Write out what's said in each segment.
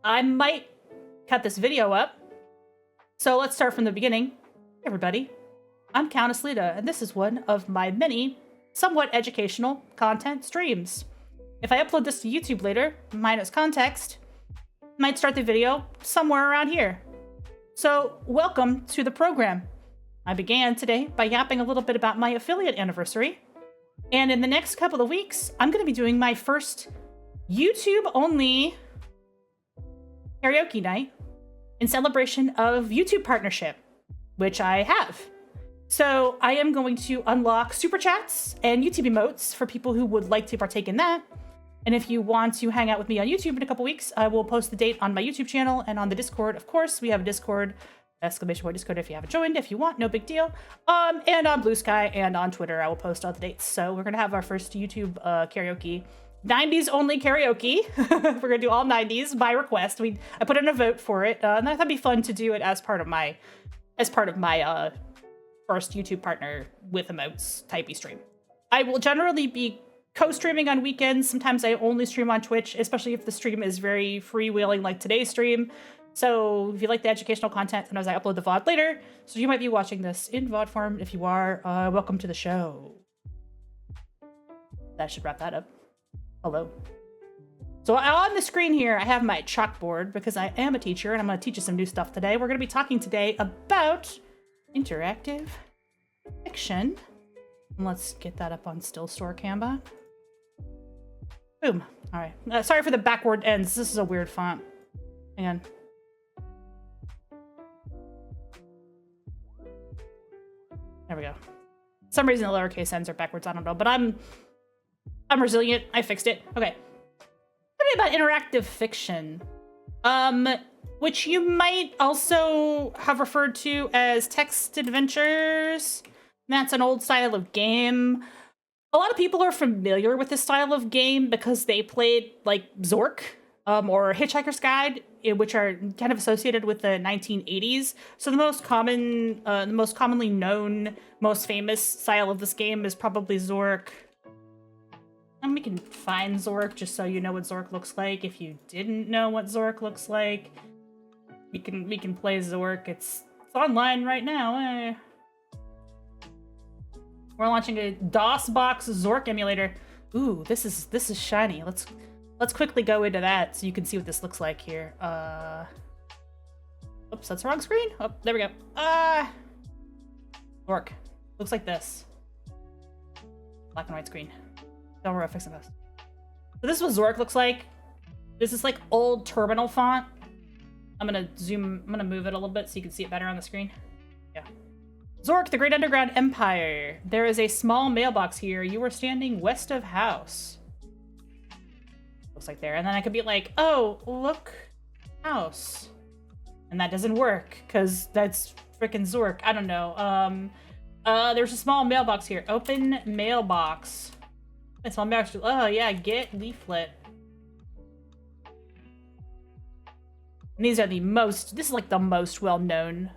I might cut this video up. So let's start from the beginning. Hey everybody, I'm Countess Lita, and this is one of my many somewhat educational content streams. If I upload this to YouTube later, minus context, might start the video somewhere around here. So welcome to the program. I began today by yapping a little bit about my affiliate anniversary. And in the next couple of weeks, I'm going to be doing my first YouTube-only karaoke night in celebration of YouTube partnership, which I have. So I am going to unlock super chats and YouTube emotes for people who would like to partake in that. And if you want to hang out with me on YouTube in a couple weeks, I will post the date on my YouTube channel and on the Discord. Of course, we have a Discord, !Discord if you haven't joined. If you want, no big deal. And on Blue Sky and on Twitter, I will post all the dates. So we're gonna have our first YouTube karaoke, 90s only karaoke. We're gonna do all 90s by request. I put in a vote for it, and I thought it'd be fun to do it as part of my first YouTube partner with emotes typey stream. I will generally be co-streaming on weekends. Sometimes I only stream on Twitch, especially if the stream is very freewheeling like today's stream. So if you like the educational content, sometimes I upload the VOD later. So you might be watching this in VOD form. If you are, welcome to the show. That should wrap that up. Hello. So on the screen here, I have my chalkboard because I am a teacher and I'm going to teach you some new stuff today. We're going to be talking today about interactive fiction. And let's get that up on Still Store Canva. Boom. All right. Sorry for the backward ends. This is a weird font. Hang on. There we go. For some reason the lowercase ends are backwards. I don't know, but I'm resilient. I fixed it. Okay. About interactive fiction, which you might also have referred to as text adventures. That's an old style of game. A lot of people are familiar with this style of game because they played like Zork or Hitchhiker's Guide, which are kind of associated with the 1980s. So the most commonly known, most famous style of this game is probably Zork. And we can find Zork just so you know what Zork looks like. If you didn't know what Zork looks like, we can play Zork. It's online right now. We're launching a DOSBox Zork emulator. Ooh, this is shiny. Let's quickly go into that so you can see what this looks like here. Oops, that's the wrong screen. Oh, there we go. Zork looks like this. Black and white screen. Don't worry, I'm fixing this. So this is what Zork looks like. This is like old terminal font. I'm gonna move it a little bit so you can see it better on the screen. Yeah. Zork, the Great Underground Empire. There is a small mailbox here. You are standing west of house. Looks like there. And then I could be like, oh, look, house. And that doesn't work because that's freaking Zork. I don't know. There's a small mailbox here. Open mailbox. It's on mailbox. Oh yeah, get leaflet. And these are this is like the most well-known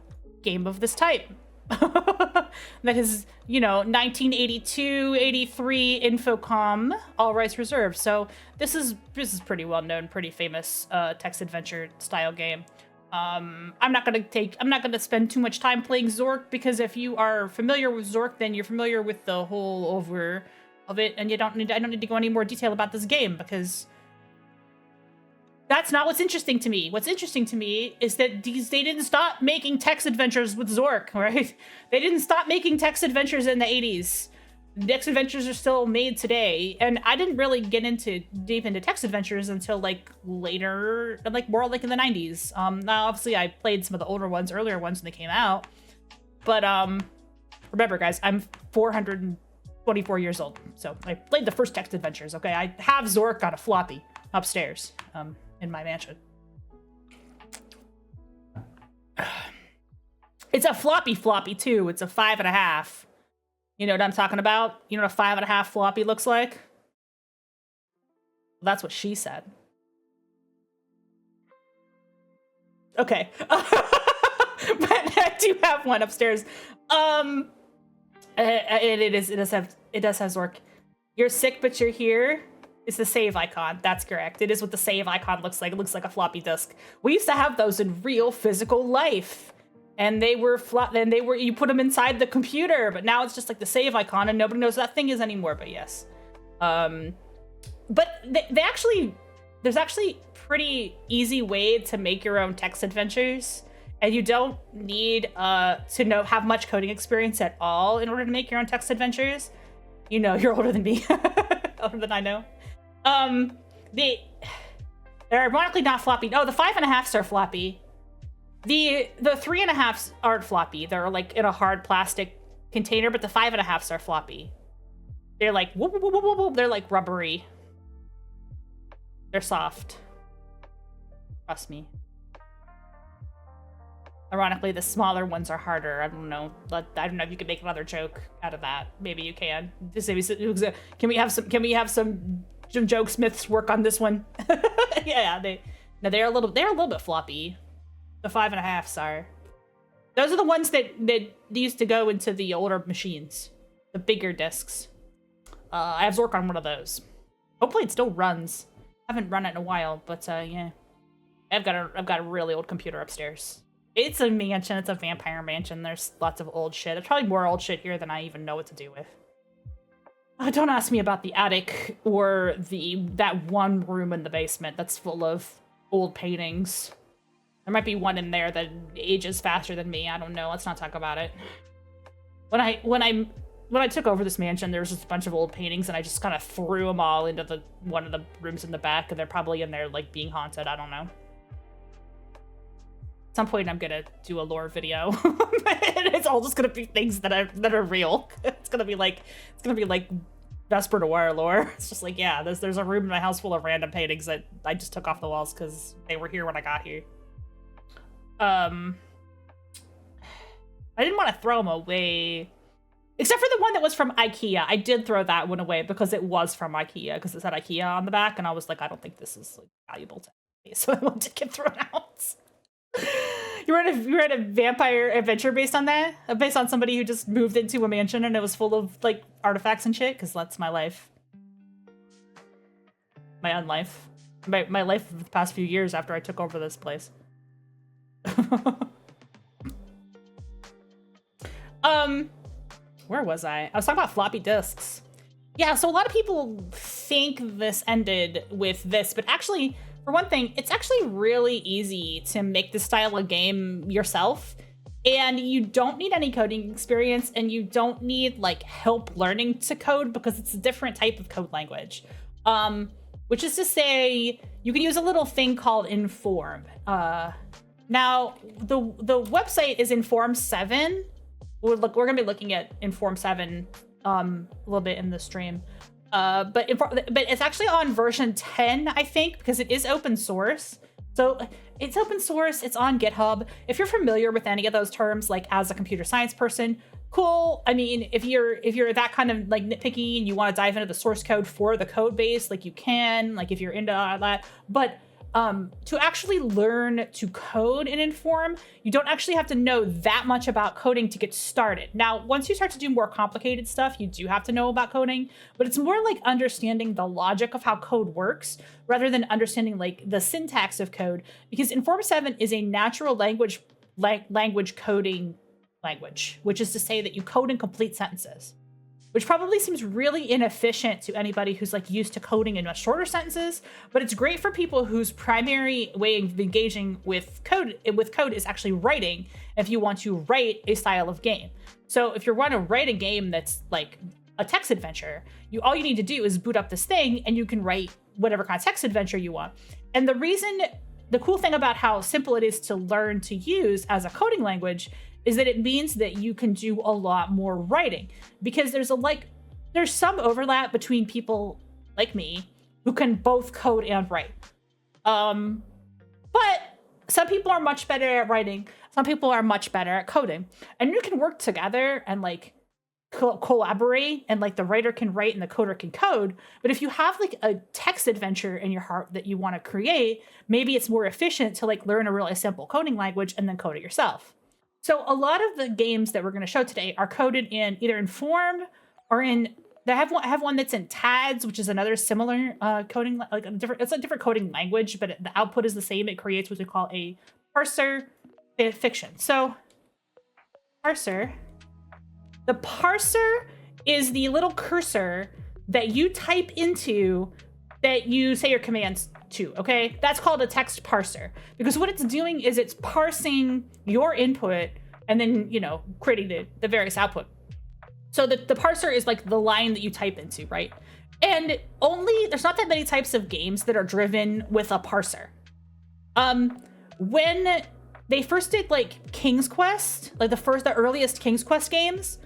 game of this type. That is, 1982, 83 Infocom, all rights reserved. So this is pretty well-known, pretty famous text adventure style game. I'm not gonna spend too much time playing Zork because if you are familiar with Zork, then you're familiar with the whole over of it, and I don't need to go any more detail about this game because that's not what's interesting to me. What's interesting to me is that they didn't stop making text adventures with Zork, right? They didn't stop making text adventures in the 80s. Text adventures are still made today, and I didn't really get deep into text adventures until like later, like more like in the 90s. Now obviously I played some of the earlier ones when they came out, but remember guys, I'm 424 years old, so I played the first text adventures. Okay, I have Zork on a floppy upstairs in my mansion. It's a floppy too. It's a 5.5. You know what I'm talking about? You know what a 5.5 floppy looks like? Well, that's what she said. Okay. But I do have one upstairs. It does have Zork. You're sick, but you're here. It's the save icon. That's correct. It is what the save icon looks like. It looks like a floppy disk. We used to have those in real physical life. And they were you put them inside the computer, but now it's just like the save icon and nobody knows what that thing is anymore, but yes. But there's actually pretty easy way to make your own text adventures. And you don't need to have much coding experience at all in order to make your own text adventures. You know, you're older than me, older than I know. They're ironically not floppy. Oh, the 5.5s are floppy. The 3.5s aren't floppy. They're like in a hard plastic container, but the 5.5s are floppy. They're like whoop, whoop, whoop, whoop, whoop. They're like rubbery. They're soft. Trust me. Ironically, the smaller ones are harder. I don't know. I don't know if you could make another joke out of that. Maybe you can. Just maybe, can we have some Joke Smiths work on this one? Yeah, they're a little bit floppy. The 5.5s are. Those are the ones that used to go into the older machines, the bigger discs. I have Zork on one of those. Hopefully, it still runs. I haven't run it in a while, but yeah, I've got a really old computer upstairs. It's a mansion. It's a vampire mansion. There's lots of old shit. There's probably more old shit here than I even know what to do with. Don't ask me about the attic or that one room in the basement that's full of old paintings. There might be one in there that ages faster than me. I don't know. Let's not talk about it. When I took over this mansion, there was just a bunch of old paintings, and I just kind of threw them all into one of the rooms in the back, and they're probably in there like being haunted. I don't know. At some point, I'm gonna do a lore video, and it's all just gonna be things that are real. It's gonna be like Vesper Noir lore. It's just like, yeah, there's a room in my house full of random paintings that I just took off the walls because they were here when I got here. I didn't want to throw them away, except for the one that was from IKEA. I did throw that one away because it was from IKEA, because it said IKEA on the back, and I was like, I don't think this is like valuable to me, so I wanted to get thrown out. You read a vampire adventure based on that? Based on somebody who just moved into a mansion and it was full of like artifacts and shit? Because that's my life. My unlife. My life for the past few years after I took over this place. Where was I? I was talking about floppy disks. Yeah, so a lot of people think this ended with this, but actually, for one thing, it's actually really easy to make this style of game yourself, and you don't need any coding experience, and you don't need like help learning to code because it's a different type of code language. Which is to say, you can use a little thing called Inform. Now, the website is Inform 7. We're gonna be looking at Inform 7 a little bit in the stream. But it's actually on version 10, I think, because it is open source. So it's open source, it's on GitHub. If you're familiar with any of those terms, like as a computer science person, cool. I mean, if you're that kind of like nitpicky and you want to dive into the source code for the code base, like you can, like if you're into all that. But to actually learn to code in Inform, you don't actually have to know that much about coding to get started. Now, once you start to do more complicated stuff, you do have to know about coding, but it's more like understanding the logic of how code works rather than understanding like the syntax of code, because Inform 7 is a natural language coding language, which is to say that you code in complete sentences, which probably seems really inefficient to anybody who's like used to coding in much shorter sentences, but it's great for people whose primary way of engaging with code is actually writing, if you want to write a style of game. So if you want to write a game that's like a text adventure, all you need to do is boot up this thing and you can write whatever kind of text adventure you want. And the cool thing about how simple it is to learn to use as a coding language is that it means that you can do a lot more writing, because there's some overlap between people like me who can both code and write. But some people are much better at writing. Some people are much better at coding, and you can work together and like collaborate, and like the writer can write and the coder can code. But if you have like a text adventure in your heart that you want to create, maybe it's more efficient to like learn a really simple coding language and then code it yourself. So a lot of the games that we're going to show today are coded in either Inform or in I have one that's in TADS, which is another similar coding, like it's a different coding language, but the output is the same. It creates what we call a parser fiction. So parser, the parser is the little cursor that you type into that you say your commands to, okay? That's called a text parser, because what it's doing is it's parsing your input and then, you know, creating the various output. So the parser is like the line that you type into, right? And there's not that many types of games that are driven with a parser. When they first did like King's Quest, like the earliest King's Quest games,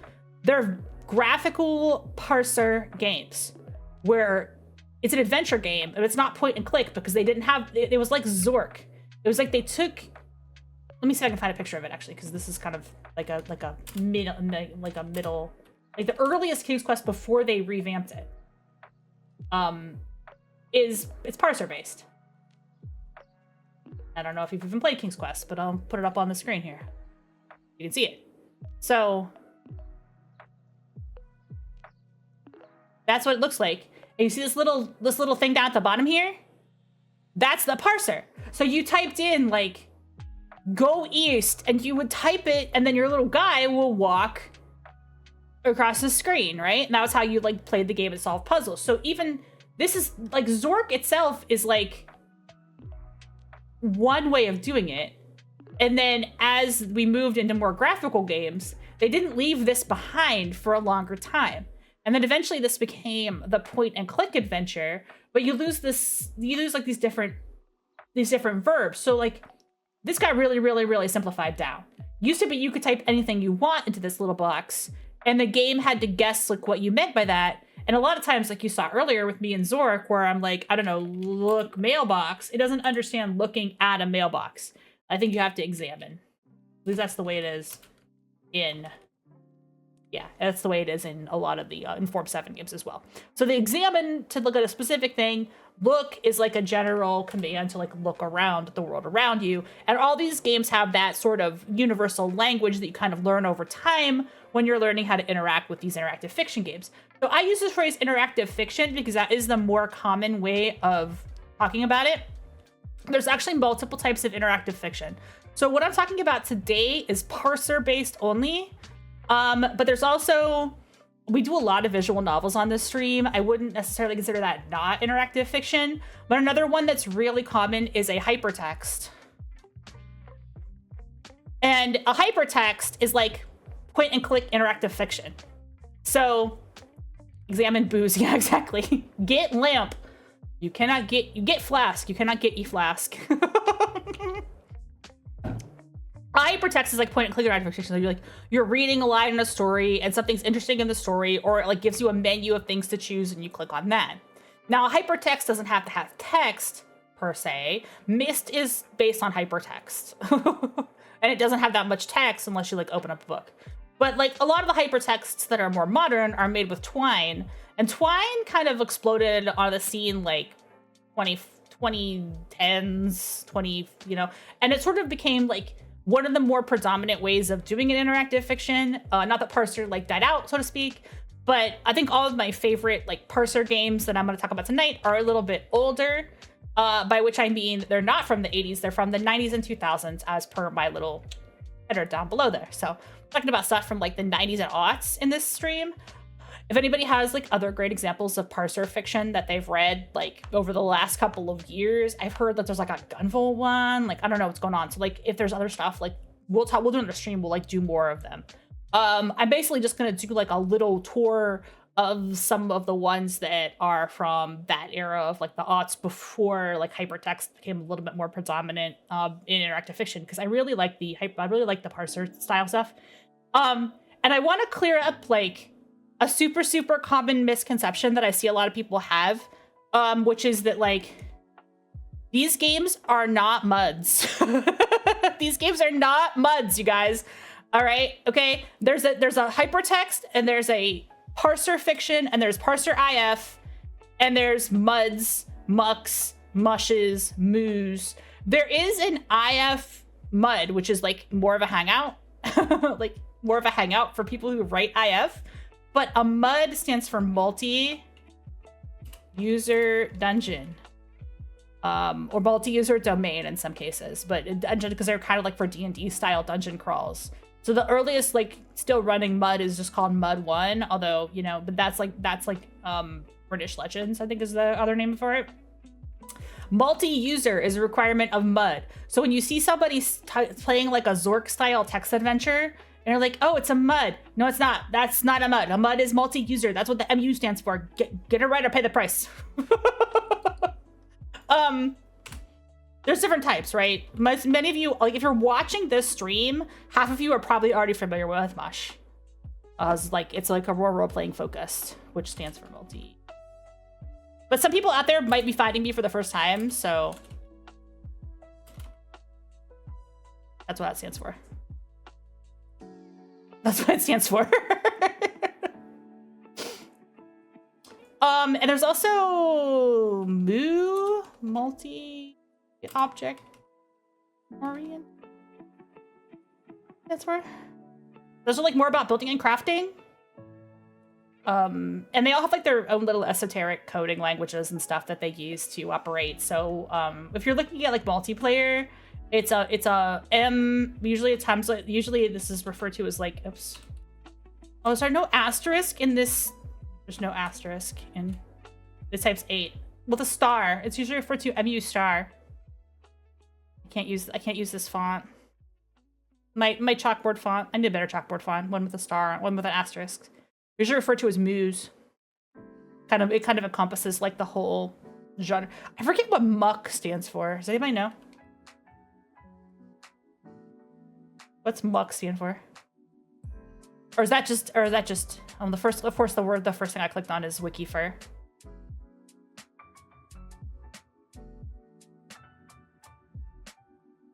they're graphical parser games where it's an adventure game, but it's not point and click because they didn't have, it was like Zork. It was like they took, let me see if I can find a picture of it actually, because this is kind of like a middle, like the earliest King's Quest before they revamped it. It's parser based. I don't know if you've even played King's Quest, but I'll put it up on the screen here. You can see it. So that's what it looks like. And you see this little thing down at the bottom here? That's the parser. So you typed in like go east and you would type it and then your little guy will walk across the screen, right? And that was how you like played the game and solved puzzles. So even this is like Zork itself is like one way of doing it. And then as we moved into more graphical games, they didn't leave this behind for a longer time. And then eventually this became the point and click adventure, but you lose like these different verbs. So like this got really, really, really simplified down. Used to be you could type anything you want into this little box and the game had to guess like what you meant by that. And a lot of times, like you saw earlier with me and Zork, where I'm like, I don't know, look mailbox. It doesn't understand looking at a mailbox. I think you have to examine. At least that's the way it is in, yeah, that's the way it is in a lot of the Inform 7 games as well. So the examine to look at a specific thing, look is like a general command to like look around the world around you. And all these games have that sort of universal language that you kind of learn over time when you're learning how to interact with these interactive fiction games. So I use this phrase interactive fiction because that is the more common way of talking about it. There's actually multiple types of interactive fiction. So what I'm talking about today is parser based only. But there's also, we do a lot of visual novels on this stream. I wouldn't necessarily consider that not interactive fiction, but another one that's really common is a hypertext. And a hypertext is like point and click interactive fiction. So examine booze, yeah, exactly. Get lamp. You get flask. You cannot get flask. Hypertext is like point and click interactive fiction. So you're reading a line in a story and something's interesting in the story, or it like gives you a menu of things to choose and you click on that. Now, hypertext doesn't have to have text per se. Myst is based on hypertext. And it doesn't have that much text unless you like open up a book. But like a lot of the hypertexts that are more modern are made with Twine. And Twine kind of exploded on the scene like 2010s, and it sort of became like one of the more predominant ways of doing an interactive fiction. Not that parser like died out, so to speak, but I think all of my favorite like parser games that I'm going to talk about tonight are a little bit older, by which I mean they're not from the 80s, they're from the 90s and 2000s as per my little header down below there. So talking about stuff from like the 90s and aughts in this stream. If anybody has like other great examples of parser fiction that they've read like over the last couple of years, I've heard that there's like a Gunvolt one, like I don't know what's going on. So like if there's other stuff, like we'll do it on the stream, we'll like do more of them. I'm basically just gonna do like a little tour of some of the ones that are from that era of like the aughts before like hypertext became a little bit more predominant in interactive fiction, because I really like the parser style stuff. And I want to clear up like a super common misconception that I see a lot of people have, which is that like these games are not MUDs. These games are not MUDs, you guys. All right, okay. There's a hypertext and there's a parser fiction and there's parser IF and there's MUDs, mucks, mushes, moos. There is an IF MUD, which is like more of a hangout, like more of a hangout for people who write IF. but a MUD stands for multi-user dungeon. Or multi-user domain in some cases, but dungeon because they're kind of like for D&D style dungeon crawls. So the earliest like still running MUD is just called MUD 1, although, you know, but that's like British Legends, I think is the other name for it. Multi-user is a requirement of MUD. So when you see somebody playing like a Zork style text adventure, and you're like, oh, it's a MUD. No, it's not. That's not a MUD. A MUD is multi-user. That's what the MU stands for. Get it right or pay the price. There's different types, right? Many of you, like if you're watching this stream, half of you are probably already familiar with Mush. It's like a role-playing focused, which stands for multi. But some people out there might be finding me for the first time, so that's what that stands for. That's what it stands for. And there's also Moo, multi-object orient. That's where. Those are like more about building and crafting. And they all have like their own little esoteric coding languages and stuff that they use to operate. So if you're looking at like multiplayer, it's a M. Usually this is referred to as like, oops. Oh, is there no asterisk in this? There's no asterisk in this type's 8 with a star. It's usually referred to MU star. I can't use this font. My chalkboard font. I need a better chalkboard font. One with a star, one with an asterisk. Usually referred to as Muse. It kind of encompasses like the whole genre. I forget what muck stands for. Does anybody know? What's muck stand for? Or is that just the first thing I clicked on is Wikifur.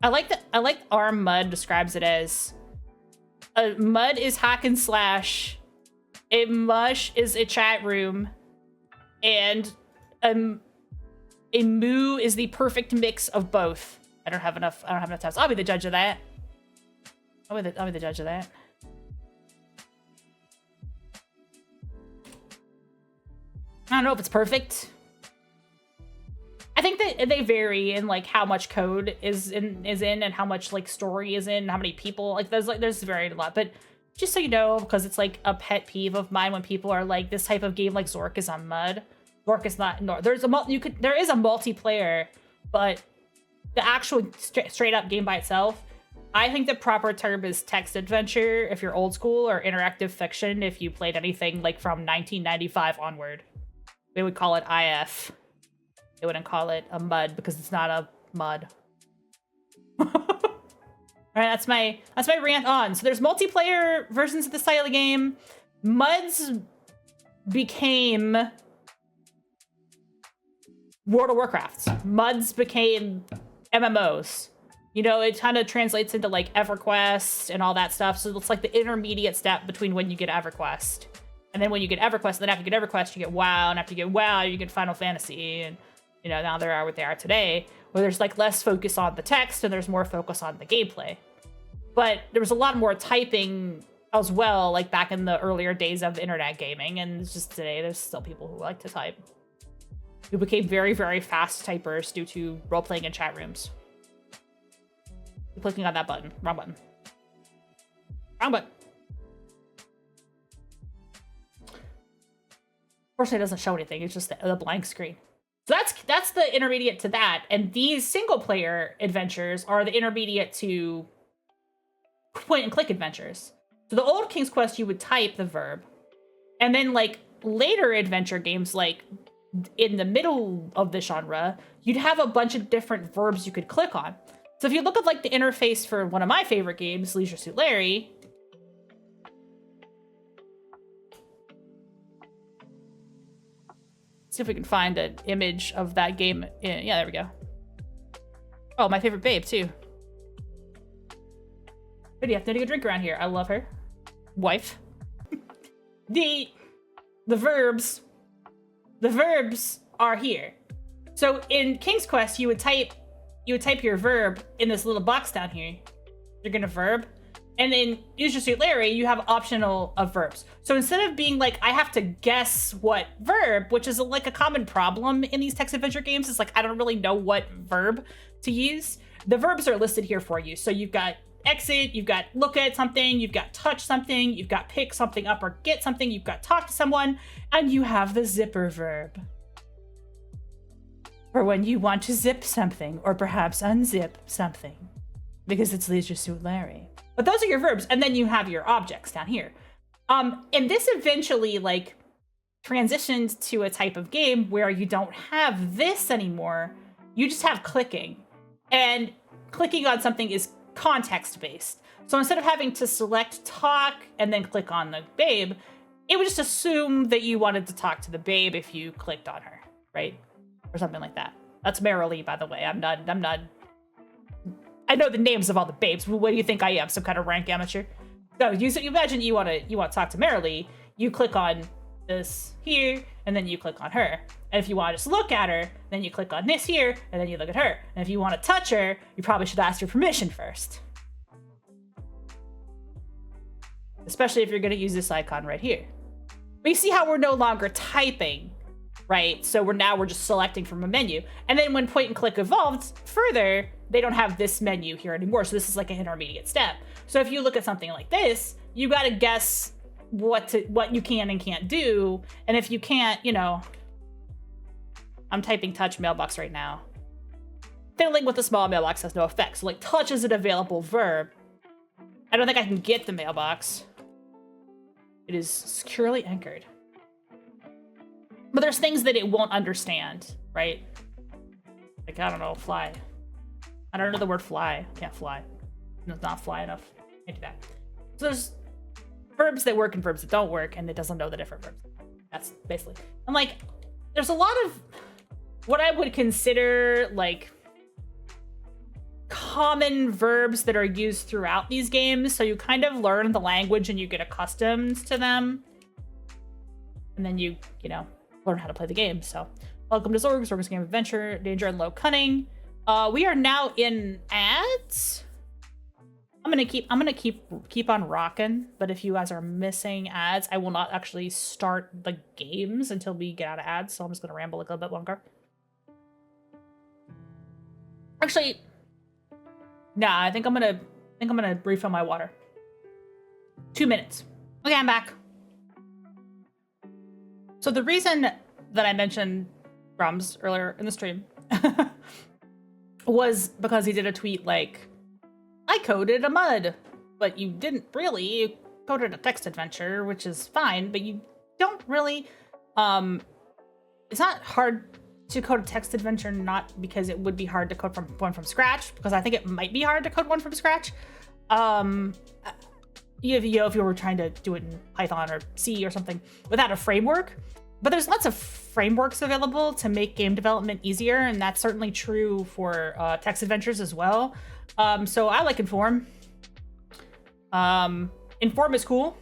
I like our MUD describes it as a MUD is hack and slash, a mush is a chat room, and a moo is the perfect mix of both. I don't have enough time. So I'll be the judge of that. I'll be the judge of that. I don't know if it's perfect. I think that they vary in like how much code is in and how much like story is in, how many people, like there's varied a lot. But just so you know, because it's like a pet peeve of mine when people are like, this type of game like Zork is on MUD. Zork is not. No, there is a multiplayer, but the actual straight up game by itself, I think the proper term is text adventure if you're old school, or interactive fiction if you played anything like from 1995 onward. They would call it IF. They wouldn't call it a MUD because it's not a MUD. All right, that's my rant on. So there's multiplayer versions of the style of the game. MUDs became World of Warcraft. MUDs became MMOs. You know, it kind of translates into like EverQuest and all that stuff. So it's like the intermediate step between when you get EverQuest. And then when you get EverQuest, then after you get EverQuest, you get WoW, and after you get WoW, you get Final Fantasy, and you know, now they are what they are today, where there's like less focus on the text and there's more focus on the gameplay. But there was a lot more typing as well, like back in the earlier days of internet gaming, and it's just today there's still people who like to type, who became very, very fast typers due to role-playing in chat rooms. You're clicking on that button. Wrong button. Wrong button. Unfortunately, it doesn't show anything. It's just the blank screen. So that's the intermediate to that. And these single-player adventures are the intermediate to point-and-click adventures. So the old King's Quest, you would type the verb. And then, like, later adventure games, like, in the middle of the genre, you'd have a bunch of different verbs you could click on. So if you look at, like, the interface for one of my favorite games, Leisure Suit Larry, see if we can find an image of that game. Yeah, there we go. Oh, my favorite babe, too. But you have to get a drink around here. I love her. Wife. The verbs are here. So in King's Quest, you would type your verb in this little box down here. You're gonna verb. And in Use Your Suit Larry, you have optional verbs. So instead of being like, I have to guess what verb, which is like a common problem in these text adventure games, it's like, I don't really know what verb to use. The verbs are listed here for you. So you've got exit, you've got look at something, you've got touch something, you've got pick something up or get something, you've got talk to someone, and you have the zipper verb for when you want to zip something or perhaps unzip something, because it's Leisure Suit Larry. But those are your verbs, and then you have your objects down here. And this eventually like transitioned to a type of game where you don't have this anymore. You just have clicking, and clicking on something is context-based. So instead of having to select talk and then click on the babe, it would just assume that you wanted to talk to the babe if you clicked on her, right? Or something like that. That's Marilee, by the way. I'm not. I know the names of all the babes. What do you think I am? Some kind of rank amateur? So you imagine you want to talk to Marilee. You click on this here, and then you click on her. And if you want to just look at her, then you click on this here, and then you look at her. And if you want to touch her, you probably should ask her permission first. Especially if you're going to use this icon right here. But you see how we're no longer typing, right? So we're just selecting from a menu. And then when point and click evolved further, they don't have this menu here anymore. So this is like an intermediate step. So if you look at something like this, you got to guess what you can and can't do. And if you can't, you know, I'm typing touch mailbox right now. Fiddling with the small mailbox has no effect. So like touch is an available verb. I don't think I can get the mailbox. It is securely anchored. But there's things that it won't understand, right? Like, I don't know, fly. I don't know the word fly. Can't fly. It's not fly enough. Can't do that. So there's verbs that work and verbs that don't work, and it doesn't know the different verbs. That's basically. I'm like, there's a lot of what I would consider like common verbs that are used throughout these games. So you kind of learn the language and you get accustomed to them. And then you know, learn how to play the game. So welcome to Zorg's Game Adventure, Danger and Low Cunning. We are now in ads. I'm gonna keep on rocking, but if you guys are missing ads, I will not actually start the games until we get out of ads, so I'm just gonna ramble a little bit longer. Actually, nah, I think I'm gonna refill my water. 2 minutes. Okay, I'm back. So the reason that I mentioned Drums earlier in the stream was because he did a tweet like, I coded a mud, but you didn't really. You coded a text adventure, which is fine, but you don't really. It's not hard to code a text adventure, not because it would be hard to code one from scratch, because I think it might be hard to code one from scratch. If you were trying to do it in Python or C or something without a framework. But there's lots of frameworks available to make game development easier, and that's certainly true for text adventures as well. So I like Inform. Inform is cool.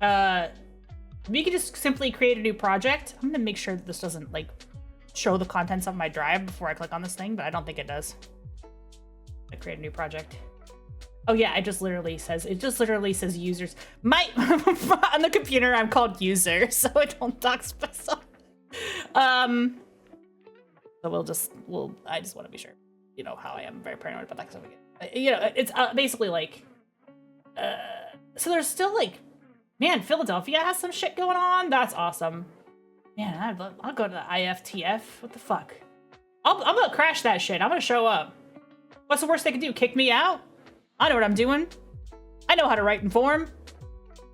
We can just simply create a new project. I'm gonna make sure that this doesn't like show the contents of my drive before I click on this thing, but I don't think it does. I create a new project. Oh yeah, it just literally says users. On the computer I'm called user, so I don't dox myself. So I just want to be sure. You know how I am very paranoid about that because you know, it's basically like so there's still like, man, Philadelphia has some shit going on. That's awesome. Man, I'll go to the IFTF. What the fuck? I'm gonna crash that shit. I'm gonna show up. What's the worst they can do? Kick me out? I know what I'm doing. I know how to write Inform.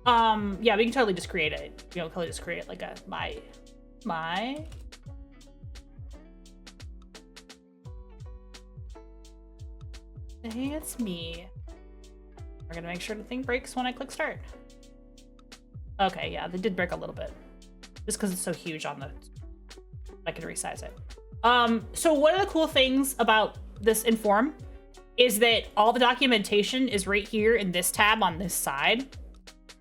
Yeah, we can totally just create it. You know, totally just create like a my. Hey, it's me. We're gonna make sure the thing breaks when I click start. Okay, yeah, they did break a little bit. Just because it's so huge on the... I can resize it. So one of the cool things about this Inform is that all the documentation is right here in this tab on this side.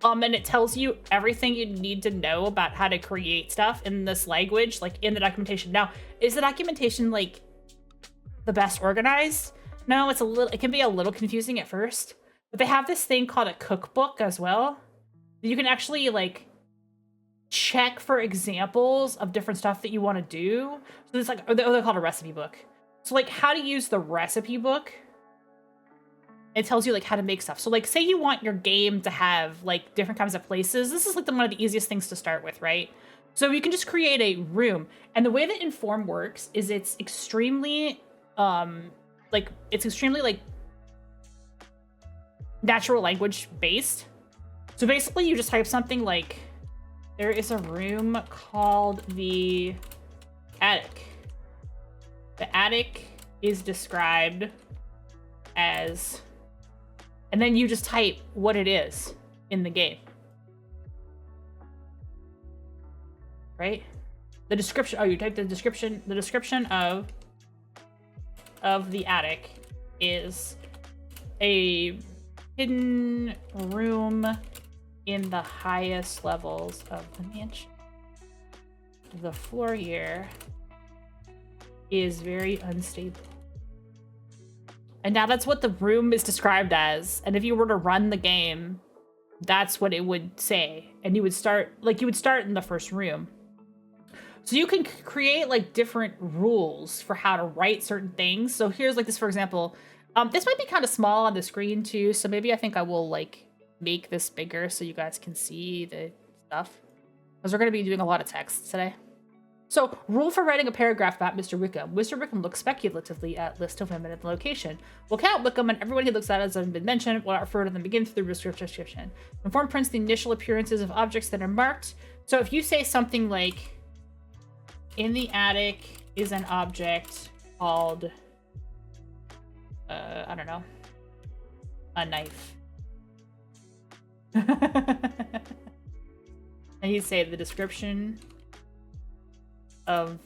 And it tells you everything you need to know about how to create stuff in this language, like in the documentation. Now, is the documentation like the best organized? No, it can be a little confusing at first, but they have this thing called a cookbook as well. You can actually like check for examples of different stuff that you want to do. So it's like, they're called a recipe book. So like how to use the recipe book, it tells you like how to make stuff. So like say you want your game to have like different kinds of places. This is like one of the easiest things to start with, right? So you can just create a room. And the way that Inform works is it's extremely like natural language based. So basically you just type something like, there is a room called the attic. The attic is described as, and then you just type what it is in the game. Right? The description, oh, you type the description of the attic is a hidden room in the highest levels of the mansion. The floor here is very unstable. And now that's what the room is described as. And if you were to run the game, that's what it would say. And you would start in the first room. So you can create like different rules for how to write certain things. So here's like this, for example. This might be kind of small on the screen too. So maybe I think I will like make this bigger so you guys can see the stuff. Because we're going to be doing a lot of text today. So, rule for writing a paragraph about Mr. Wickham. Mr. Wickham looks speculatively at list of women and location. We'll count Wickham and everyone he looks at as been mentioned. We'll not refer to them again through the description. Inform prints the initial appearances of objects that are marked. So if you say something like, in the attic is an object called, I don't know, a knife. And you say the description of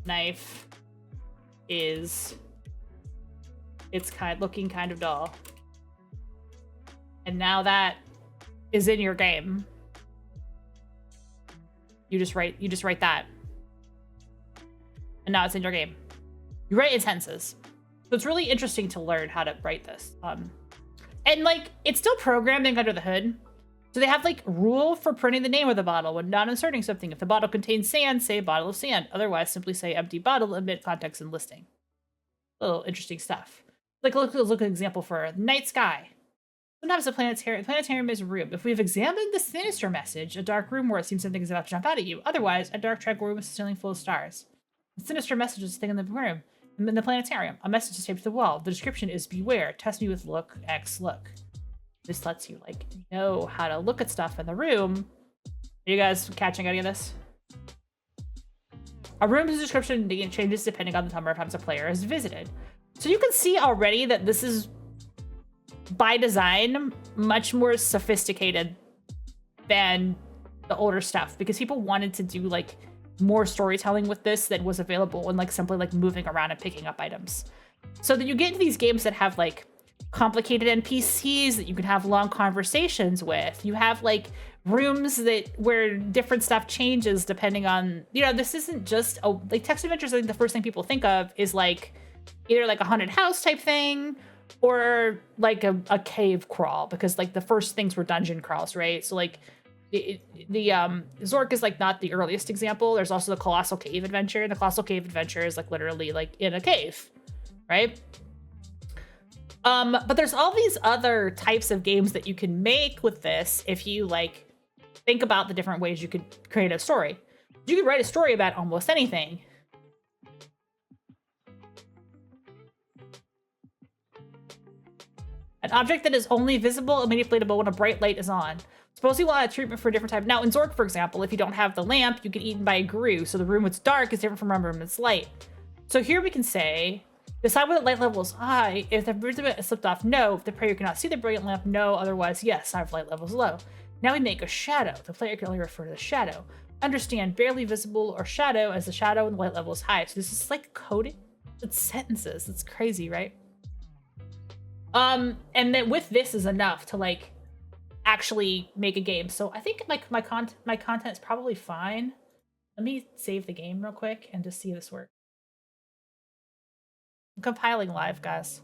knife is it's looking kind of dull. And now that is in your game. You just write that. And now it's in your game. You write in sentences. So it's really interesting to learn how to write this. And like it's still programming under the hood. So they have like rule for printing the name of the bottle when not inserting something. If the bottle contains sand, say bottle of sand. Otherwise, simply say empty bottle, omit context and listing. Little interesting stuff. Like look at an example for night sky. Sometimes the planetarium is a room. If we've examined the sinister message, a dark room where it seems something is about to jump out at you. Otherwise, a dark tranquil room with a ceiling full of stars. The sinister message is a thing in the room. In the planetarium, a message is taped to the wall. The description is beware. Test me with look X look. This lets you like know how to look at stuff in the room. Are you guys catching any of this? A room's description changes depending on the number of times a player has visited. So you can see already that this is, by design, much more sophisticated than the older stuff because people wanted to do like more storytelling with this than was available and like simply like moving around and picking up items. So that you get into these games that have like complicated NPCs that you can have long conversations with. You have like rooms where different stuff changes depending on, this isn't just like text adventures. I think the first thing people think of is like either like a haunted house type thing or like a cave crawl because like the first things were dungeon crawls, right? So like the Zork is like not the earliest example. There's also the Colossal Cave Adventure. The Colossal Cave Adventure is like literally like in a cave, right? But there's all these other types of games that you can make with this if you like think about the different ways you could create a story. You could write a story about almost anything. An object that is only visible and manipulatable when a bright light is on. Suppose you want a treatment for a different type. Now in Zork, for example, if you don't have the lamp, you get eaten by a grue. So the room that's dark is different from a room that's light. So here we can say, decide whether light level is high. If the brilliant is slipped off, no. If the player cannot see the brilliant lamp, no. Otherwise, yes, sign of light level is low. Now we make a shadow. The player can only refer to the shadow. Understand barely visible or shadow as the shadow and the light level is high. So this is like coding. It's sentences. It's crazy, right? And then with this is enough to like actually make a game. So I think like my content is probably fine. Let me save the game real quick and just see if this works. I'm compiling live, guys.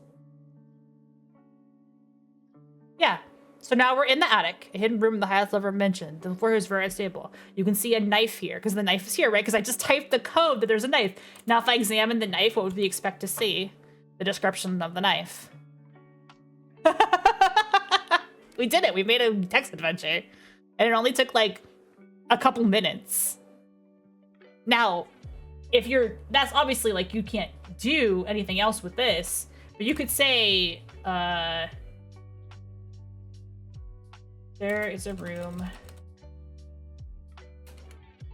Yeah. So now we're in the attic, a hidden room in the highest level mentioned. The floor is very unstable. You can see a knife here, because the knife is here, right? Because I just typed the code that there's a knife. Now if I examine the knife, what would we expect to see? The description of the knife. We did it. We made a text adventure. And it only took like a couple minutes. Now, if you're, that's obviously like you can't do anything else with this, but you could say, there is a room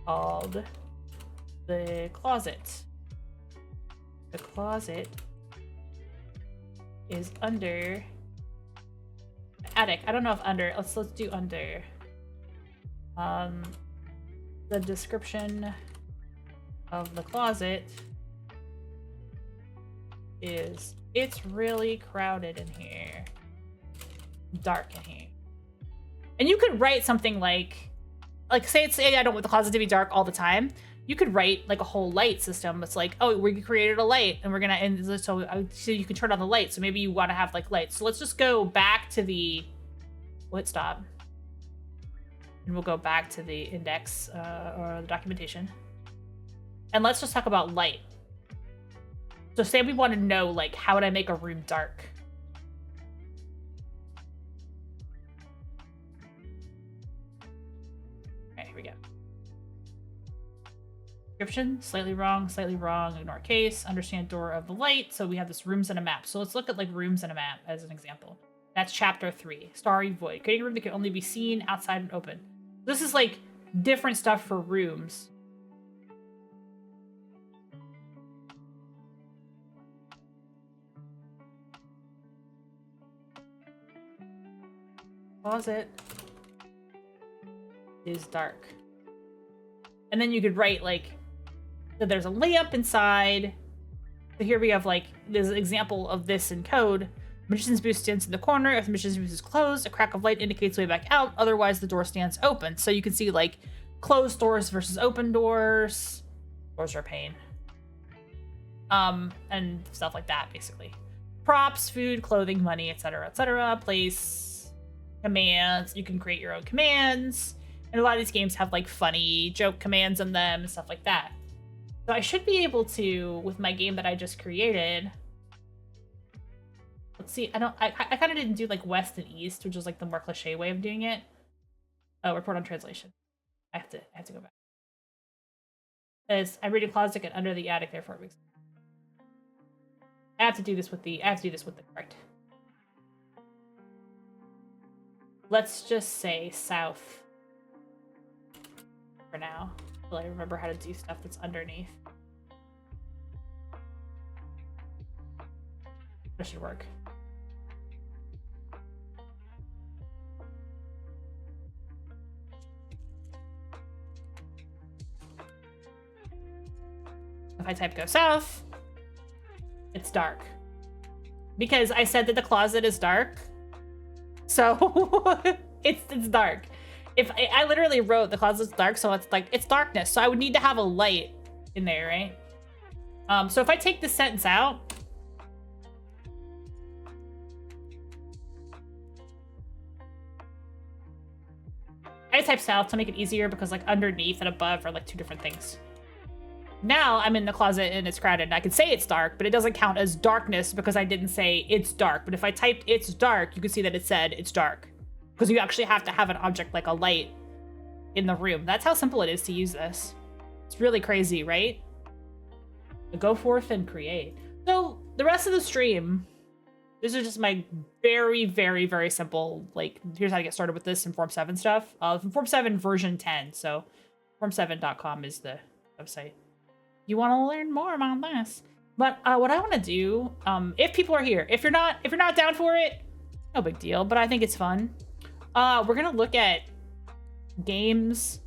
called the closet. The closet is under the attic. I don't know if under, let's do under. The description of the closet is, it's really crowded in here. Dark in here. And you could write something like say I don't want the closet to be dark all the time. You could write like a whole light system. It's like, oh, we created a light and we're gonna, and so you can turn on the light. So maybe you want to have like lights. So let's just go back to the, let's stop. And we'll go back to the index or the documentation. And let's just talk about light. So say we want to know, like, how would I make a room dark? Okay, here we go. Description, slightly wrong, ignore case, understand door of the light. So we have this rooms and a map. So let's look at like rooms and a map as an example. That's chapter 3, Starry Void. Creating a room that can only be seen outside and open. This is like different stuff for rooms. Closet is dark. And then you could write like, that there's a layup inside. So here we have like, there's an example of this in code. Magician's booth stands in the corner. If the magician's booth is closed, a crack of light indicates way back out. Otherwise, the door stands open. So you can see like closed doors versus open doors. Doors are a pain. And stuff like that, basically. Props, food, clothing, money, etc., etc. Place, commands. You can create your own commands. And a lot of these games have like funny joke commands in them and stuff like that. So I should be able to, with my game that I just created. Let's see, I kind of didn't do like west and east, which is like the more cliche way of doing it. Oh, report on translation. I have to go back. As I read a closet and under the attic, therefore it makes sense. I have to do this with the correct. Let's just say south for now. Until I remember how to do stuff that's underneath. That should work. If I type go south, it's dark. Because I said that the closet is dark. So it's dark. If I literally wrote the closet's dark, so it's like, it's darkness. So I would need to have a light in there, right? So if I take this sentence out, I type south to make it easier because like underneath and above are like two different things. Now I'm in the closet and it's crowded and I can say it's dark, but it doesn't count as darkness because I didn't say it's dark. But if I typed it's dark, you can see that it said it's dark because you actually have to have an object like a light in the room. That's how simple it is to use this. It's really crazy, right? Go forth and create. So the rest of the stream, this is just my very, very, very simple, like, here's how to get started with this in Form 7 stuff. From Form 7 version 10, so form7.com is the website. You want to learn more about this. But what I want to do, if people are here, if you're not down for it, no big deal, but I think it's fun. We're going to look at games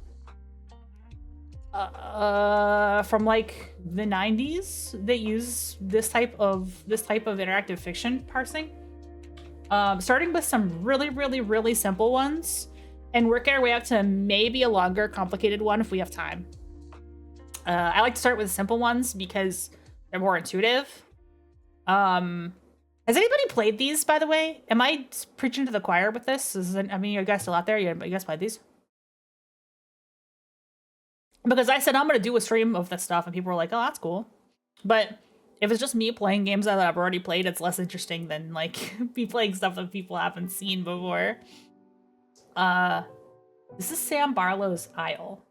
from like the 90s that use this type of interactive fiction parsing. Starting with some really, really, really simple ones and work our way up to maybe a longer, complicated one if we have time. I like to start with the simple ones because they're more intuitive. And Has anybody played these, by the way? Am I preaching to the choir with this? I mean, you guys still out there? You guys played these? Because I said I'm going to do a stream of this stuff, and people were like, oh, that's cool. But if it's just me playing games that I've already played, it's less interesting than, like, me playing stuff that people haven't seen before. This is Sam Barlow's Isle.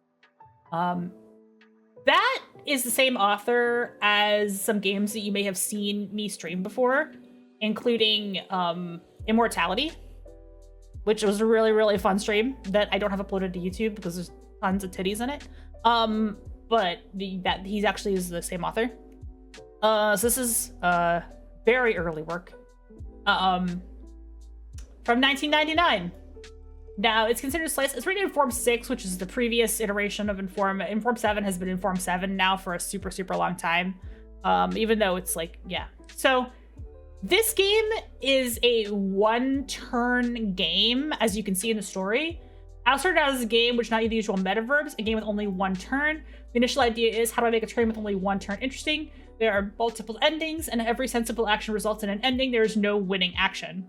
That is the same author as some games that you may have seen me stream before, including Immortality, which was a really, really fun stream that I don't have uploaded to YouTube because there's tons of titties in it. But he's actually is the same author. So this is very early work. From 1999. Now, it's considered slice. It's written in Inform 6, which is the previous iteration of Inform. Inform 7 has been Inform 7 now for a super, super long time. Even though it's like, yeah. So, this game is a one-turn game, as you can see in the story. I started out as a game which not the usual meta verbs, a game with only one turn. The initial idea is, how do I make a turn with only one turn interesting? There are multiple endings, and every sensible action results in an ending. There is no winning action.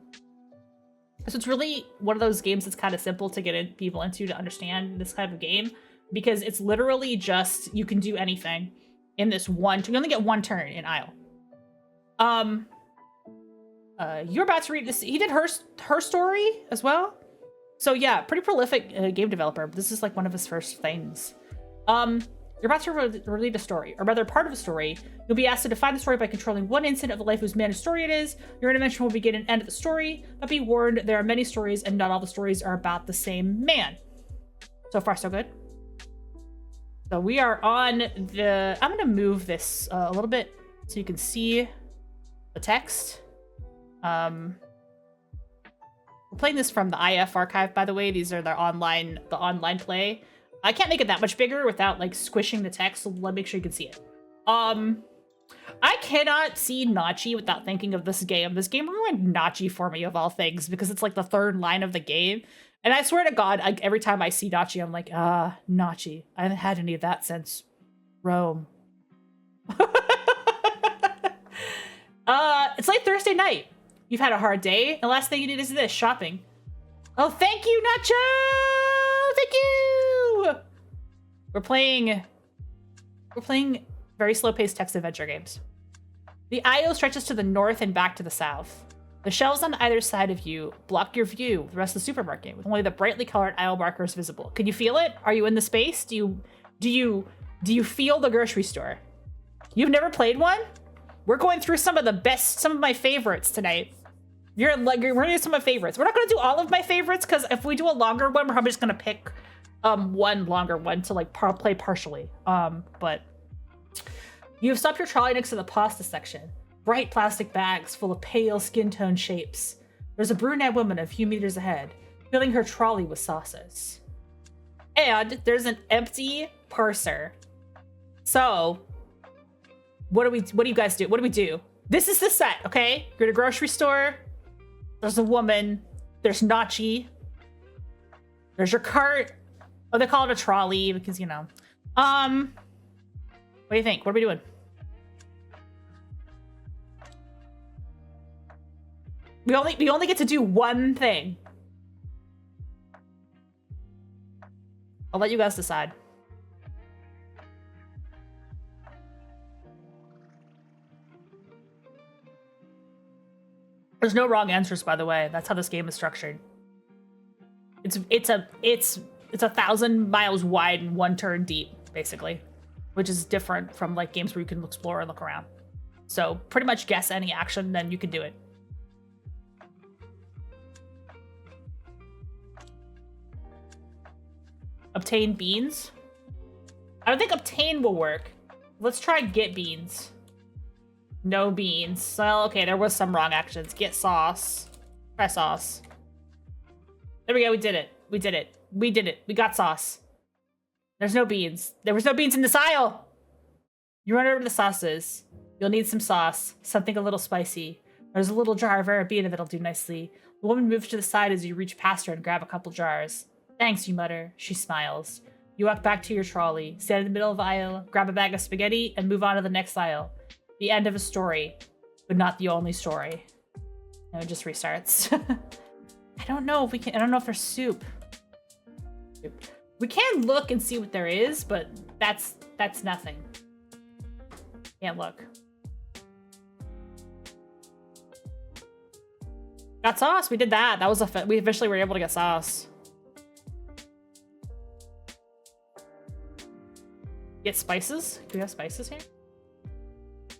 So it's really one of those games that's kind of simple to get people into to understand this type of game, because it's literally just, you can do anything in this one. You only get one turn in Isle. You're about to read this. He did her story as well. So yeah, pretty prolific game developer. This is like one of his first things. You're about to read a story, or rather part of a story. You'll be asked to define the story by controlling one instant of the life whose managed story it is. Your intervention will begin and end at the story, but be warned, there are many stories and not all the stories are about the same man. So far, so good. So we are on the... I'm going to move this a little bit so you can see the text. We're playing this from the IF archive, by the way. These are the online play. I can't make it that much bigger without like squishing the text, so let me make sure you can see it. I cannot see Nachi without thinking of this game. This game ruined Nachi for me, of all things, because it's like the third line of the game. And I swear to God, every time I see Nachi, I'm like, Nachi. I haven't had any of that since Rome. It's like Thursday night. You've had a hard day, and the last thing you need is this, shopping. Oh, thank you, Nacho! Thank you! We're playing very slow-paced text adventure games. The IO stretches to the north and back to the south. The shelves on either side of you block your view of the rest of the supermarket, with only the brightly colored aisle markers visible. Can you feel it? Are you in the space? Do you feel the grocery store? You've never played one? We're going through some of my favorites tonight. We're gonna do some of my favorites. We're not gonna do all of my favorites, because if we do a longer one, we're probably just gonna pick one longer one to like play partially. But you've stopped your trolley next to the pasta section. Bright plastic bags full of pale skin tone shapes. There's a brunette woman a few meters ahead, filling her trolley with sauces. And there's an empty parser. So, what do you guys do? What do we do? This is the set, okay? You're at a grocery store. There's a woman. There's Nachi. There's your cart. Oh, they call it a trolley because, you know. What do you think? What are we doing? We only get to do one thing. I'll let you guys decide. There's no wrong answers, by the way. That's how this game is structured. It's 1,000 miles wide and one turn deep, basically, which is different from like games where you can explore and look around. So pretty much guess any action, then you can do it. Obtain beans. I don't think obtain will work. Let's try get beans. No beans. Well, okay, there was some wrong actions. Get sauce. Try sauce. There we go. We did it. We did it. We did it. We got sauce. There's no beans. There was no beans in this aisle. You run over to the sauces. You'll need some sauce. Something a little spicy. There's a little jar of Arabina that'll do nicely. The woman moves to the side as you reach past her and grab a couple jars. Thanks, you mutter. She smiles. You walk back to your trolley, stand in the middle of the aisle, grab a bag of spaghetti, and move on to the next aisle. The end of a story, but not the only story. And it just restarts. I don't know if we can. I don't know if there's soup. We can look and see what there is, but that's nothing. Can't look. Got sauce. We did that. That was we officially were able to get sauce. Get spices? Do we have spices here?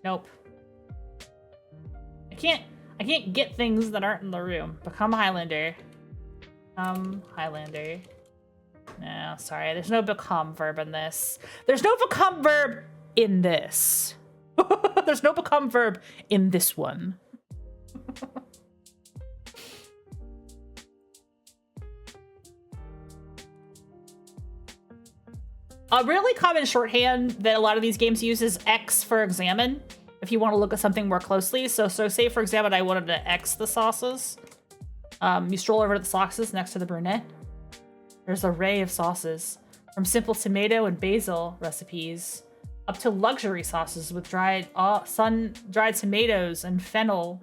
Nope. I can't get things that aren't in the room. Become Highlander. Highlander. No, sorry. There's no become verb in this. There's no become verb in this. There's no become verb in this one. A really common shorthand that a lot of these games use is X for examine, if you want to look at something more closely. So say, for example, I wanted to X the sauces. You stroll over to the sauces next to the brunette. There's an array of sauces, from simple tomato and basil recipes up to luxury sauces with sun-dried tomatoes and fennel.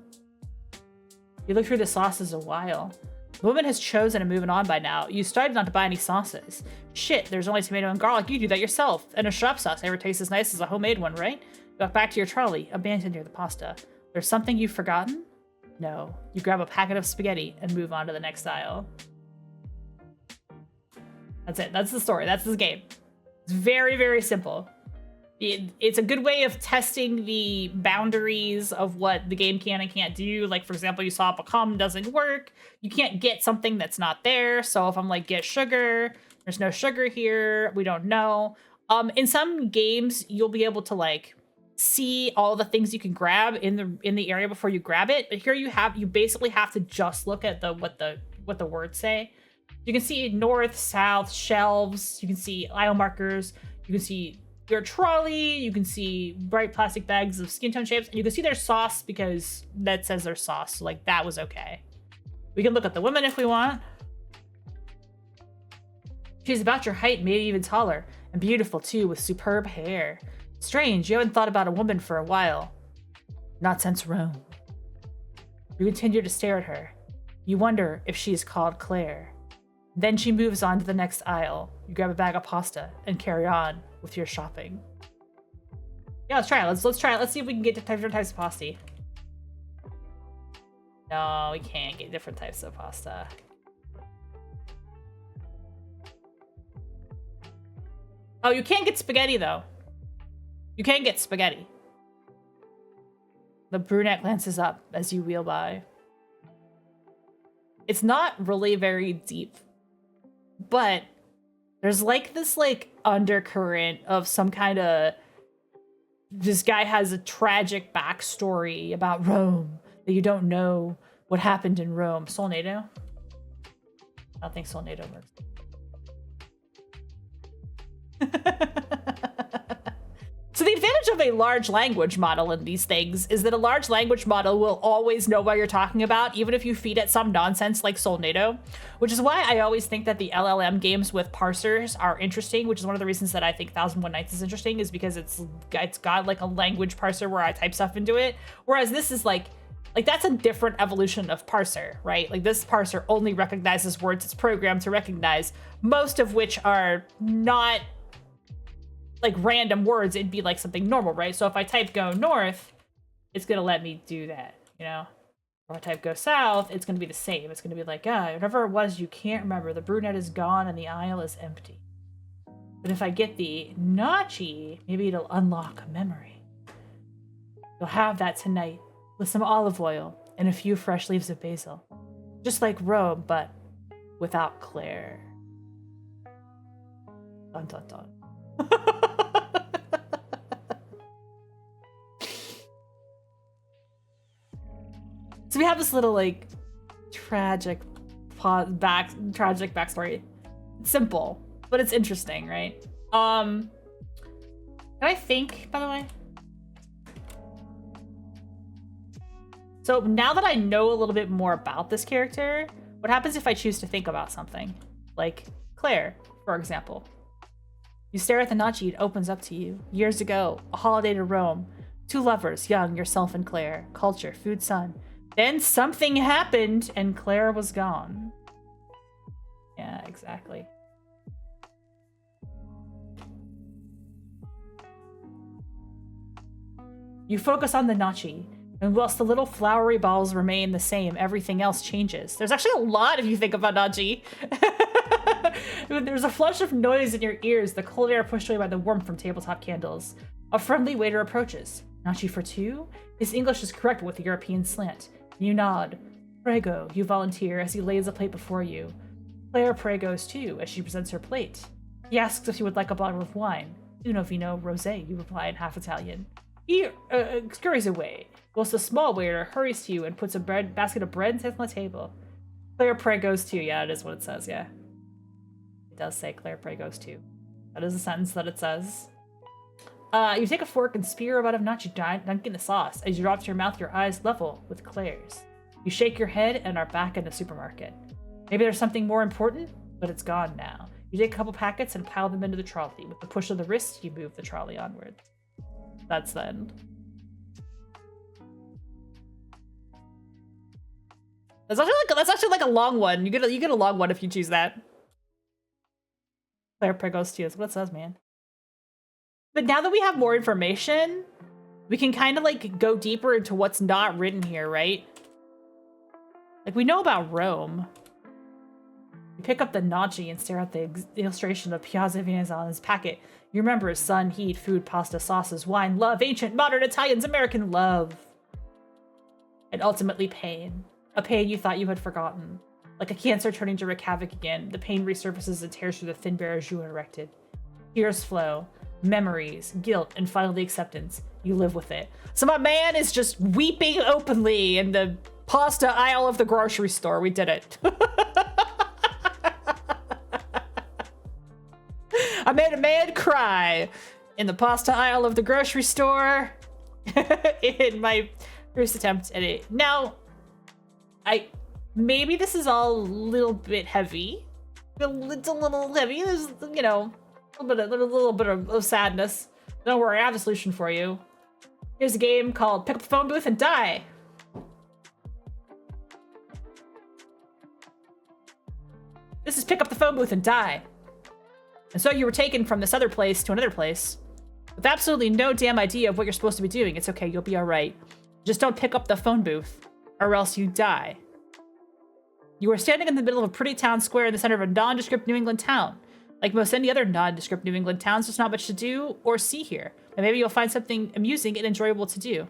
You look through the sauces a while. The woman has chosen and moving on by now. You started not to buy any sauces. Shit, there's only tomato and garlic. You do that yourself. And a shop sauce never tastes as nice as a homemade one, right? You walk back to your trolley, abandoned near the pasta. There's something you've forgotten? No. You grab a packet of spaghetti and move on to the next aisle. That's it. That's the story. That's this game. It's very, very simple. It's a good way of testing the boundaries of what the game can and can't do. Like, for example, you saw become doesn't work. You can't get something that's not there. So if I'm like, get sugar, there's no sugar here. We don't know. In some games, you'll be able to like see all the things you can grab in the area before you grab it. But here you basically have to just look at what the words say. You can see north, south, shelves. You can see aisle markers. You can see your trolley. You can see bright plastic bags of skin tone shapes. And you can see there's sauce because that says there's sauce. So like that was okay. We can look at the women if we want. She's about your height, maybe even taller. And beautiful too, with superb hair. Strange, you haven't thought about a woman for a while. Not since Rome. You continue to stare at her. You wonder if she is called Claire. Then she moves on to the next aisle. You grab a bag of pasta and carry on with your shopping. Yeah, let's try it. Let's try it. Let's see if we can get different types of pasta. No, we can't get different types of pasta. Oh, you can't get spaghetti though. You can get spaghetti. The brunette glances up as you wheel by. It's not really very deep, but there's like this like undercurrent of some kind of, this guy has a tragic backstory about Rome that you don't know what happened in Rome. Solnado? I don't think Solnado works. So the advantage of a large language model in these things is that a large language model will always know what you're talking about, even if you feed it some nonsense like Solnado, which is why I always think that the LLM games with parsers are interesting, which is one of the reasons that I think 1001 Nights is interesting, is because it's got like a language parser where I type stuff into it, whereas this is like that's a different evolution of parser, right? Like this parser only recognizes words it's programmed to recognize, most of which are not like random words. It'd be like something normal, right? So if I type go north, it's gonna let me do that, you know? Or if I type go south, it's gonna be the same. It's gonna be like, whatever it was you can't remember, the brunette is gone and the aisle is empty. But if I get the nachi, maybe it'll unlock a memory. You'll have that tonight with some olive oil and a few fresh leaves of basil. Just like Rome, but without Claire. Dun dun dun. So we have this little like tragic backstory. It's simple, but it's interesting, right? Can I think, by the way? So now that I know a little bit more about this character, what happens if I choose to think about something? Like Claire, for example. You stare at the nachi, it opens up to you. Years ago, a holiday to Rome. Two lovers, young, yourself and Claire. Culture, food, sun. Then something happened and Claire was gone. Yeah, exactly. You focus on the nachi, and whilst the little flowery balls remain the same, everything else changes. There's actually a lot if you think about nachi. There's a flush of noise in your ears, the cold air pushed away by the warmth from tabletop candles. A friendly waiter approaches. Nachi for two? His English is correct with a European slant. You nod. Prego, you volunteer as he lays a plate before you. Claire pregos too as she presents her plate. He asks if you would like a bottle of wine. Uno vino rosé, you reply in half Italian. He scurries away, whilst the small waiter hurries to you and puts a basket of bread and sits on the table. Claire pregos too. Yeah, it is what it says, yeah. It does say Claire pregos too. That is a sentence that it says. You take a fork and spear a bite of nacho, dunking the sauce. As you drop to your mouth, your eyes level with Claire's. You shake your head and are back in the supermarket. Maybe there's something more important, but it's gone now. You take a couple packets and pile them into the trolley. With the push of the wrist, you move the trolley onwards. That's the end. That's actually like a long one. You get a long one if you choose that. Claire pregos too. That's what it says, man. But now that we have more information, we can kind of like go deeper into what's not written here, right? Like we know about Rome. You pick up the nachi and stare at the illustration of Piazza Venezia on his packet. You remember sun, heat, food, pasta, sauces, wine, love, ancient, modern Italians, American love. And ultimately pain. A pain you thought you had forgotten. Like a cancer turning to wreak havoc again, the pain resurfaces and tears through the thin barriers you erected. Tears flow. Memories, guilt, and finally acceptance. You live with it. So my man is just weeping openly in the pasta aisle of the grocery store. We did it. I made a man cry in the pasta aisle of the grocery store in my first attempt at it. Now, maybe this is all a little bit heavy. It's a little heavy. There's, you know, a little bit of sadness. Don't worry, I have a solution for you. Here's a game called Pick Up the Phone Booth and Die. This is Pick Up the Phone Booth and Die. And so you were taken from this other place to another place with absolutely no damn idea of what you're supposed to be doing. It's okay, you'll be alright. Just don't pick up the phone booth, or else you die. You are standing in the middle of a pretty town square in the center of a nondescript New England town. Like most any other nondescript New England towns, there's not much to do or see here, but maybe you'll find something amusing and enjoyable to do.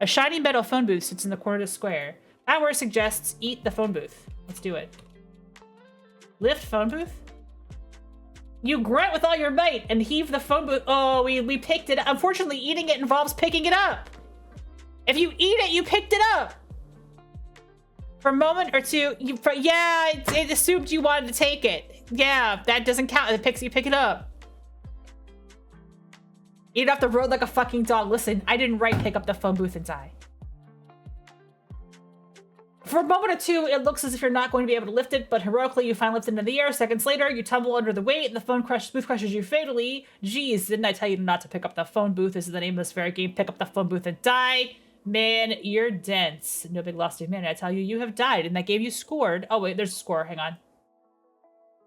A shiny metal phone booth sits in the corner of the square. That word suggests eat the phone booth. Let's do it. Lift phone booth? You grunt with all your might and heave the phone booth. Oh, we picked it up. Unfortunately, eating it involves picking it up. If you eat it, you picked it up. For a moment or two, it assumed you wanted to take it. Yeah, that doesn't count. You pick it up. Eat it off the road like a fucking dog. Listen, I didn't write pick up the phone booth and die. For a moment or two, it looks as if you're not going to be able to lift it, but heroically you finally lift it into the air. Seconds later, you tumble under the weight and the booth crushes you fatally. Jeez, didn't I tell you not to pick up the phone booth? This is the name of this very game. Pick up the phone booth and die. Man, you're dense. No big loss to humanity. I tell you, you have died. In that game, you scored. Oh, wait, there's a score. Hang on.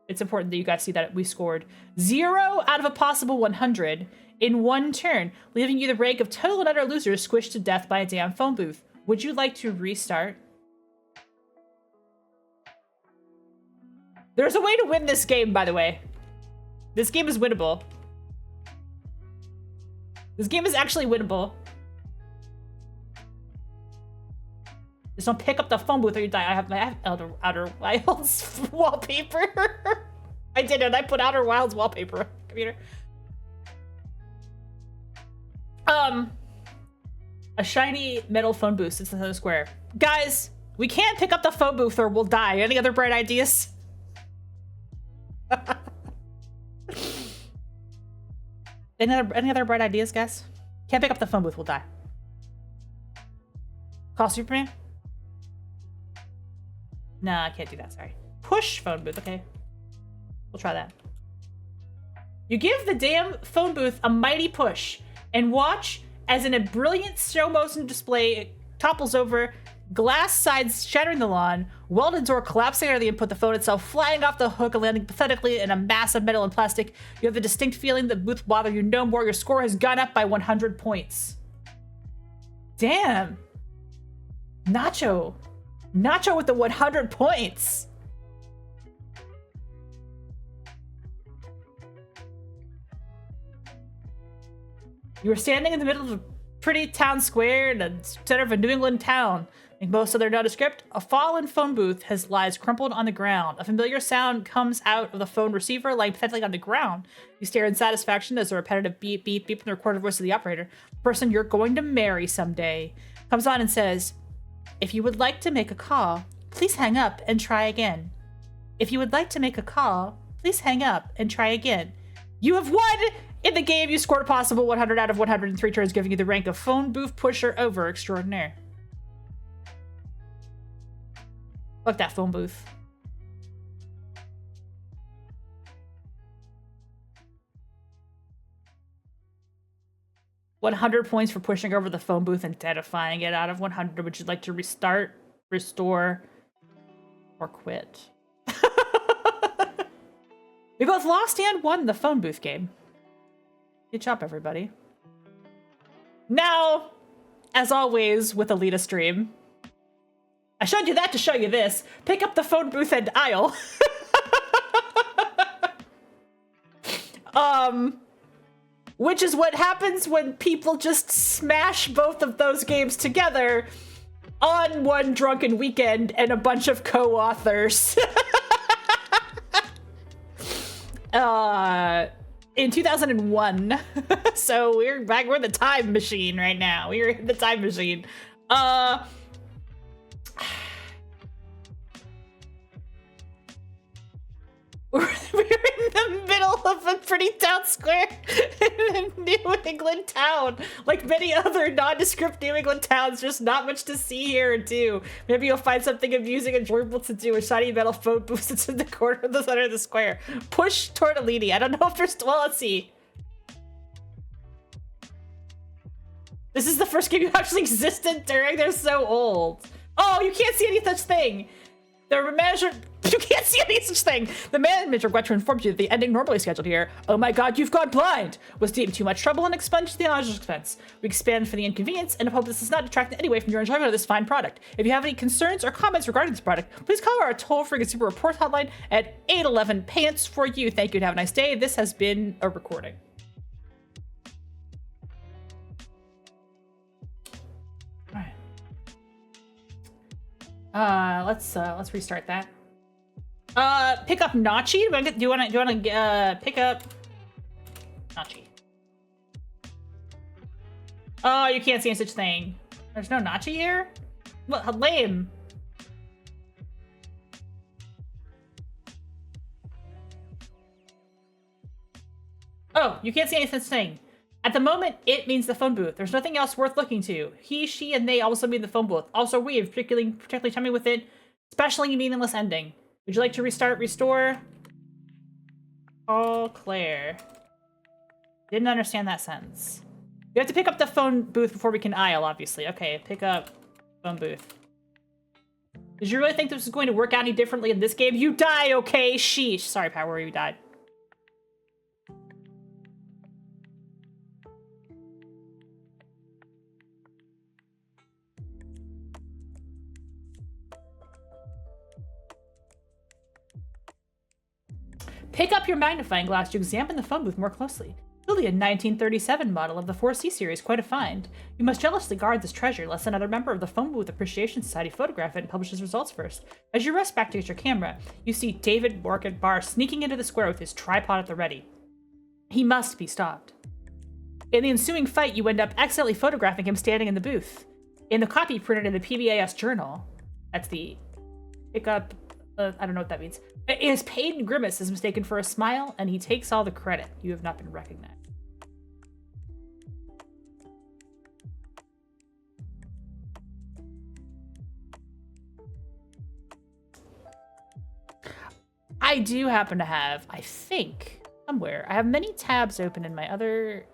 It's important that you guys see that we scored 0 out of a possible 100 in one turn, leaving you the rank of total and utter loser squished to death by a damn phone booth. Would you like to restart? There's a way to win this game, by the way. This game is winnable. This game is actually winnable. Just don't pick up the phone booth or you die. I have Outer Wilds wallpaper. I did it. I put Outer Wilds wallpaper on the computer. A shiny metal phone booth sits in the square. Guys, we can't pick up the phone booth or we'll die. Any other bright ideas? Any other bright ideas, guys? Can't pick up the phone booth, we'll die. Call Superman? Nah, I can't do that, sorry. Push phone booth, okay. We'll try that. You give the damn phone booth a mighty push and watch as in a brilliant slow motion display, it topples over Glass sides shattering the lawn, welded door collapsing under the input, the phone itself flying off the hook and landing pathetically in a mass of metal and plastic. You have the distinct feeling that booth bother you no more. Your score has gone up by 100 points. Damn. Nacho. Nacho with the 100 points. You were standing in the middle of a pretty town square in the center of a New England town. Like most of their nondescript, a fallen phone booth lies crumpled on the ground. A familiar sound comes out of the phone receiver, lying pathetically on the ground. You stare in satisfaction as a repetitive beep, beep, beep in the recorded voice of the operator. The person you're going to marry someday comes on and says, "If you would like to make a call, please hang up and try again. If you would like to make a call, please hang up and try again. You have won! In the game, you scored a possible 100 out of 103 turns, giving you the rank of phone booth pusher over extraordinaire." Fuck that phone booth. $100 points for pushing over the phone booth and deadifying it. Out of 100, would you like to restart, restore, or quit? We both lost and won the phone booth game. Good job, everybody. Now, as always with Alita Stream, I showed you that to show you this. Pick up the phone booth and aisle. Which is what happens when people just smash both of those games together on one drunken weekend and a bunch of co-authors. In 2001. So we're in the time machine right now. We're in the time machine. We're in the middle of a pretty town square in a New England town. Like many other nondescript New England towns, just not much to see here or do. Maybe you'll find something amusing and enjoyable to do. A shiny metal phone booth that's in the corner of the center of the square. Push tortellini. I don't know if there's... Well, let's see. This is the first game you actually existed during. They're so old. Oh, you can't see any such thing. The manager... You can't see any such thing. The manager got to inform you that the ending normally scheduled here, "Oh my god, you've gone blind," was deemed too much trouble and expunged the honors expense. We expand for the inconvenience and hope this does not detract in any way from your enjoyment of this fine product. If you have any concerns or comments regarding this product, please call our toll-free consumer report hotline at 811-PANTS for you. Thank you and have a nice day. This has been a recording. All right. Let's restart that. Pick up Nachi. Do you want to pick up Nachi? Oh, you can't see any such thing. There's no Nachi here? What? Lame. Oh, you can't see any such thing. At the moment, it means the phone booth. There's nothing else worth looking to. He, she, and they also mean the phone booth. Also, we have particularly chummy with it, especially meaningless ending. Would you like to restart, restore? Oh, Claire. Didn't understand that sentence. You have to pick up the phone booth before we can aisle, obviously. Okay, pick up phone booth. Did you really think this was going to work out any differently in this game? You died, okay? Sheesh. Sorry, Power, you died. Pick up your magnifying glass to examine the phone booth more closely. Truly a 1937 model of the 4C series, quite a find. You must jealously guard this treasure, lest another member of the Phone Booth Appreciation Society photograph it and publish his results first. As you rest back to get your camera, you see David Morgan Barr sneaking into the square with his tripod at the ready. He must be stopped. In the ensuing fight, you end up accidentally photographing him standing in the booth. In the copy printed in the PBAS journal, that's the pickup, I don't know what that means. His pain grimace is mistaken for a smile, and he takes all the credit. You have not been recognized. I do happen to have, I think, somewhere, I have many tabs open in my other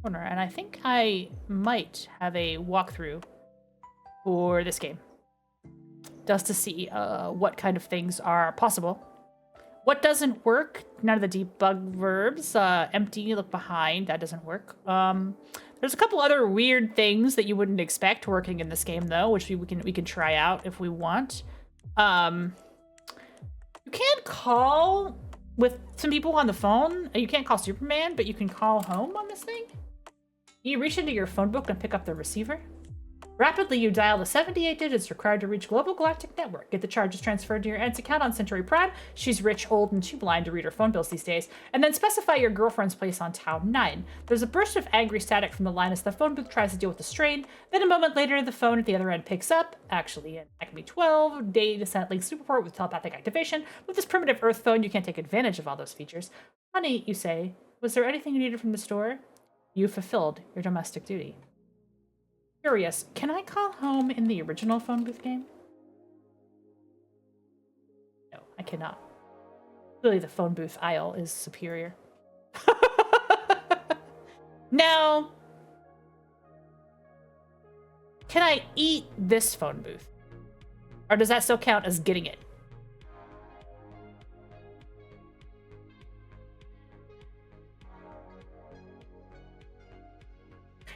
corner, and I think I might have a walkthrough for this game. Just to see what kind of things are possible. What doesn't work? None of the debug verbs. Empty, look behind. That doesn't work. There's a couple other weird things that you wouldn't expect working in this game, though, which we can try out if we want. You can't call with some people on the phone. You can't call Superman, but you can call home on this thing. You reach into your phone book and pick up the receiver. Rapidly, you dial the 78 digits required to reach Global Galactic Network. Get the charges transferred to your aunt's account on Century Prime. She's rich, old, and too blind to read her phone bills these days. And then specify your girlfriend's place on Town 9. There's a burst of angry static from the line as the phone booth tries to deal with the strain. Then a moment later, the phone at the other end picks up. Actually, in Acme 12, data sent links Superport with telepathic activation. With this primitive Earth phone, you can't take advantage of all those features. Honey, you say, was there anything you needed from the store? You fulfilled your domestic duty. Curious, can I call home in the original phone booth game? No, I cannot. Clearly the phone booth aisle is superior. Now, can I eat this phone booth? Or does that still count as getting it?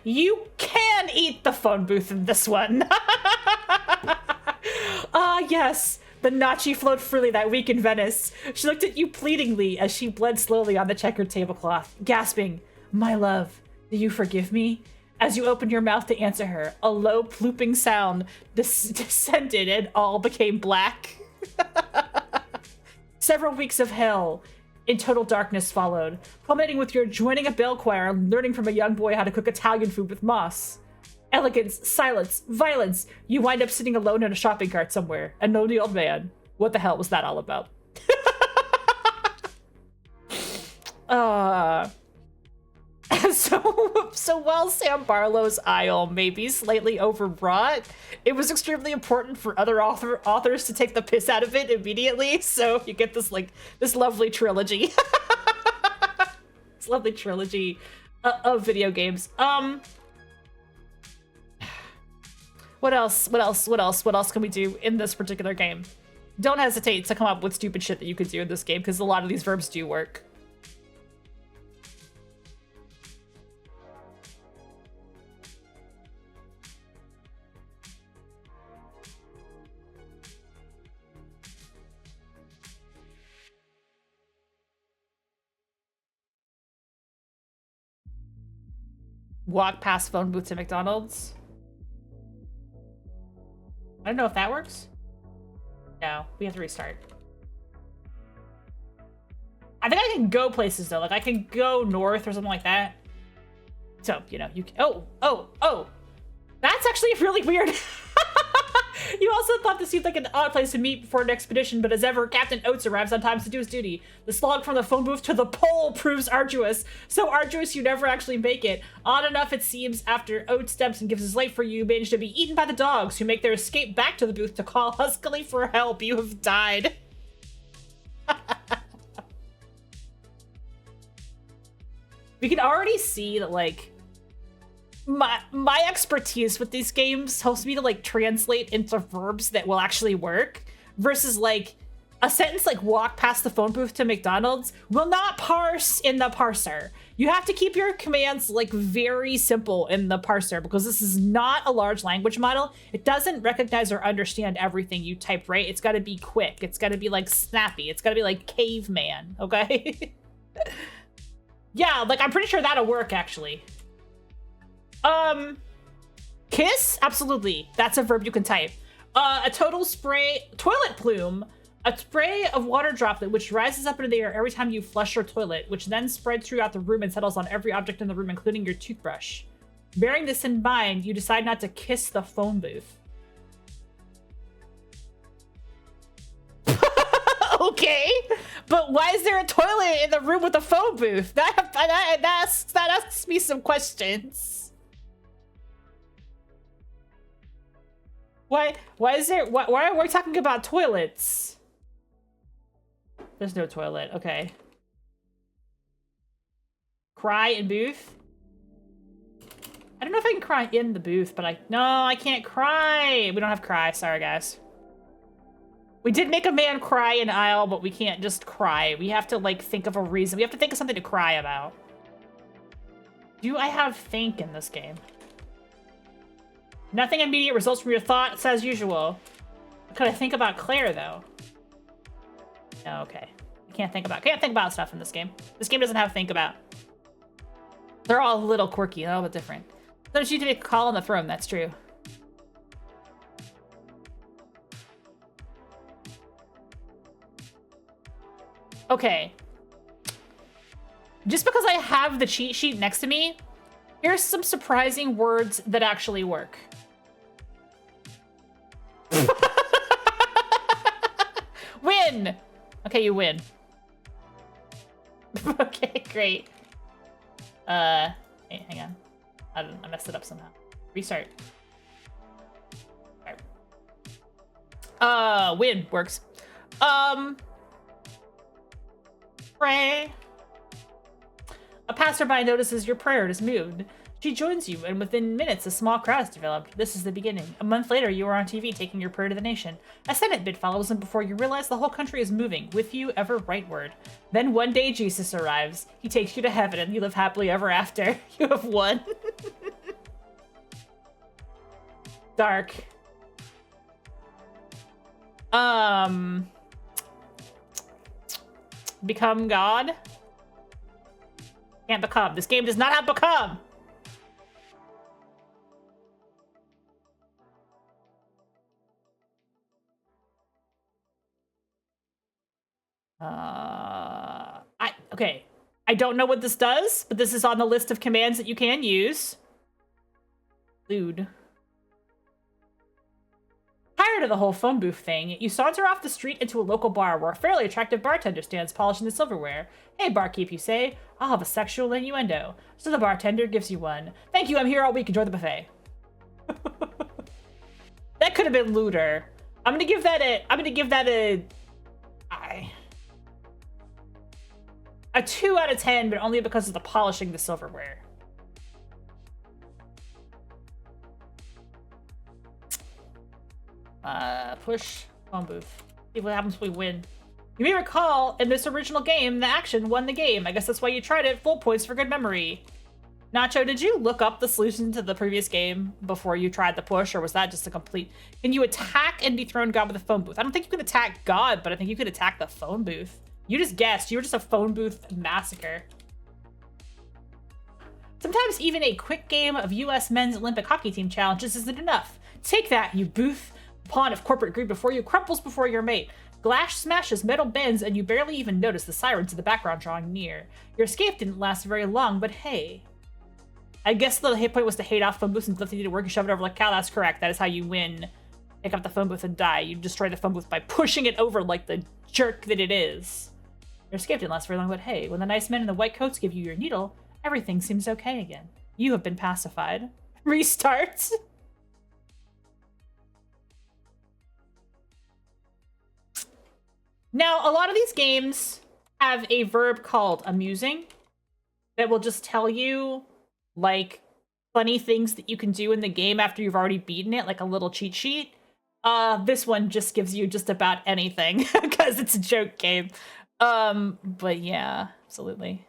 You can eat the phone booth in this one. Ah, yes. The nachi flowed freely that week in Venice. She looked at you pleadingly as she bled slowly on the checkered tablecloth, gasping, "My love, do you forgive me?" As you opened your mouth to answer her, a low plooping sound descended and all became black. Several weeks of hell in total darkness followed, culminating with your joining a bell choir and learning from a young boy how to cook Italian food with moss. Elegance, silence, violence. You wind up sitting alone in a shopping cart somewhere. A lonely old man. What the hell was that all about? So while Sam Barlow's aisle may be slightly overwrought, it was extremely important for other authors to take the piss out of it immediately. So you get this lovely trilogy. This lovely trilogy of video games. What else can we do in this particular game? Don't hesitate to come up with stupid shit that you could do in this game, because a lot of these verbs do work. Walk past phone booth to McDonald's. I don't know if that works. No, we have to restart. I think I can go places though. Like I can go north or something like that. So, you know, you can, oh. That's actually really weird. You also thought this seemed like an odd place to meet before an expedition, but as ever, Captain Oates arrives on time to do his duty. The slog from the phone booth to the pole proves arduous. So arduous you never actually make it. Odd enough it seems, after Oates steps and gives his life for you, manage to be eaten by the dogs, who make their escape back to the booth to call huskily for help. You have died. We can already see that, like, my expertise with these games helps me to like translate into verbs that will actually work, versus like a sentence like walk past the phone booth to McDonald's will not parse in the parser. You have to keep your commands like very simple in the parser, because this is not a large language model. It doesn't recognize or understand everything you type, right? It's got to be quick. It's got to be like snappy. It's got to be like caveman, okay? Yeah, like I'm pretty sure that'll work actually. Kiss? Absolutely. That's a verb you can type. A total spray, toilet plume, a spray of water droplet which rises up into the air every time you flush your toilet, which then spreads throughout the room and settles on every object in the room, including your toothbrush. Bearing this in mind, you decide not to kiss the phone booth. Okay, but why is there a toilet in the room with a phone booth? That asks me some questions. Why are we talking about toilets? There's no toilet, okay. Cry and booth? I don't know if I can cry in the booth, but no, I can't cry. We don't have cry. Sorry, guys. We did make a man cry in aisle, but we can't just cry. We have to, like, think of a reason. We have to think of something to cry about. Do I have think in this game? Nothing immediate results from your thoughts as usual. Could I think about Claire, though? No, okay. I can't think about stuff in this game. This game doesn't have think about. They're all a little quirky, a little bit different. Sometimes you need to make a call on the throne, that's true. Okay. Just because I have the cheat sheet next to me, here's some surprising words that actually work. Win! Okay, you win. Okay, great. Hey, hang on. I messed it up somehow. Restart. Alright. Win works. Pray. A passerby notices your prayer is moved. She joins you, and within minutes, a small crowd is developed. This is the beginning. A month later, you are on TV taking your prayer to the nation. A Senate bid follows, and before you realize, the whole country is moving, with you ever rightward. Then one day, Jesus arrives. He takes you to heaven, and you live happily ever after. You have won. Dark. Become God? Can't become. This game does not have become. Okay. I don't know what this does, but this is on the list of commands that you can use. Lewd. Tired of the whole phone booth thing, you saunter off the street into a local bar where a fairly attractive bartender stands polishing the silverware. Hey, barkeep, you say. I'll have a sexual innuendo. So the bartender gives you one. Thank you, I'm here all week. Enjoy the buffet. That could have been lewder. I'm gonna give that a 2 out of 10, but only because of the polishing the silverware. Push phone booth. See what happens if we win. You may recall, in this original game, the action won the game. I guess that's why you tried it. Full points for good memory. Nacho, did you look up the solution to the previous game before you tried the push, or was that just a complete... Can you attack and dethrone God with a phone booth? I don't think you can attack God, but I think you could attack the phone booth. You just guessed. You were just a phone booth massacre. Sometimes even a quick game of U.S. men's Olympic hockey team challenges isn't enough. Take that, you booth. Pawn of corporate greed before you crumples before your mate. Glass smashes, metal bends, and you barely even notice the sirens in the background drawing near. Your escape didn't last very long, but hey. I guess the hit point was to hate off phone booths and lift it to work and shove it over like cow. That's correct. That is how you win. Pick up the phone booth and die. You destroy the phone booth by pushing it over like the jerk that it is. Your escape didn't last very long, but hey, when the nice men in the white coats give you your needle, everything seems okay again. You have been pacified. Restart. Now, a lot of these games have a verb called amusing that will just tell you, like, funny things that you can do in the game after you've already beaten it, like a little cheat sheet. This one just gives you just about anything because it's a joke game. But yeah, absolutely.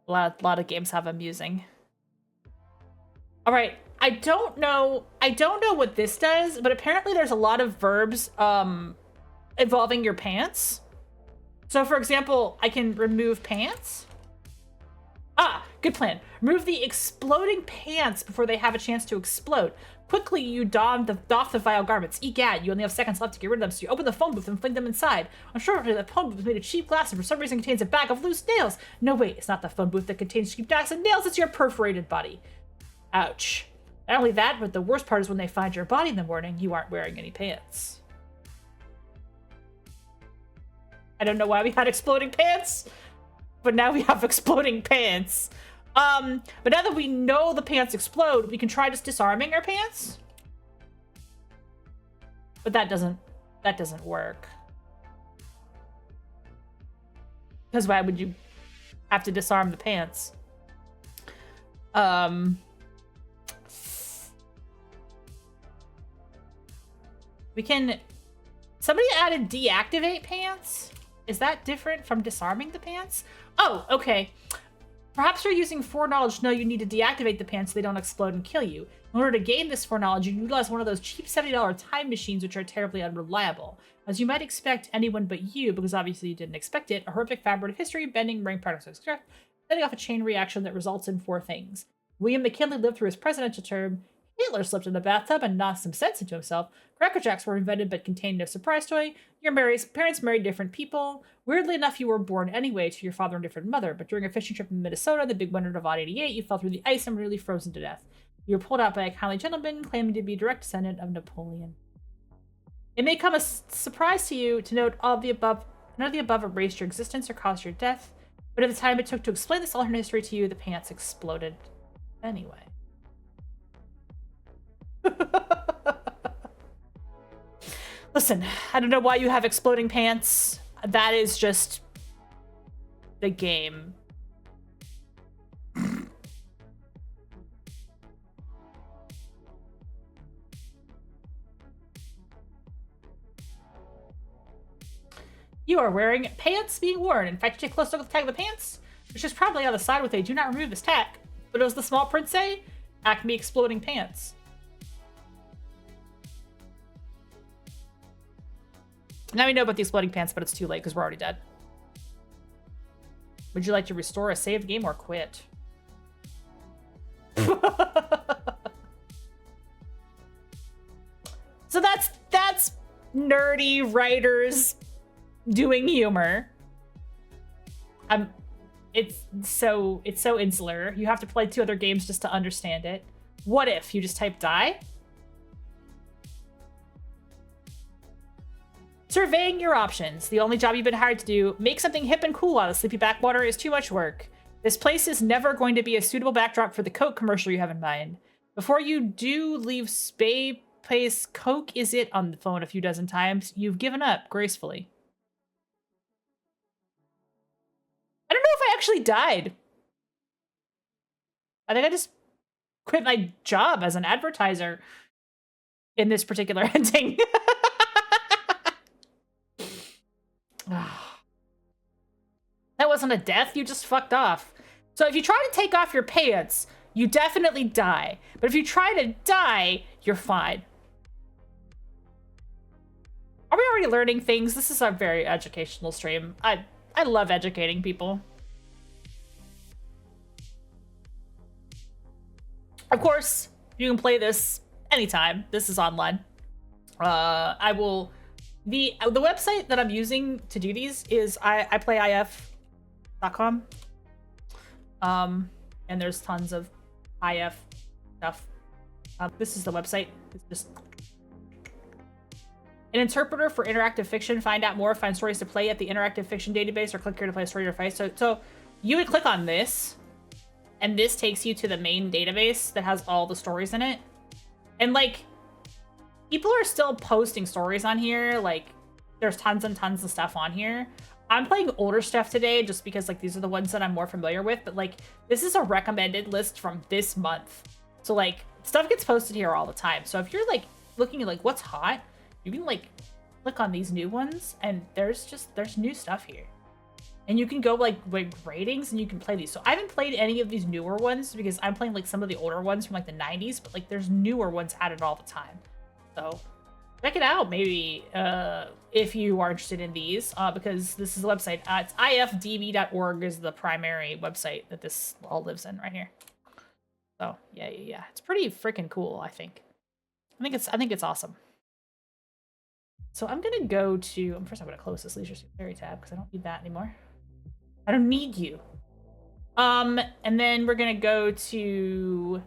A lot of games have amusing. All right, I don't know what this does, but apparently there's a lot of verbs, involving your pants. So for example, I can remove pants. Ah, good plan. Remove the exploding pants before they have a chance to explode. Quickly, you doff the vile garments. Egad, you only have seconds left to get rid of them, so you open the phone booth and fling them inside. I'm sure the phone booth is made of cheap glass and for some reason contains a bag of loose nails. No, wait, it's not the phone booth that contains cheap glass and nails, it's your perforated body. Ouch. Not only that, but the worst part is when they find your body in the morning, you aren't wearing any pants. I don't know why we had exploding pants, but now we have exploding pants. But now that we know the pants explode, we can try just disarming our pants. But that doesn't work. Because why would you have to disarm the pants? We can... Somebody added deactivate pants? Is that different from disarming the pants? Oh, okay. Perhaps you're using foreknowledge to know you need to deactivate the pants so they don't explode and kill you. In order to gain this foreknowledge, you utilize one of those cheap $70 time machines which are terribly unreliable. As you might expect anyone but you, because obviously you didn't expect it, a horrific fabric of history, bending, ring, paradox, setting off a chain reaction that results in 4 things. William McKinley lived through his presidential term. Hitler slipped in the bathtub and knocked some sense into himself. Cracker Jacks were invented but contained no surprise toy. Your parents married different people. Weirdly enough, you were born anyway to your father and different mother, but during a fishing trip in Minnesota, the big winter of odd 88, you fell through the ice and were nearly frozen to death. You were pulled out by a kindly gentleman claiming to be a direct descendant of Napoleon. It may come as a surprise to you to note all of the above. None of the above erased your existence or caused your death, but at the time it took to explain this alternate history to you, the pants exploded anyway. Listen, I don't know why you have exploding pants. That is just the game. You are wearing pants being worn. In fact, you take a close look at the tag of the pants, which is probably on the side with a do not remove this tag. But does the small print say? Acme exploding pants. Now we know about the exploding pants, but it's too late because we're already dead. Would you like to restore a saved game or quit? So that's nerdy writers doing humor. It's so insular. You have to play 2 other games just to understand it. What if you just type die? Surveying your options. The only job you've been hired to do, make something hip and cool out of sleepy backwater, is too much work. This place is never going to be a suitable backdrop for the Coke commercial you have in mind. Before you do leave Spay Place, Coke is it on the phone a few dozen times. You've given up gracefully. I don't know if I actually died. I think I just quit my job as an advertiser in this particular ending. That wasn't a death, you just fucked off. So if you try to take off your pants, you definitely die. But if you try to die, you're fine. Are we already learning things? This is a very educational stream. I love educating people. Of course, you can play this anytime. This is online. I will... The website that I'm using to do these is iplayif.com. And there's tons of IF stuff. This is the website. It's just an interpreter for interactive fiction. Find out more. Find stories to play at the interactive fiction database, or click here to play a story or fight. So you would click on this, and this takes you to the main database that has all the stories in it. And like, people are still posting stories on here. Like, there's tons and tons of stuff on here. I'm playing older stuff today just because like these are the ones that I'm more familiar with. But like, this is a recommended list from this month. So like, stuff gets posted here all the time. So if you're like looking at like what's hot, you can like click on these new ones, and there's new stuff here. And you can go like ratings, and you can play these. So I haven't played any of these newer ones because I'm playing like some of the older ones from like the 90s, but like there's newer ones added all the time. So check it out, maybe, if you are interested in these, because this is the website. It's ifdb.org is the primary website that this all lives in right here. So yeah, it's pretty freaking cool. I think it's awesome. So I'm gonna go to. First, I'm gonna close this Leisure Suit Fairy tab because I don't need that anymore. I don't need you. And then we're gonna go to.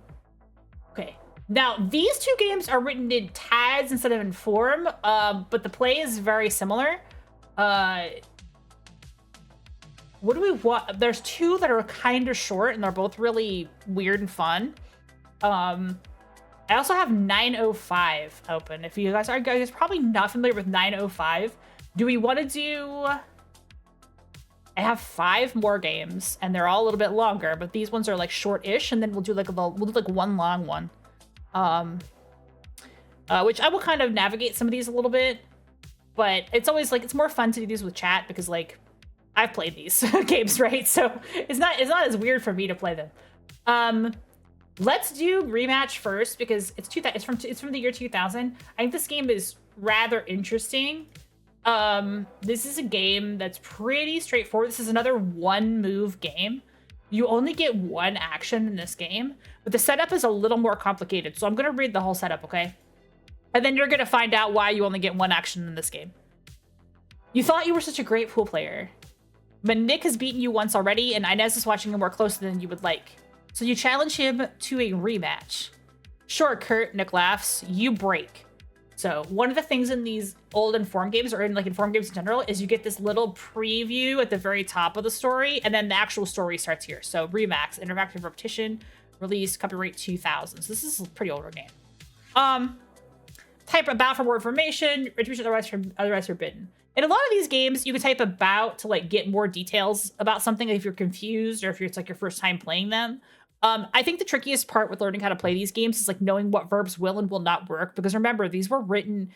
Okay. Now, these 2 games are written in TADS instead of in form, but the play is very similar. What do we want? There's 2 that are kind of short, and they're both really weird and fun. I also have 905 open. If you guys are probably not familiar with 905, do we want to do... I have 5 more games, and they're all a little bit longer, but these ones are like short-ish, and then we'll do like one long one. which I will kind of navigate some of these a little bit. But it's always like, it's more fun to do these with chat because like I've played these games, right? So it's not as weird for me to play them. Let's do Rematch first because it's from the year 2000. I think this game is rather interesting. This is a game that's pretty straightforward. This is another one move game. You only get one action in this game, but the setup is a little more complicated. So I'm going to read the whole setup, okay? And then you're going to find out why you only get one action in this game. You thought you were such a great pool player, but Nick has beaten you once already, and Inez is watching him more closely than you would like. So you challenge him to a rematch. Sure, Kurt, Nick laughs. You break. So one of the things in these old Inform games, or in like Inform games in general, is you get this little preview at the very top of the story, and then the actual story starts here. So Remax, interactive repetition, release, copyright 2000. So this is a pretty older game. Type about for more information, retribution otherwise forbidden. In a lot of these games, you can type about to like get more details about something if you're confused or if it's like your first time playing them. I think the trickiest part with learning how to play these games is like knowing what verbs will and will not work. Because remember, these were written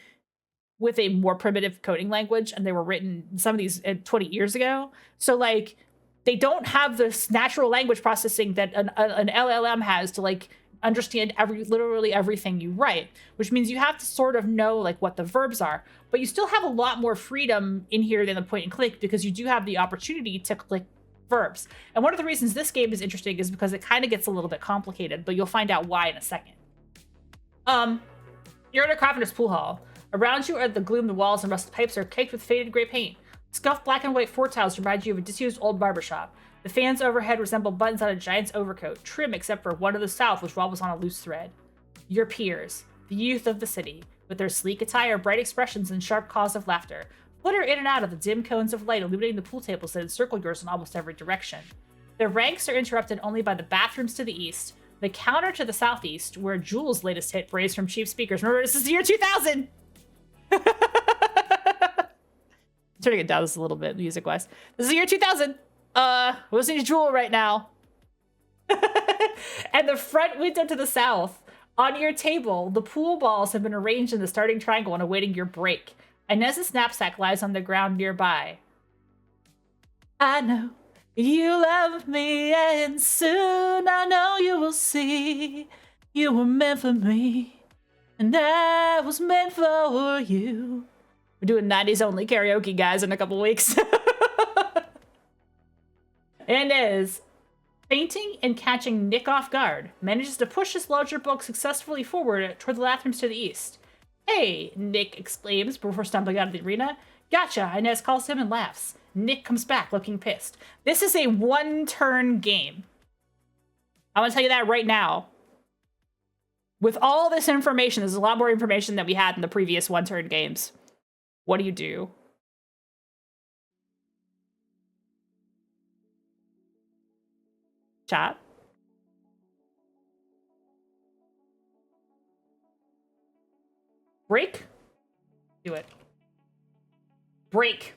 with a more primitive coding language, and they were written, some of these 20 years ago. So like they don't have this natural language processing that an LLM has to like understand literally everything you write, which means you have to sort of know like what the verbs are, but you still have a lot more freedom in here than the point and click because you do have the opportunity to click verbs. And one of the reasons this game is interesting is because it kind of gets a little bit complicated, but you'll find out why in a second. You're in a carpenter's pool hall. Around you are the gloom, the walls and rusted pipes are caked with faded gray paint. Scuffed black and white floor tiles remind you of a disused old barbershop. The fans overhead resemble buttons on a giant's overcoat, trim except for one to the south, which wobbles on a loose thread. Your peers, the youth of the city, with their sleek attire, bright expressions, and sharp caws of laughter, flitter in and out of the dim cones of light illuminating the pool tables that encircle yours in almost every direction. Their ranks are interrupted only by the bathrooms to the east, the counter to the southeast, where Jules' latest hit brays from cheap speakers. Remember, this is the year 2000! Turning it down just a little bit, music-wise. This is the year 2000! Listening to Jewel right now. And the front window to the south. On your table, the pool balls have been arranged in the starting triangle and awaiting your break. Inez's knapsack lies on the ground nearby. I know you love me, and soon I know you will see you were meant for me, and I was meant for you. We're doing 90s only karaoke, guys, in a couple weeks. Inez, fainting and catching Nick off guard, manages to push his larger bulk successfully forward toward the bathrooms to the east. Hey, Nick exclaims before stumbling out of the arena. Gotcha, Inez calls him and laughs. Nick comes back looking pissed. This is a one-turn game. I want to tell you that right now. With all this information, there's a lot more information than we had in the previous one-turn games. What do you do? Chat. Break? Do it. Break.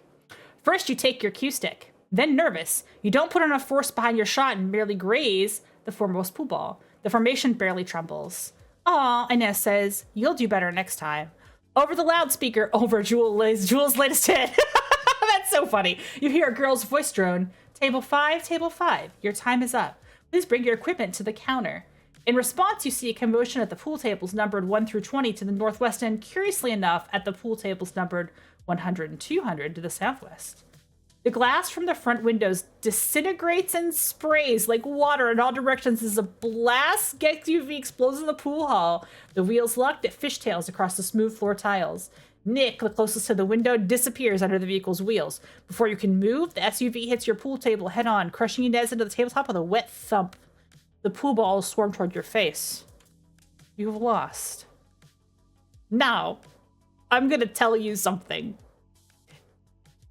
First, you take your cue stick. Then, nervous, you don't put enough force behind your shot and merely graze the foremost pool ball. The formation barely trembles. Aw, Inez says, you'll do better next time. Over the loudspeaker, over Jules' latest hit. That's so funny. You hear a girl's voice drone. Table 5, your time is up. Please bring your equipment to the counter. In response, you see a commotion at the pool tables numbered 1 through 20 to the northwest and, curiously enough, at the pool tables numbered 100 and 200 to the southwest. The glass from the front windows disintegrates and sprays like water in all directions as a blast SUV explodes in the pool hall. The wheels locked at fishtails across the smooth floor tiles. Nick, the closest to the window, disappears under the vehicle's wheels. Before you can move, the SUV hits your pool table head-on, crushing Inez into the tabletop with a wet thump. The pool balls swarm toward your face. You've lost. Now, I'm gonna tell you something.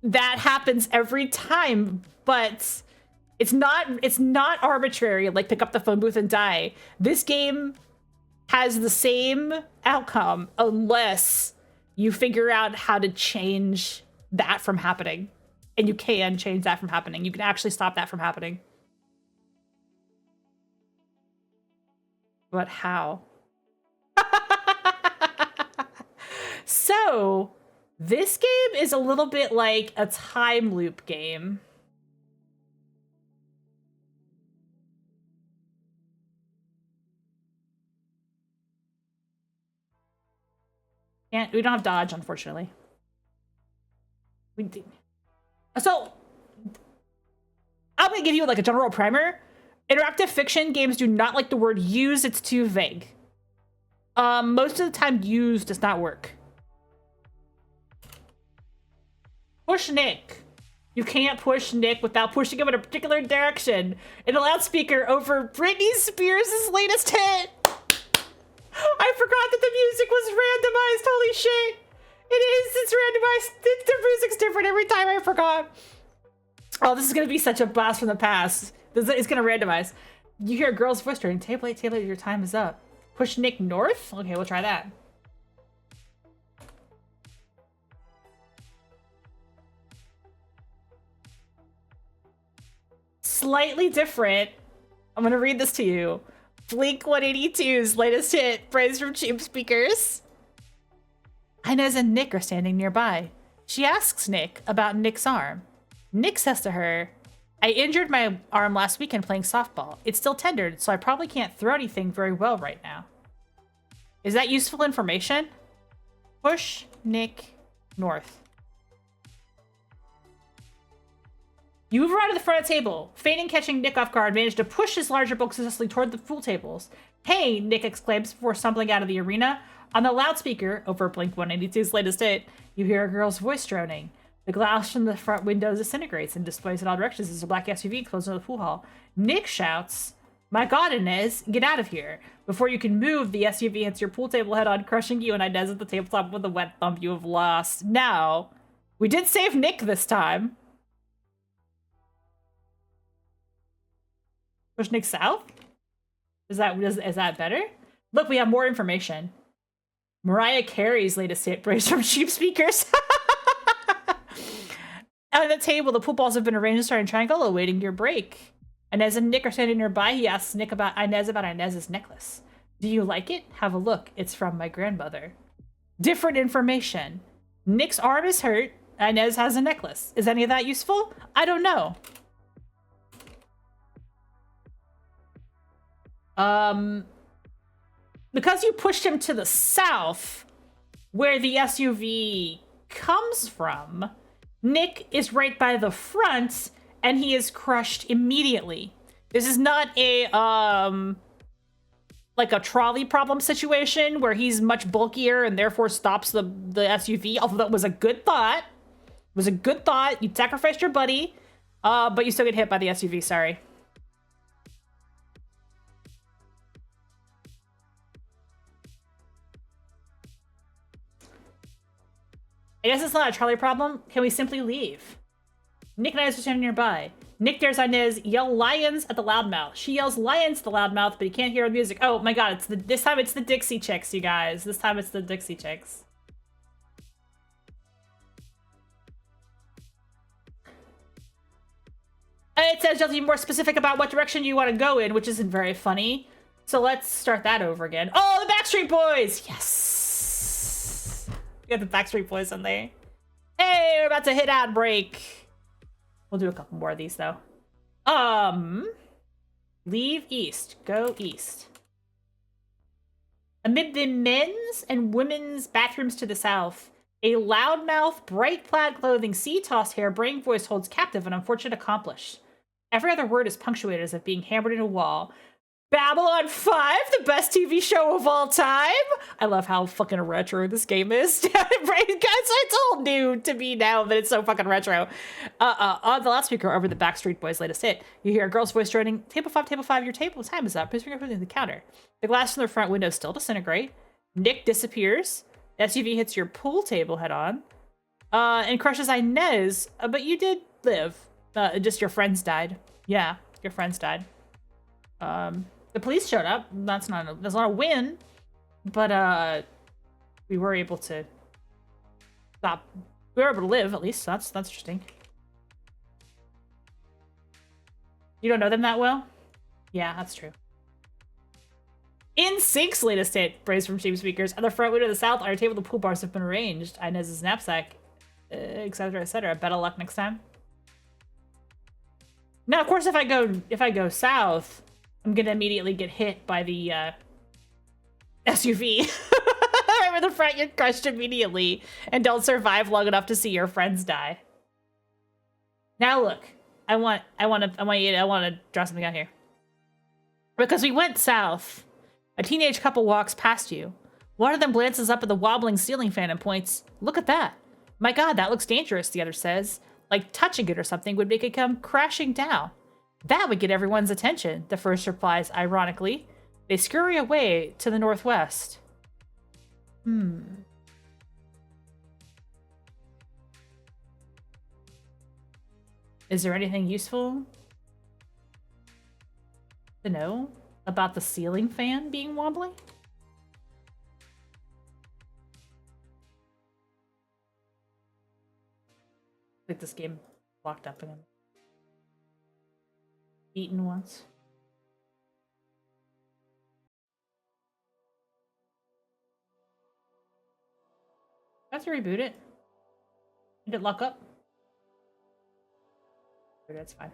That happens every time, but it's not arbitrary, like pick up the phone booth and die. This game has the same outcome unless you figure out how to change that from happening. And you can change that from happening. You can actually stop that from happening. But how? So, this game is a little bit like a time loop game. We don't have dodge, unfortunately. So, I'm gonna give you like a general primer. Interactive fiction games do not like the word use, it's too vague. Most of the time, use does not work. Push Nick. You can't push Nick without pushing him in a particular direction. In a loudspeaker over Britney Spears' latest hit. I forgot that the music was randomized. Holy shit. It is. It's randomized. The music's different every time. I forgot. Oh, this is going to be such a blast from the past. It's going to randomize. You hear a girl's voice turning. Taylor, your time is up. Push Nick north? Okay, we'll try that. Slightly different. I'm going to read this to you. Blink 182's latest hit, praise from cheap speakers. Inez and Nick are standing nearby. She asks Nick about Nick's arm. Nick says to her, I injured my arm last weekend playing softball. It's still tendered, so I probably can't throw anything very well right now. Is that useful information? Push Nick north. You move around to the front of the table. Feigning catching Nick off guard, managed to push his larger bulk successfully toward the pool tables. Hey, Nick exclaims before stumbling out of the arena. On the loudspeaker, over Blink 182's latest hit, you hear a girl's voice droning. The glass from the front window disintegrates and displays in all directions as a black SUV closes into the pool hall. Nick shouts, my god, Inez, get out of here. Before you can move, the SUV hits your pool table head-on, crushing you and Inez at the tabletop with a wet thump. You have lost. Now, we did save Nick this time. Push Nick south? Is that better? Look, we have more information. Mariah Carey's latest hit, praise from cheap speakers. At the table, the pool balls have been arranged in a starting triangle, awaiting your break. Inez and Nick are standing nearby. He asks Nick about Inez's necklace. Do you like it? Have a look. It's from my grandmother. Different information. Nick's arm is hurt. Inez has a necklace. Is any of that useful? I don't know. Because you pushed him to the south, where the SUV comes from, Nick is right by the front, and he is crushed immediately. This is not a, like a trolley problem situation where he's much bulkier and therefore stops the SUV, although that was a good thought. It was a good thought. You sacrificed your buddy, but you still get hit by the SUV, sorry. I guess it's not a trolley problem. Can we simply leave? Nick and Inez are standing nearby. Nick dares Inez yell lions at the loudmouth. She yells lions at the loudmouth, but he can't hear the music. Oh my god, this time it's the Dixie Chicks, you guys. This time it's the Dixie Chicks. It says you have to be more specific about what direction you want to go in, which isn't very funny. So let's start that over again. Oh, the Backstreet Boys! Yes! We got the Backstreet Boys in there. Hey, we're about to hit ad break. We'll do a couple more of these, though. Leave east. Go east. Amid the men's and women's bathrooms to the south, a loudmouth, bright-plaid clothing, sea-tossed hair, brain voice holds captive an unfortunate accomplice. Every other word is punctuated as if being hammered in a wall. Babylon 5, the best TV show of all time. I love how fucking retro this game is. It's all new to me now, but it's so fucking retro. On the loudspeaker over the Backstreet Boys' latest hit, you hear a girl's voice droning, table 5, your table time is up. Please bring everything to the counter. The glass from the front window still disintegrate. Nick disappears. The SUV hits your pool table head on. And crushes Inez, but you did live. Just your friends died. Yeah, your friends died. The police showed up. That's not a win, but we were able to stop. We were able to live at least. So that's interesting. You don't know them that well? Yeah, that's true. In Sync's latest hit, praise from cheap speakers. At the front window of the south, on our table, the pool bars have been arranged. Inez's knapsack, etc., etc. Better luck next time. Now, of course, if I go south, I'm gonna immediately get hit by the SUV. Right in the front, you're crushed immediately and don't survive long enough to see your friends die. Now look, I want to draw something out here. Because we went south. A teenage couple walks past you. One of them glances up at the wobbling ceiling fan and points, "Look at that. My God, that looks dangerous," the other says. Like touching it or something would make it come crashing down. That would get everyone's attention, the first replies ironically. They scurry away to the northwest. Is there anything useful to know about the ceiling fan being wobbly? I think this game locked up again. Eaten once. I have to reboot it. Did it lock up? That's fine.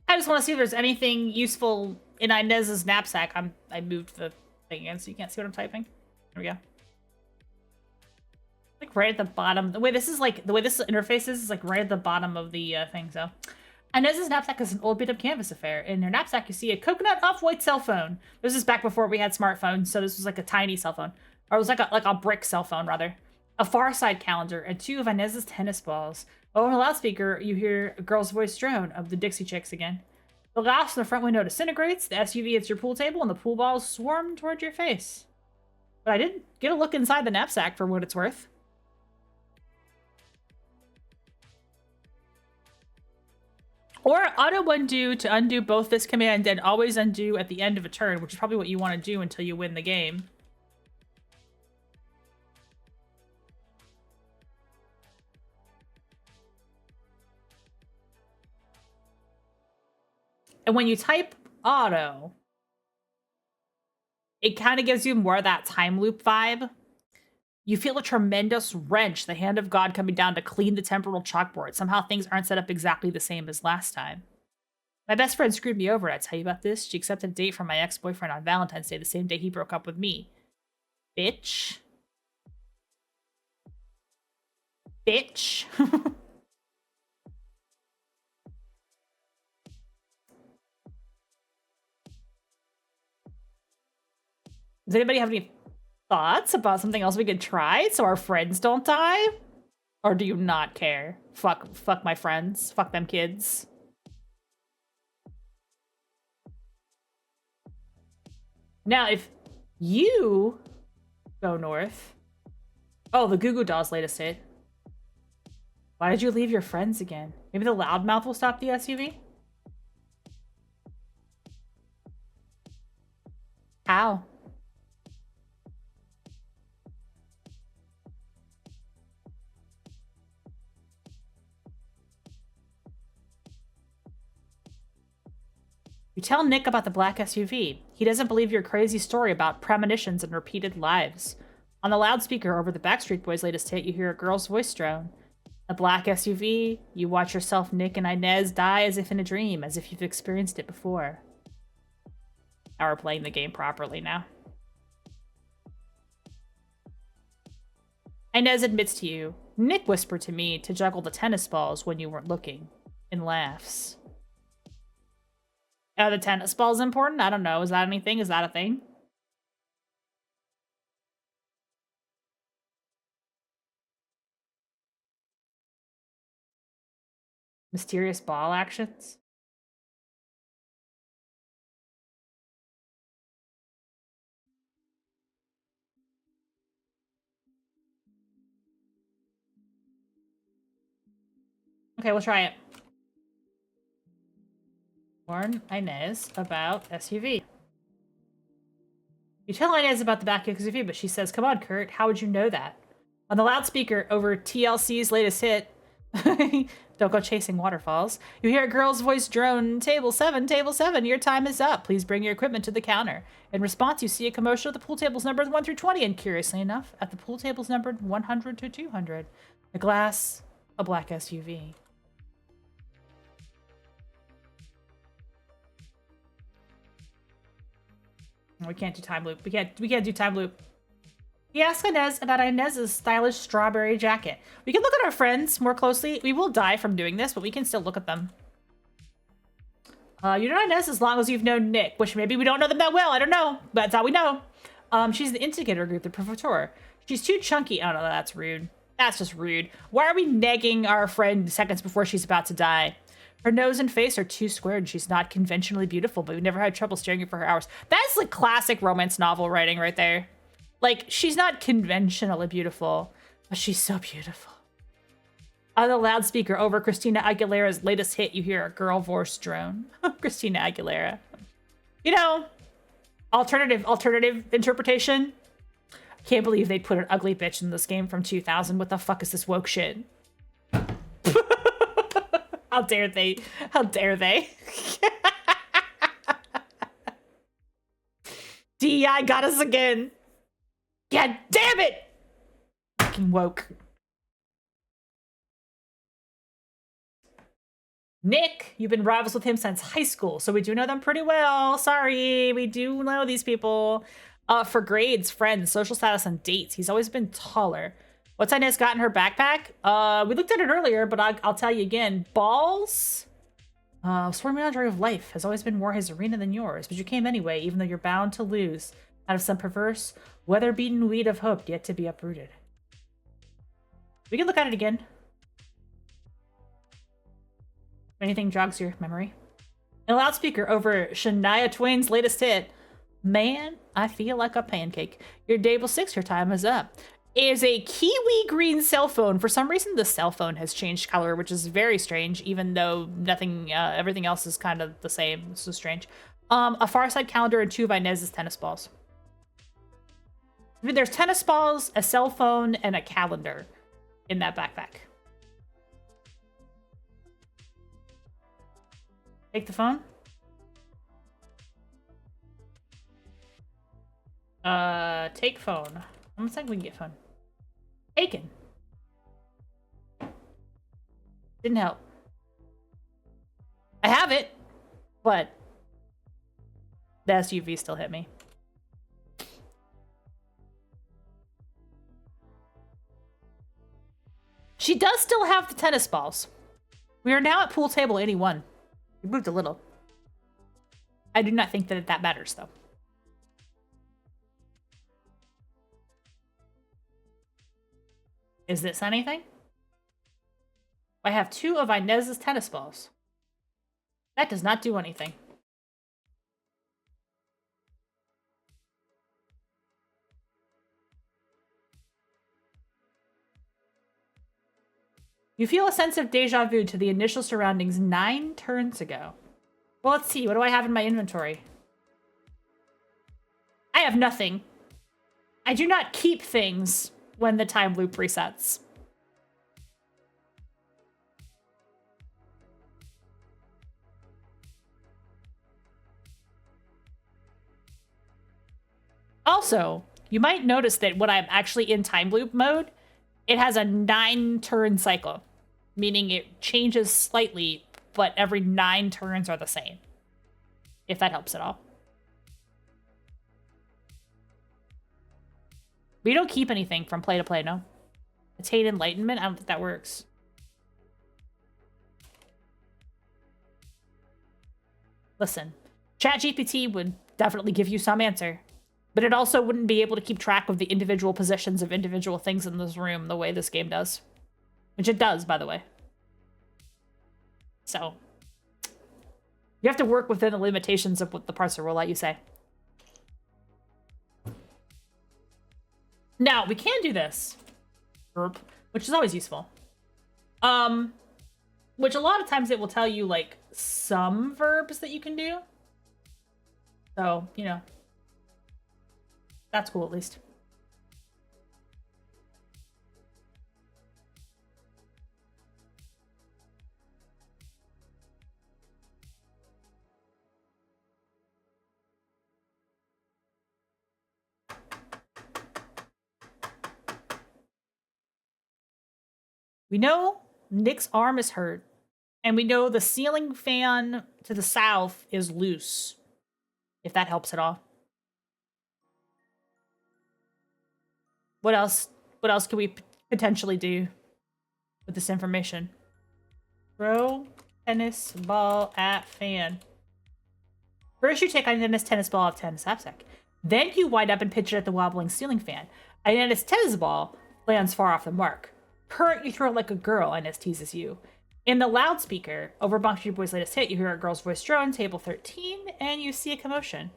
I just want to see if there's anything useful in Inez's knapsack. I moved the thing in so you can't see what I'm typing. There we go. Like right at the bottom. The way this interface is like right at the bottom of the thing. So Inez's knapsack is an old beat-up canvas affair. In her knapsack, you see a coconut off-white cell phone. This is back before we had smartphones, so this was like a tiny cell phone, or it was like a brick cell phone rather. A Far Side calendar and 2 of Inez's tennis balls. Oh, on a loudspeaker, you hear a girl's voice drone of the Dixie Chicks again. The glass in the front window disintegrates, the SUV hits your pool table, and the pool balls swarm toward your face. But I did get a look inside the knapsack for what it's worth. Or auto undo to undo both this command and always undo at the end of a turn, which is probably what you want to do until you win the game. And when you type auto, it kind of gives you more of that time loop vibe. You feel a tremendous wrench, the hand of God coming down to clean the temporal chalkboard. Somehow things aren't set up exactly the same as last time. My best friend screwed me over. Did I tell you about this? She accepted a date from my ex-boyfriend on Valentine's Day, the same day he broke up with me. Bitch. Bitch. Does anybody have any thoughts about something else we could try so our friends don't die? Or do you not care? Fuck my friends. Fuck them kids. Now, if you go north... Oh, the Goo Goo Doll's latest hit. Why did you leave your friends again? Maybe the loudmouth will stop the SUV? How? You tell Nick about the black SUV. He doesn't believe your crazy story about premonitions and repeated lives. On the loudspeaker over the Backstreet Boys' latest hit, you hear a girl's voice drone. A black SUV. You watch yourself, Nick, and Inez die as if in a dream, as if you've experienced it before. Now we're playing the game properly now. Inez admits to you, Nick whispered to me to juggle the tennis balls when you weren't looking, and laughs. Are the tennis balls important? I don't know. Is that anything? Is that a thing? Mysterious ball actions? Okay, we'll try it. Warn Inez about SUV. You tell Inez about the back SUV, but she says, come on, Kurt, how would you know that? On the loudspeaker over TLC's latest hit, Don't Go Chasing Waterfalls, you hear a girl's voice drone, table 7, your time is up. Please bring your equipment to the counter. In response, you see a commotion of the pool tables numbered 1 through 20, and curiously enough, at the pool tables numbered 100 to 200, a glass, a black SUV. We can't do time loop. We can't do time loop. He asked Inez about Inez's stylish strawberry jacket. We can look at our friends more closely. We will die from doing this, but we can still look at them. You know Inez as long as you've known Nick, which maybe we don't know them that well. I don't know. That's all we know. She's the instigator group, the provocateur. She's too chunky. Oh, no, that's rude. That's just rude. Why are we negging our friend seconds before she's about to die? Her nose and face are too squared. She's not conventionally beautiful, but we never had trouble staring at her for hours. That's like classic romance novel writing right there. Like, she's not conventionally beautiful, but she's so beautiful. On the loudspeaker over Christina Aguilera's latest hit, you hear a girl voice drone. Christina Aguilera. You know, alternative interpretation. I can't believe they put an ugly bitch in this game from 2000. What the fuck is this woke shit? How dare they? How dare they? DEI got us again. God damn it! Fucking woke. Nick, you've been rivals with him since high school, so we do know them pretty well. Sorry, we do know these people. For grades, friends, social status, and dates, he's always been taller. What's Inez got in her backpack? We looked at it earlier, but I'll tell you again. Balls? Swarm Menagerie of Life has always been more his arena than yours, but you came anyway, even though you're bound to lose out of some perverse, weather-beaten weed of hope yet to be uprooted. We can look at it again. Anything jogs your memory. In a loudspeaker over Shania Twain's latest hit, Man, I Feel Like a Pancake. Your table 6, your time is up. Is a kiwi green cell phone. For some reason, the cell phone has changed color, which is very strange, even though nothing, everything else is kind of the same. This is strange. A Far Side calendar and 2 of Inez's tennis balls. I mean, there's tennis balls, a cell phone, and a calendar in that backpack. Take the phone. Take phone. I'm think we can get phone. Taken. Didn't help. I have it, but the SUV still hit me. She does still have the tennis balls. We are now at pool table 81. We moved a little. I do not think that that matters, though. Is this anything? I have 2 of Inez's tennis balls. That does not do anything. You feel a sense of deja vu to the initial surroundings 9 turns ago. Well, let's see. What do I have in my inventory? I have nothing. I do not keep things when the time loop resets. Also, you might notice that when I'm actually in time loop mode, it has a 9-turn cycle, meaning it changes slightly, but every 9 turns are the same. If that helps at all. We don't keep anything from play to play, no? Attain enlightenment? I don't think that works. Listen, ChatGPT would definitely give you some answer, but it also wouldn't be able to keep track of the individual positions of individual things in this room the way this game does. Which it does, by the way. So, you have to work within the limitations of what the parser will let you say. Now, we can do this, which is always useful. which a lot of times it will tell you like some verbs that you can do. So, you know, that's cool at least. We know Nick's arm is hurt, and we know the ceiling fan to the south is loose, if that helps at all. What else? What else could we potentially do with this information? Throw tennis ball at fan. First you take Inanna's tennis ball off tennis knapsack. Then you wind up and pitch it at the wobbling ceiling fan. Inanna's tennis ball lands far off the mark. Kurt, you throw it like a girl, Inez teases you. In the loudspeaker, over Backstreet Boys' latest hit, you hear a girl's voice drone, table 13, and you see a commotion.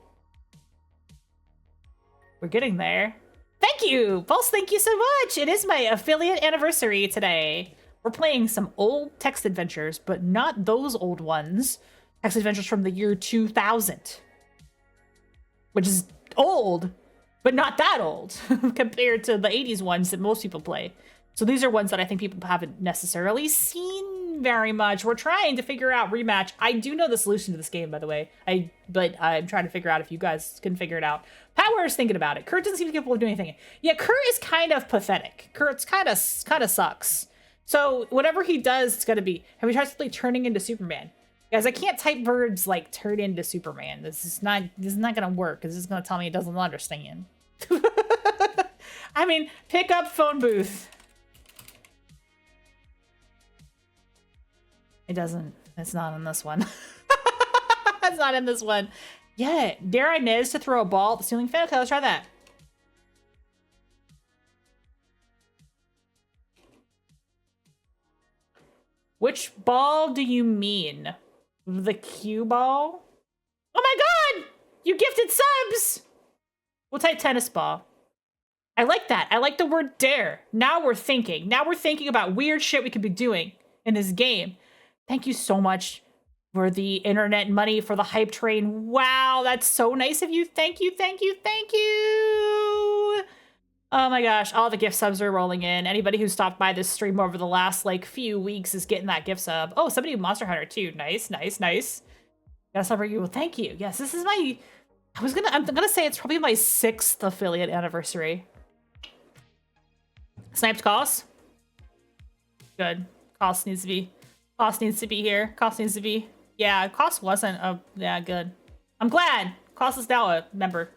We're getting there. Thank you! Pulse, thank you so much! It is my affiliate anniversary today. We're playing some old text adventures, but not those old ones. Text adventures from the year 2000. Which is old, but not that old compared to the 80s ones that most people play. So these are ones that I think people haven't necessarily seen very much. We're trying to figure out Rematch. I do know the solution to this game, by the way. But I'm trying to figure out if you guys can figure it out. Power is thinking about it. Kurt doesn't seem to be capable of doing anything. Yeah, Kurt is kind of pathetic. Kurt's kind of sucks. So whatever he does, it's gonna be. Have we tried simply turning into Superman? Guys, I can't type verbs like turn into Superman. This is not gonna work because it's gonna tell me it doesn't understand. I mean, pick up phone booth. It doesn't. It's not in this one. It's not in this one. Yeah, dare Inez to throw a ball at the ceiling fan? Okay, let's try that. Which ball do you mean? The cue ball? Oh my god! You gifted subs! We'll type tennis ball. I like that. I like the word dare. Now we're thinking. Now we're thinking about weird shit we could be doing in this game. Thank you so much for the internet money for the hype train. Wow, that's so nice of you. Thank you, thank you, thank you. Oh my gosh, all the gift subs are rolling in. Anybody who stopped by this stream over the last like few weeks is getting that gift sub. Oh, somebody Monster Hunter too. Nice, nice, nice. Gotta celebrate you. Well, thank you. Yes, this is my. I'm gonna say it's probably my 6th affiliate anniversary. Sniped Cost. Good. Cost needs to be. Cost needs to be here. Cost needs to be. Yeah, Cost wasn't a. Yeah, good. I'm glad. Cost is now a member.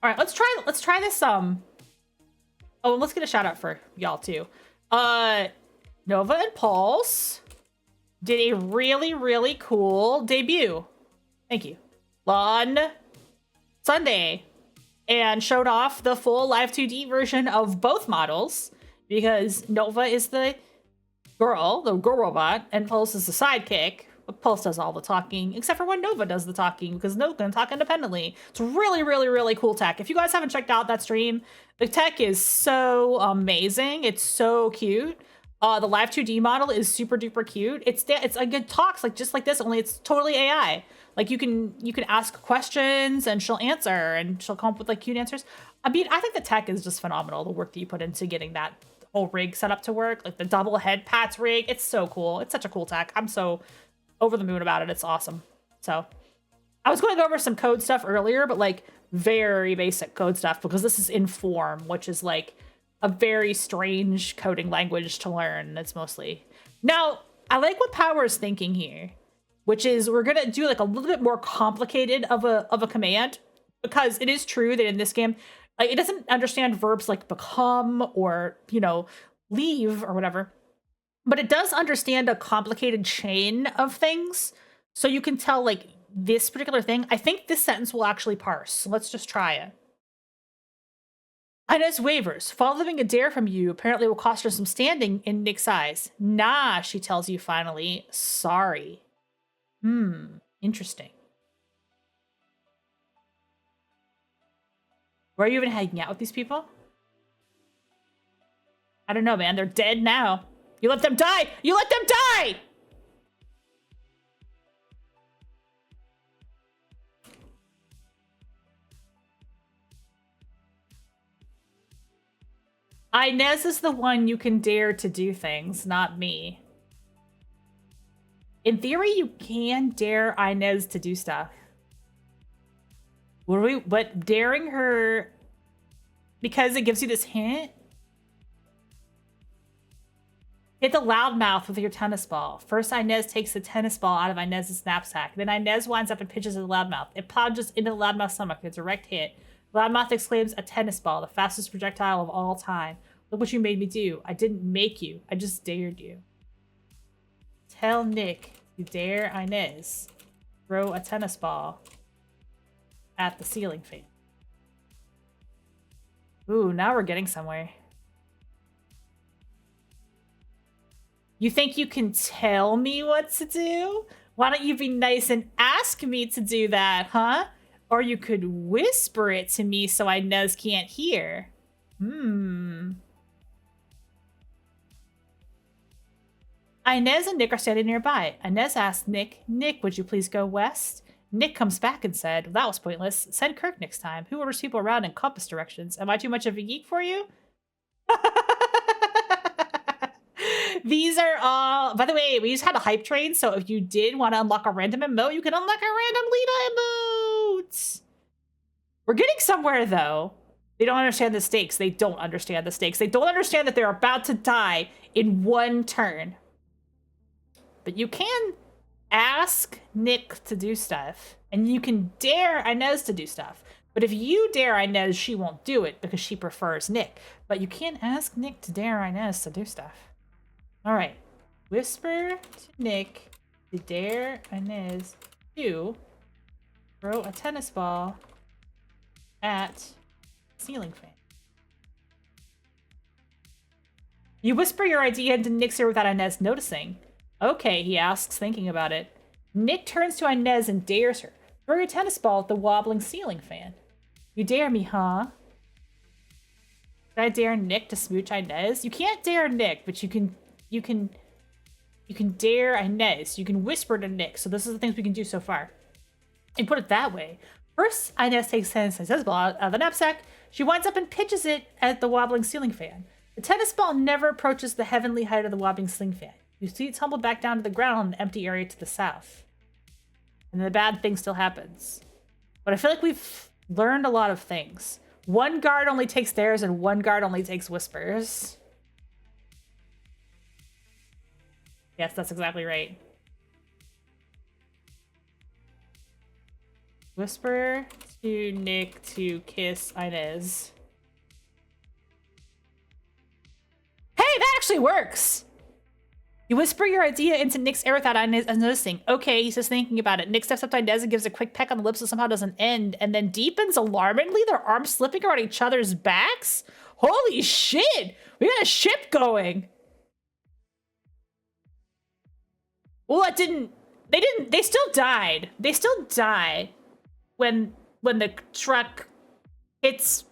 All right, let's try this. Oh, let's get a shout out for y'all too. Nova and Pulse did a really, really cool debut. Thank you. On Sunday, and showed off the full Live 2D version of both models because Nova is the girl robot, and Pulse is the sidekick. But Pulse does all the talking, except for when Nova does the talking, because Nova can talk independently. It's really, really, really cool tech. If you guys haven't checked out that stream, the tech is so amazing. It's so cute. The Live 2D model is super duper cute. It's like it talks like just like this, only it's totally AI. Like you can ask questions and she'll answer and she'll come up with like cute answers. I mean, I think the tech is just phenomenal. The work that you put into getting that whole rig set up to work, like the double head pats rig, it's so cool. It's such a cool tech. I'm so over the moon about it. It's awesome. So I was going over some code stuff earlier, but like very basic code stuff because this is Inform, which is like a very strange coding language to learn. It's mostly now. I like what Power is thinking here, which is we're gonna do like a little bit more complicated of a command because it is true that in this game, like, it doesn't understand verbs like become or leave or whatever, but it does understand a complicated chain of things. So you can tell like this particular thing. I think this sentence will actually parse. So let's just try it. Inez wavers. Following a dare from you apparently will cost her some standing in Nick's eyes. Nah, she tells you finally. Sorry. Interesting. Where are you even hanging out with these people? I don't know, man. They're dead now. You let them die! You let them die! Inez is the one you can dare to do things, not me. In theory, you can dare Inez to do stuff. But daring her because it gives you this hint? Hit the loudmouth with your tennis ball. First, Inez takes the tennis ball out of Inez's knapsack. Then Inez winds up and pitches at the loudmouth. It plunges into the loudmouth's stomach. A direct hit. Loudmouth exclaims, "A tennis ball, the fastest projectile of all time. Look what you made me do. I didn't make you. I just dared you." Tell Nick to dare Inez. Throw a tennis ball at the ceiling fan. Ooh, now we're getting somewhere. You think you can tell me what to do? Why don't you be nice and ask me to do that, huh? Or you could whisper it to me so Inez can't hear. Inez and Nick are standing nearby. Inez asks Nick, "Nick, would you please go west?" Nick comes back and said, "Well, that was pointless. Send Kirk next time. Who orders people around in compass directions? Am I too much of a geek for you?" These are all... By the way, we just had a hype train, so if you did want to unlock a random emote, you can unlock a random Lita emote! We're getting somewhere, though. They don't understand the stakes. They don't understand the stakes. They don't understand that they're about to die in one turn. But you can ask Nick to do stuff, and you can dare Inez to do stuff. But if you dare Inez, she won't do it because she prefers Nick. But you can ask Nick to dare Inez to do stuff. All right. Whisper to Nick to dare Inez to throw a tennis ball at ceiling fan. You whisper your idea into Nick's ear without Inez noticing. Okay, he asks, thinking about it. Nick turns to Inez and dares her. Throw your tennis ball at the wobbling ceiling fan. You dare me, huh? Did I dare Nick to smooch Inez? You can't dare Nick, but you can dare Inez. You can whisper to Nick. So this is the things we can do so far. And put it that way. First, Inez takes tennis ball out of the knapsack. She winds up and pitches it at the wobbling ceiling fan. The tennis ball never approaches the heavenly height of the wobbling ceiling fan. You see it tumble back down to the ground in the empty area to the south. And the bad thing still happens. But I feel like we've learned a lot of things. One guard only takes dares and one guard only takes whispers. Yes, that's exactly right. Whisper to Nick to kiss Inez. Hey, that actually works! You whisper your idea into Nick's ear without Inez noticing. Okay, he's just thinking about it. Nick steps up to Inez and gives a quick peck on the lips that somehow doesn't end, and then deepens alarmingly, their arms slipping around each other's backs? Holy shit! We got a ship going! Well, they still died. They still die when the truck hits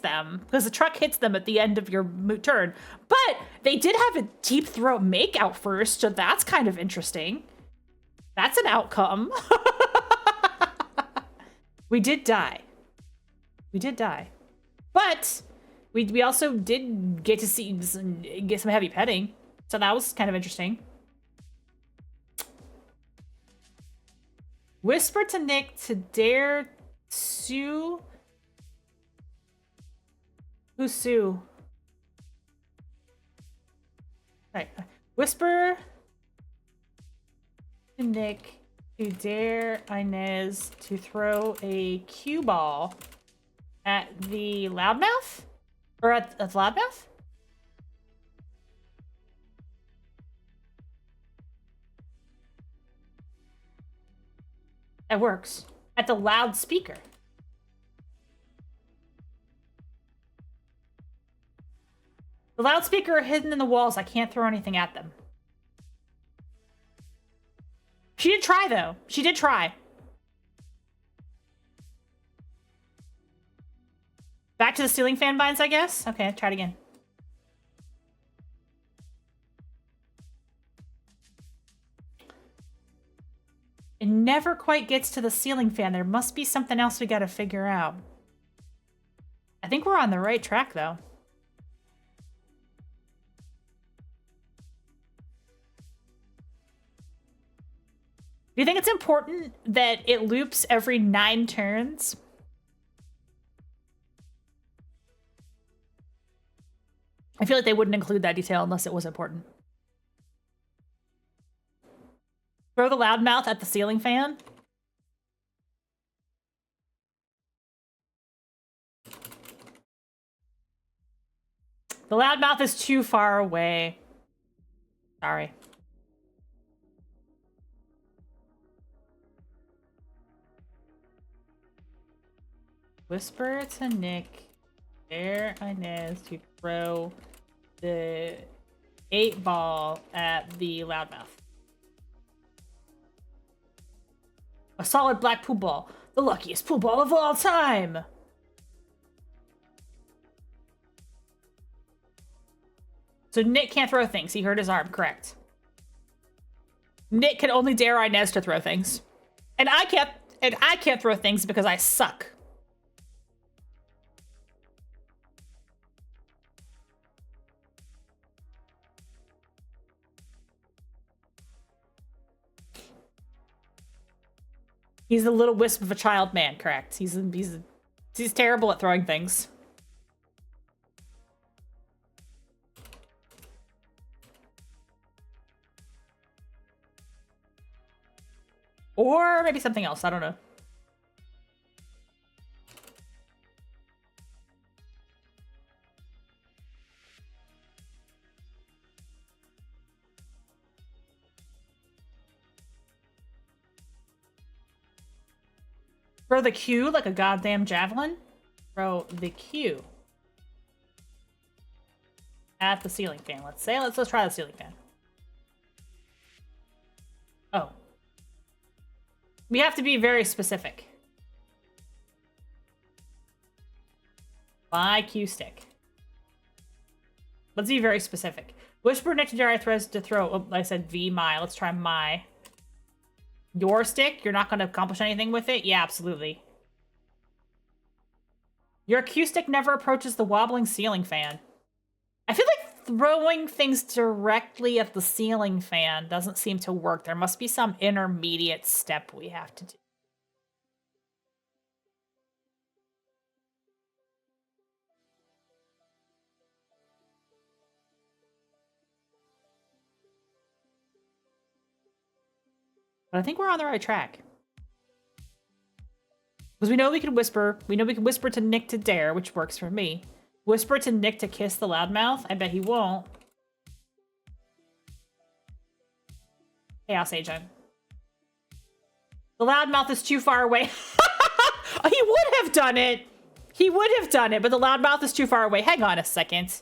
them, because the truck hits them at the end of your turn. But they did have a deep throat makeout first, so that's kind of interesting. That's an outcome. We did die. We did die. But we also did get to get some heavy petting, so that was kind of interesting. Whisper to Nick to dare Sue. Who's Sue? Right. Whisper to Nick to dare Inez to throw a cue ball at the loudmouth? Or at the loudmouth? It works. At the loudspeaker. The loudspeaker are hidden in the walls. I can't throw anything at them. She did try, though. She did try. Back to the ceiling fan vines, I guess? Okay, try it again. It never quite gets to the ceiling fan. There must be something else we gotta figure out. I think we're on the right track, though. Do you think it's important that it loops every 9 turns? I feel like they wouldn't include that detail unless it was important. Throw the loudmouth at the ceiling fan? The loudmouth is too far away. Sorry. Whisper to Nick, dare Inez to throw the 8-ball at the loudmouth. A solid black pool ball. The luckiest pool ball of all time! So Nick can't throw things. He hurt his arm, correct. Nick can only dare Inez to throw things. And I can't throw things because I suck. He's a little wisp of a child man, correct. He's terrible at throwing things. Or maybe something else, I don't know. Throw the Q like a goddamn javelin. Throw the Q at the ceiling fan. Let's try the ceiling fan. Oh. We have to be very specific. My Q stick. Let's be very specific. Whisper next to Jerry throws to throw. Oh, I said V my. Let's try my. Your stick? You're not going to accomplish anything with it? Yeah, absolutely. Your Q stick never approaches the wobbling ceiling fan. I feel like throwing things directly at the ceiling fan doesn't seem to work. There must be some intermediate step we have to do. But I think we're on the right track. Because we know we can whisper. We know we can whisper to Nick to dare, which works for me. Whisper to Nick to kiss the loudmouth? I bet he won't. Chaos Agent. The loudmouth is too far away. He would have done it. He would have done it, but the loudmouth is too far away. Hang on a second.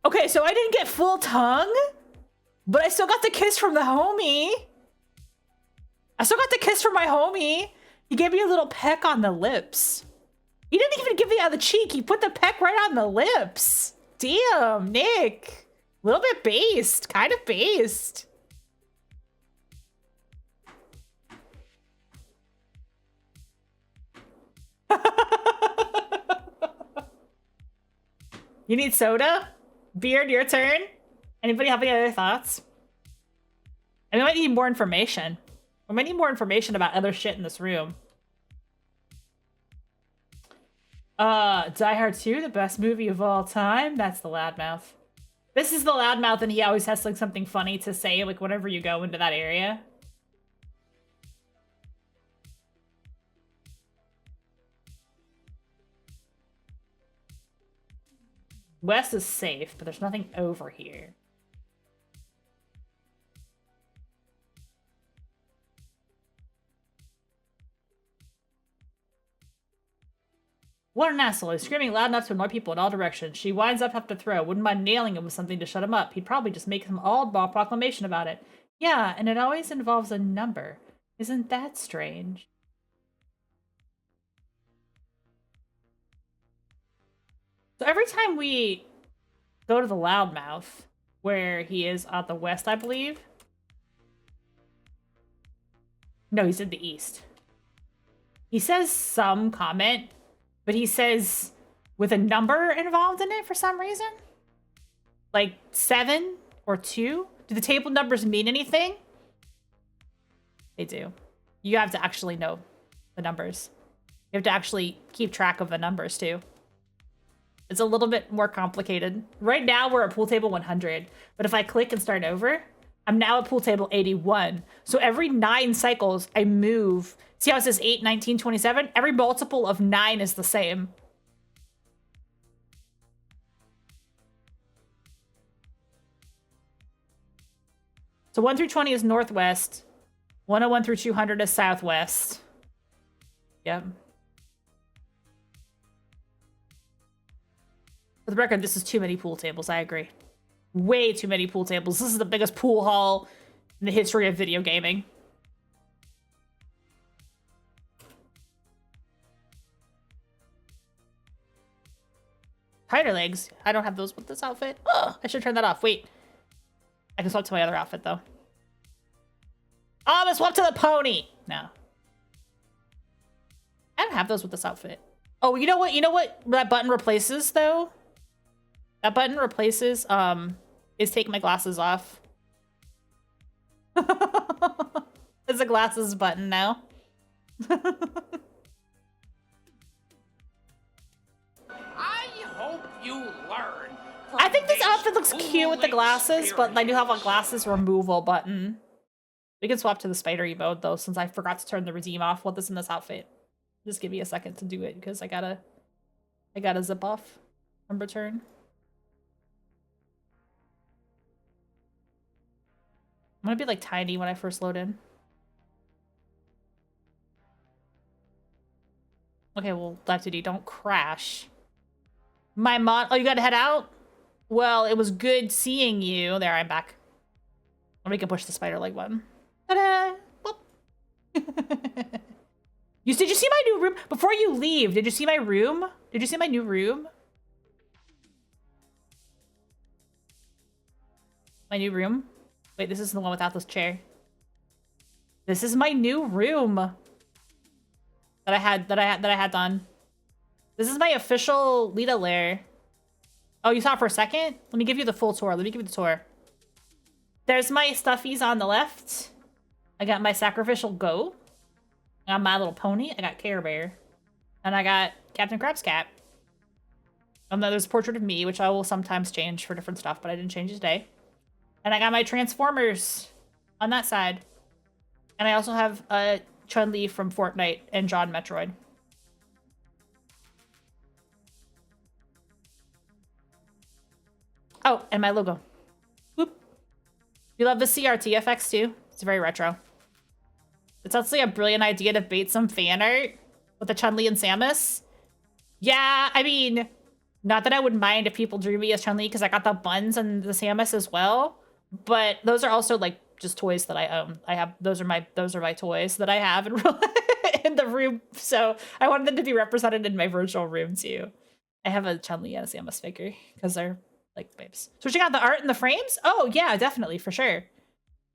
Okay, so I didn't get full tongue, but I still got the kiss from the homie. I still got the kiss from my homie. He gave me a little peck on the lips. He didn't even give me on the cheek. He put the peck right on the lips. Damn, Nick. A little bit based. Kind of based. You need soda? Beard, your turn? Anybody have any other thoughts? And we might need more information. We might need more information about other shit in this room. Die Hard 2, the best movie of all time. That's the loudmouth. This is the loudmouth, and he always has like something funny to say, like whenever you go into that area. West is safe, but there's nothing over here. What an asshole. He's screaming loud enough to annoy people in all directions. She winds up to throw. Wouldn't mind nailing him with something to shut him up. He'd probably just make some oddball proclamation about it. Yeah, and it always involves a number. Isn't that strange? So every time we go to the Loudmouth, where he is at the west, I believe. No, he's in the east. He says some comment, but he says with a number involved in it for some reason. Like 7 or 2. Do the table numbers mean anything? They do. You have to actually know the numbers. You have to actually keep track of the numbers too. It's a little bit more complicated. Right now we're at pool table 100, but if I click and start over, I'm now at pool table 81. So every 9 cycles I move. See how it says 8, 19, 27? Every multiple of 9 is the same. So 1 through 20 is northwest. 101 through 200 is southwest. Yep. For the record, this is too many pool tables. I agree. Way too many pool tables. This is the biggest pool hall in the history of video gaming. Tighter legs. I don't have those with this outfit. Ugh, I should turn that off. Wait. I can swap to my other outfit, though. Oh, I'm gonna swap to the pony. No. I don't have those with this outfit. Oh, you know what? You know what that button replaces, though? That button replaces, is take my glasses off. It's a glasses button now. I hope you learn. I think this outfit looks cute with the glasses, but I do have a glasses removal button. We can swap to the spidery mode though, since I forgot to turn the redeem off while this in this outfit. Just give me a second to do it because I gotta zip off and return. I'm gonna be like tiny when I first load in. Okay, well, Left 2D, don't crash. My mod. Oh, you gotta head out? Well, it was good seeing you. There, I'm back. Or we can push the spider leg button. Ta-da! Did you see my new room? Before you leave, did you see my room? Did you see my new room? My new room? Wait, this is the one without this chair. This is my new room that I had done. This is my official Lita lair. Oh, you saw it for a second? Let me give you the full tour. Let me give you the tour. There's my stuffies on the left. I got my sacrificial goat. I got My Little Pony. I got Care Bear. And I got Captain Crab's cat. And then there's a portrait of me, which I will sometimes change for different stuff, but I didn't change today. And I got my Transformers on that side. And I also have Chun-Li from Fortnite and John Metroid. Oh, and my logo. Whoop. You love the CRT effects too? It's very retro. It's actually a brilliant idea to bait some fan art with the Chun-Li and Samus. Yeah, I mean, not that I would mind if people drew me as Chun-Li because I got the buns and the Samus as well. But those are also like just toys that I own. Those are my toys that I have in, in the room. So I wanted them to be represented in my virtual room too. I have a Chun-Li and a Samus figure because they're like babes. Switching out the art and the frames? Oh yeah, definitely, for sure.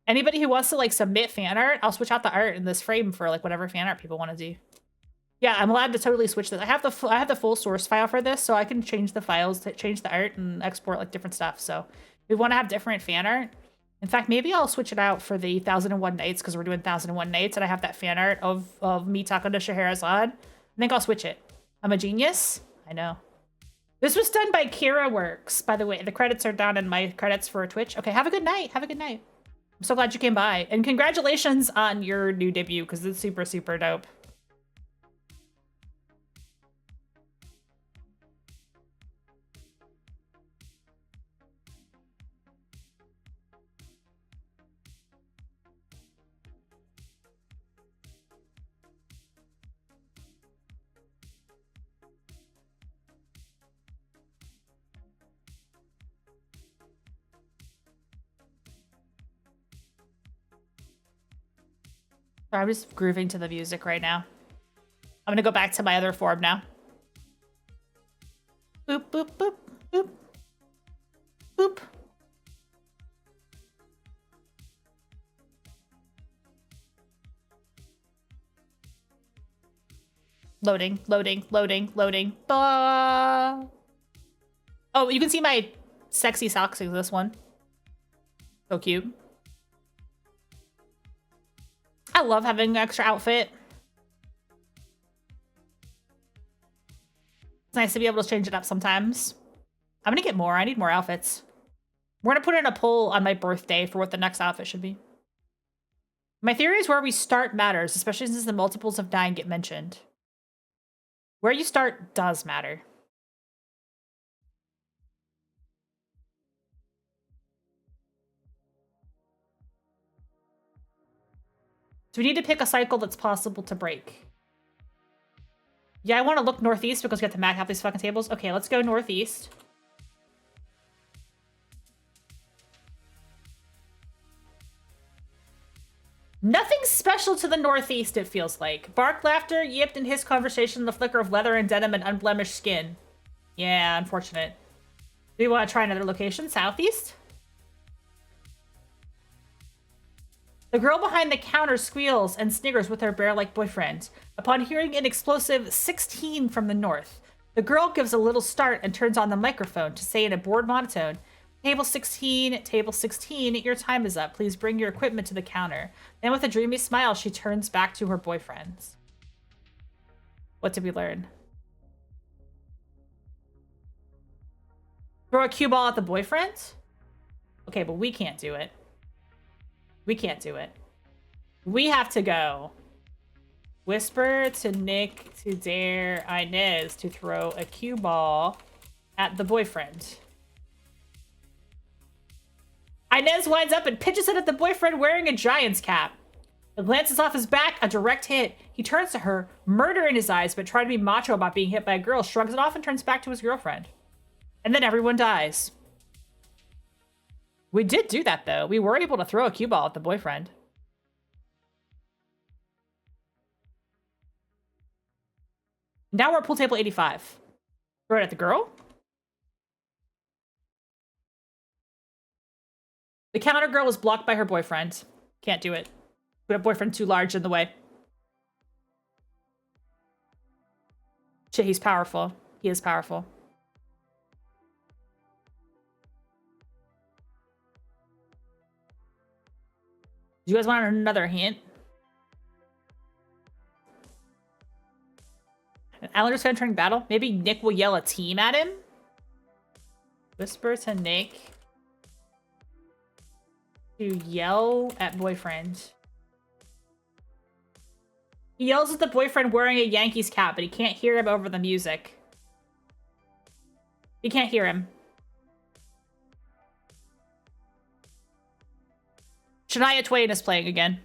Anybody who wants to like submit fan art, I'll switch out the art in this frame for like whatever fan art people want to do. Yeah, I'm allowed to totally switch this. I have the full source file for this, so I can change the files, change the art, and export like different stuff. So if we want to have different fan art. In fact, maybe I'll switch it out for the 1001 Nights because we're doing 1001 Nights, and I have that fan art of me talking to Scheherazade. I think I'll switch it. I'm a genius. I know. This was done by Kira Works, by the way. The credits are down in my credits for Twitch. Okay, have a good night. Have a good night. I'm so glad you came by. And congratulations on your new debut, because it's super, super dope. Sorry, I'm just grooving to the music right now. I'm gonna go back to my other form now. Boop, boop, boop. Loading, loading, loading, loading. Oh, you can see my sexy socks in this one. So cute. I love having an extra outfit. It's nice to be able to change it up sometimes. I'm gonna get more. I need more outfits. We're gonna put in a poll on my birthday for what the next outfit should be. My theory is where we start matters, especially since the multiples of 9 get mentioned. Where you start does matter. So we need to pick a cycle that's possible to break. Yeah, I want to look northeast because we have to max out these fucking tables. Okay, let's go northeast. Nothing special to the northeast, it feels like. Bark, laughter, yipped in his conversation, the flicker of leather and denim and unblemished skin. Yeah, unfortunate. Do we want to try another location? Southeast? The girl behind the counter squeals and sniggers with her bear-like boyfriend. Upon hearing an explosive 16 from the north, the girl gives a little start and turns on the microphone to say in a bored monotone, table 16, your time is up. Please bring your equipment to the counter. Then with a dreamy smile, she turns back to her boyfriends. What did we learn? Throw a cue ball at the boyfriend? Okay, but we can't do it. We can't do it. We have to go. Whisper to Nick to dare Inez to throw a cue ball at the boyfriend. Inez winds up and pitches it at the boyfriend wearing a giant's cap. It glances off his back, a direct hit. He turns to her, murder in his eyes, but trying to be macho about being hit by a girl, shrugs it off and turns back to his girlfriend. And then everyone dies. We did do that, though. We were able to throw a cue ball at the boyfriend. Now we're at pool table 85. Throw it at the girl. The counter girl was blocked by her boyfriend. Can't do it. We have boyfriend too large in the way. Shit, he's powerful. He is powerful. Do you guys want another hint? Islanders gonna turn battle? Maybe Nick will yell a team at him? Whisper to Nick to yell at boyfriend. He yells at the boyfriend wearing a Yankees cap, but he can't hear him over the music. He can't hear him. Shania Twain is playing again.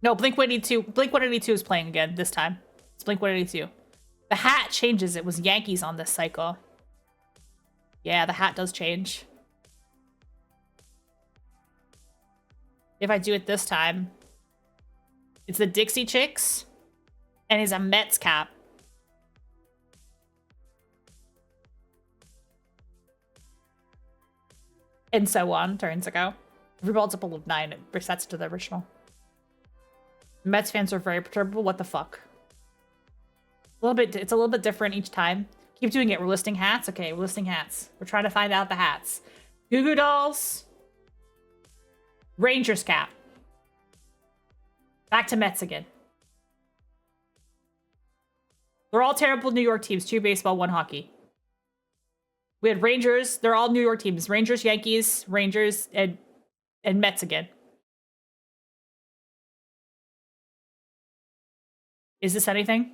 No, Blink-182. Blink-182 is playing again this time. It's Blink-182. The hat changes. It was Yankees on this cycle. Yeah, the hat does change. If I do it this time, it's the Dixie Chicks, and it's a Mets cap. And so on, turns ago. Every multiple of 9, it resets to the original. Mets fans are very perturbable. What the fuck? It's a little bit different each time. Keep doing it. We're listing hats. Okay, we're listing hats. We're trying to find out the hats. Goo Goo Dolls. Rangers cap. Back to Mets again. They're all terrible New York teams. 2 baseball, 1 hockey. We had Rangers. They're all New York teams. Rangers, Yankees, Rangers, and Mets again. Is this anything?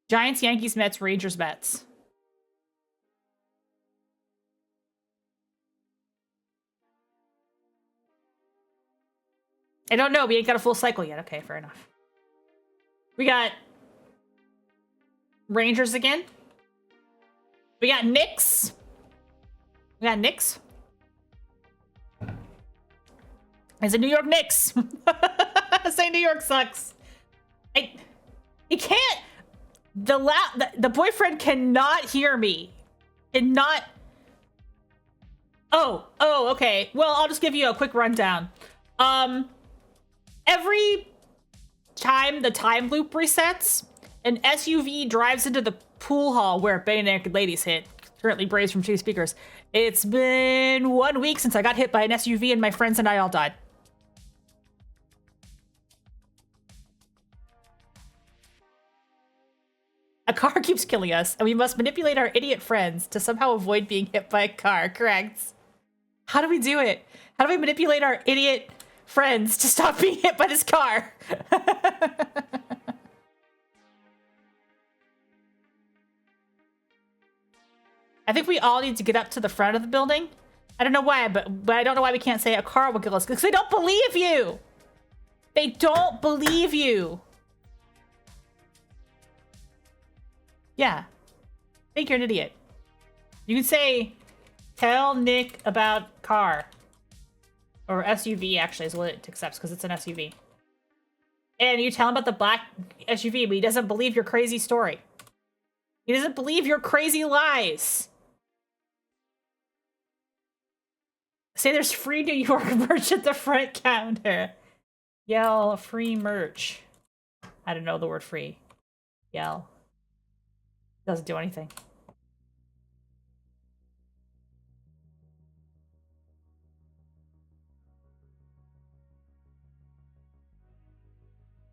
Giants, Yankees, Mets, Rangers, Mets. I don't know. We ain't got a full cycle yet. Okay, fair enough. We got Rangers again. We got Knicks. We got Knicks. It's a New York Knicks. Say New York sucks. He can't. The boyfriend cannot hear me. Cannot. Oh, okay. Well, I'll just give you a quick rundown. Every time the time loop resets, an SUV drives into the pool hall where Bare Naked Ladies hit, currently braised from 2 speakers. It's been 1 week since I got hit by an SUV and my friends and I all died. A car keeps killing us, and we must manipulate our idiot friends to somehow avoid being hit by a car. Correct. How do we do it? How do we manipulate our idiot friends to stop being hit by this car? I think we all need to get up to the front of the building. I don't know why, but I don't know why we can't say a car will kill us, because they don't believe you. They don't believe you. Yeah. I think you're an idiot. You can say, tell Nick about car. Or SUV, actually, is what it accepts, because it's an SUV. And you tell him about the black SUV, but he doesn't believe your crazy story. He doesn't believe your crazy lies. Say there's free New York merch at the front counter. Yell free merch. I don't know the word free. Yell. Doesn't do anything.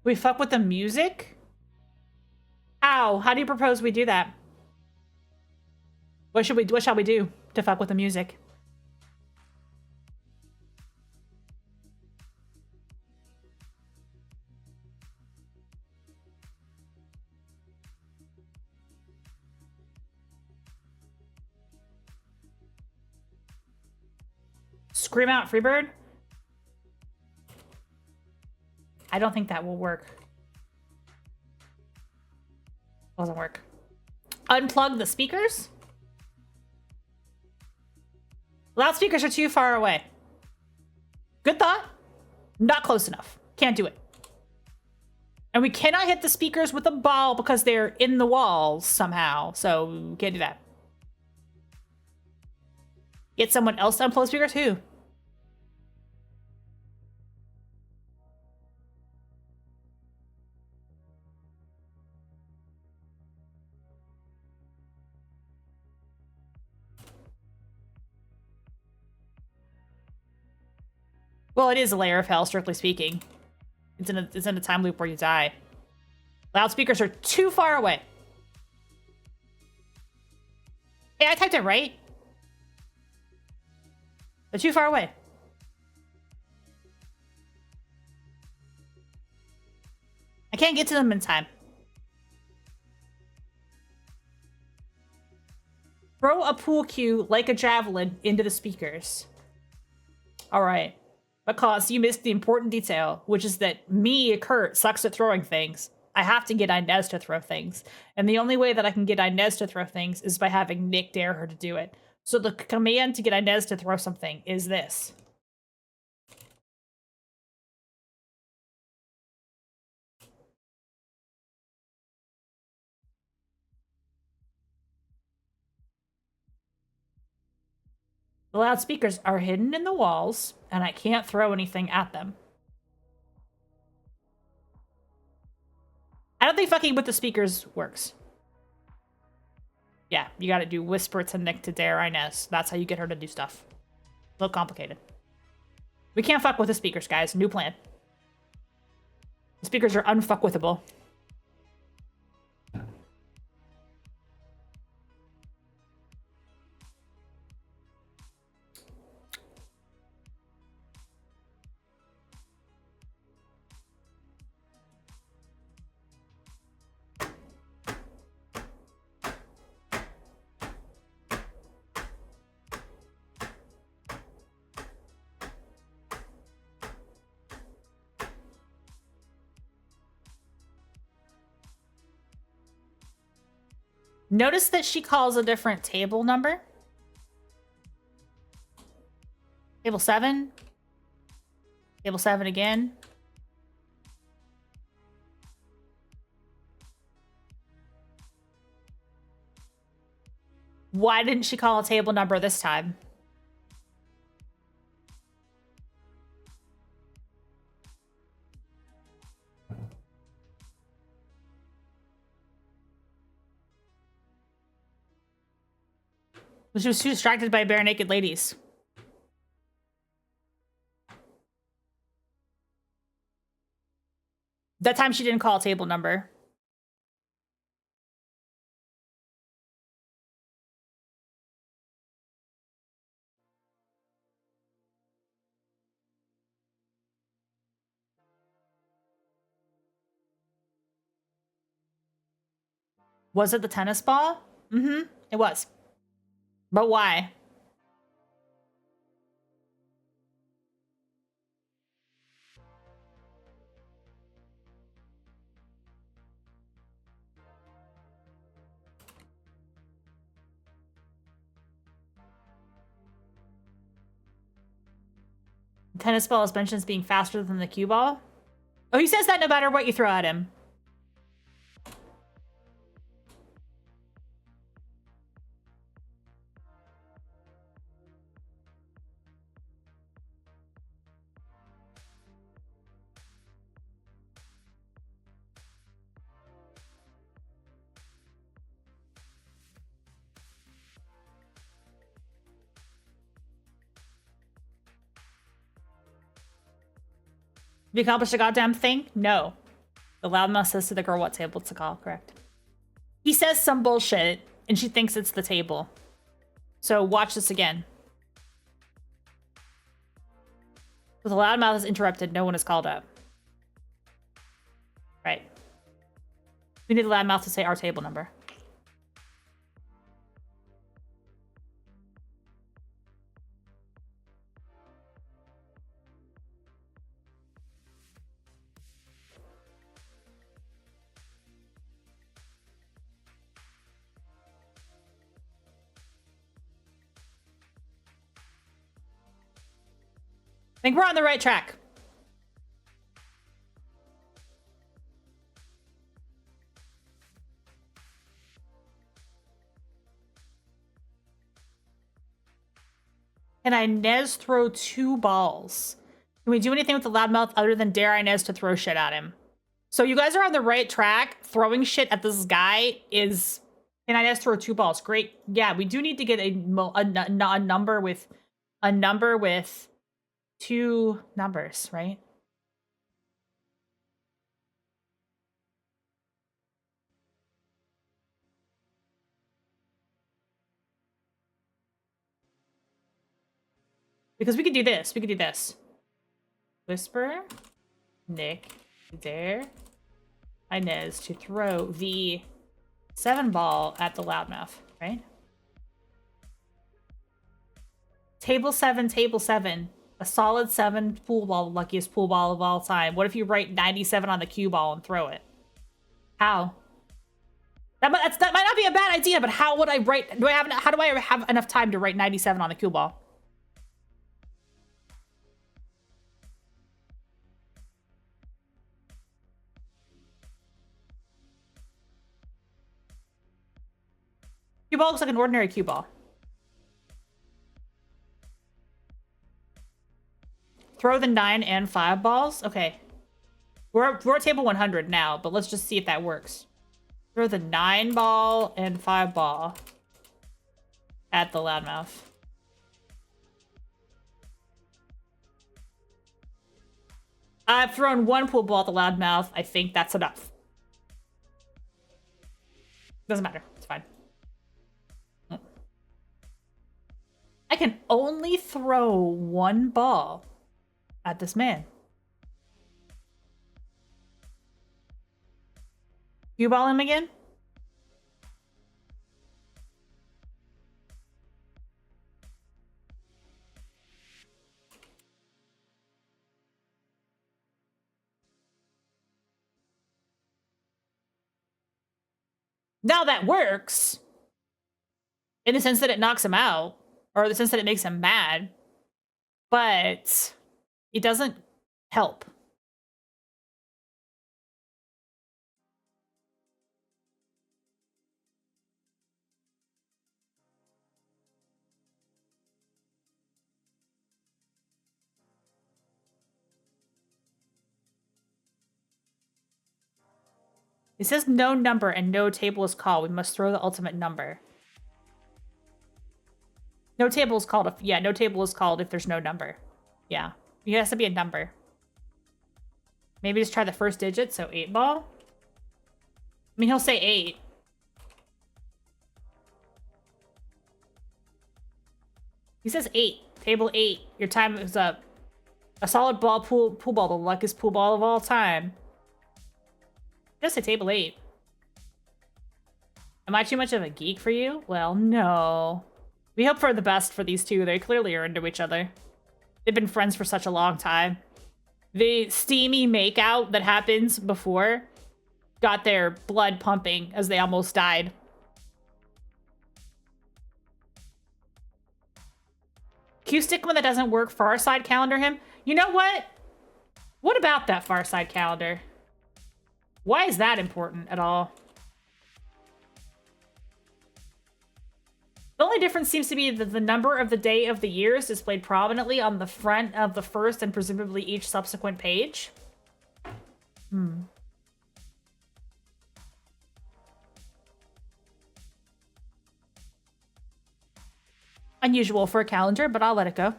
We fuck with the music? How? How do you propose we do that? What shall we do to fuck with the music? Scream out Freebird? I don't think that will work. Doesn't work. Unplug the speakers? Loudspeakers are too far away. Good thought. Not close enough. Can't do it. And we cannot hit the speakers with a ball because they're in the walls somehow. So we can't do that. Get someone else to unplug speakers? Who? Well, it is a layer of hell, strictly speaking. It's in a time loop where you die. Loudspeakers are too far away. Hey, I typed it right. They're too far away. I can't get to them in time. Throw a pool cue like a javelin into the speakers. All right. Because you missed the important detail, which is that me, Kurt, sucks at throwing things. I have to get Inez to throw things. And the only way that I can get Inez to throw things is by having Nick dare her to do it. So the command to get Inez to throw something is this. The loudspeakers are hidden in the walls, and I can't throw anything at them. I don't think fucking with the speakers works. Yeah, you gotta do whisper to Nick to dare Inez. That's how you get her to do stuff. A little complicated. We can't fuck with the speakers, guys. New plan. The speakers are unfuckwithable. Notice that she calls a different table number. Table 7. Table 7 again. Why didn't she call a table number this time? She was too distracted by bare naked ladies. That time she didn't call a table number. Was it the tennis ball? Mm-hmm. It was. But why? The tennis ball is mentioned as being faster than the cue ball. Oh, he says that no matter what you throw at him. Have you accomplished a goddamn thing? No. The loudmouth says to the girl what table to call, correct. He says some bullshit, and she thinks it's the table. So watch this again. So the loudmouth is interrupted, no one is called up. Right. We need the loudmouth to say our table number. I think we're on the right track. Can Inez throw 2 balls? Can we do anything with the loudmouth other than dare Inez to throw shit at him? So you guys are on the right track. Throwing shit at this guy is... Can Inez throw 2 balls? Great. Yeah, we do need to get a number with 2 numbers, right? Because we could do this. We could do this. Whisper. Nick. Dare. Inez to throw the 7 ball at the loudmouth, right? Table 7, table 7. A solid 7 pool ball, luckiest pool ball of all time. What if you write 97 on the cue ball and throw it? How? That might not be a bad idea, but how would I write? How do I have enough time to write 97 on the cue ball? Cue ball looks like an ordinary cue ball. Throw the 9 and 5 balls? Okay. We're at table 100 now, but let's just see if that works. Throw the 9 ball and 5 ball at the loudmouth. I've thrown 1 pool ball at the loudmouth. I think that's enough. Doesn't matter. It's fine. I can only throw 1 ball at this man. You ball him again? Now that works. In the sense that it knocks him out. Or the sense that it makes him mad. But it doesn't help. It says no number and no table is called. We must throw the ultimate number. No table is called no table is called if there's no number. Yeah. It has to be a number. Maybe just try the first digit, so 8 ball. I mean, he'll say 8. He says 8. Table 8. Your time is up. A solid ball, pool ball, the luckiest pool ball of all time. Just a table 8. Am I too much of a geek for you? Well, no. We hope for the best for these two. They clearly are into each other. They've been friends for such a long time. The steamy makeout that happens before got their blood pumping as they almost died. Q stick one that doesn't work, far side calendar him. You know what? What about that far side calendar? Why is that important at all? The only difference seems to be that the number of the day of the year is displayed prominently on the front of the first and presumably each subsequent page. Unusual for a calendar, but I'll let it go.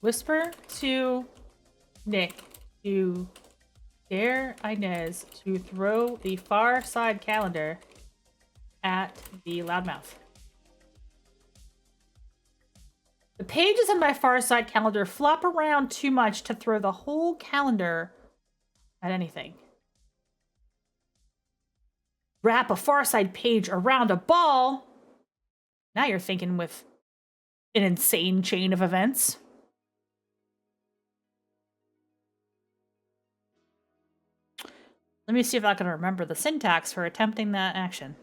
Whisper to Nick to dare Inez to throw the far side calendar at the loudmouth. The pages on my far side calendar flop around too much to throw the whole calendar at anything. Wrap a far side page around a ball. Now you're thinking with an insane chain of events. Let me see if I can remember the syntax for attempting that action.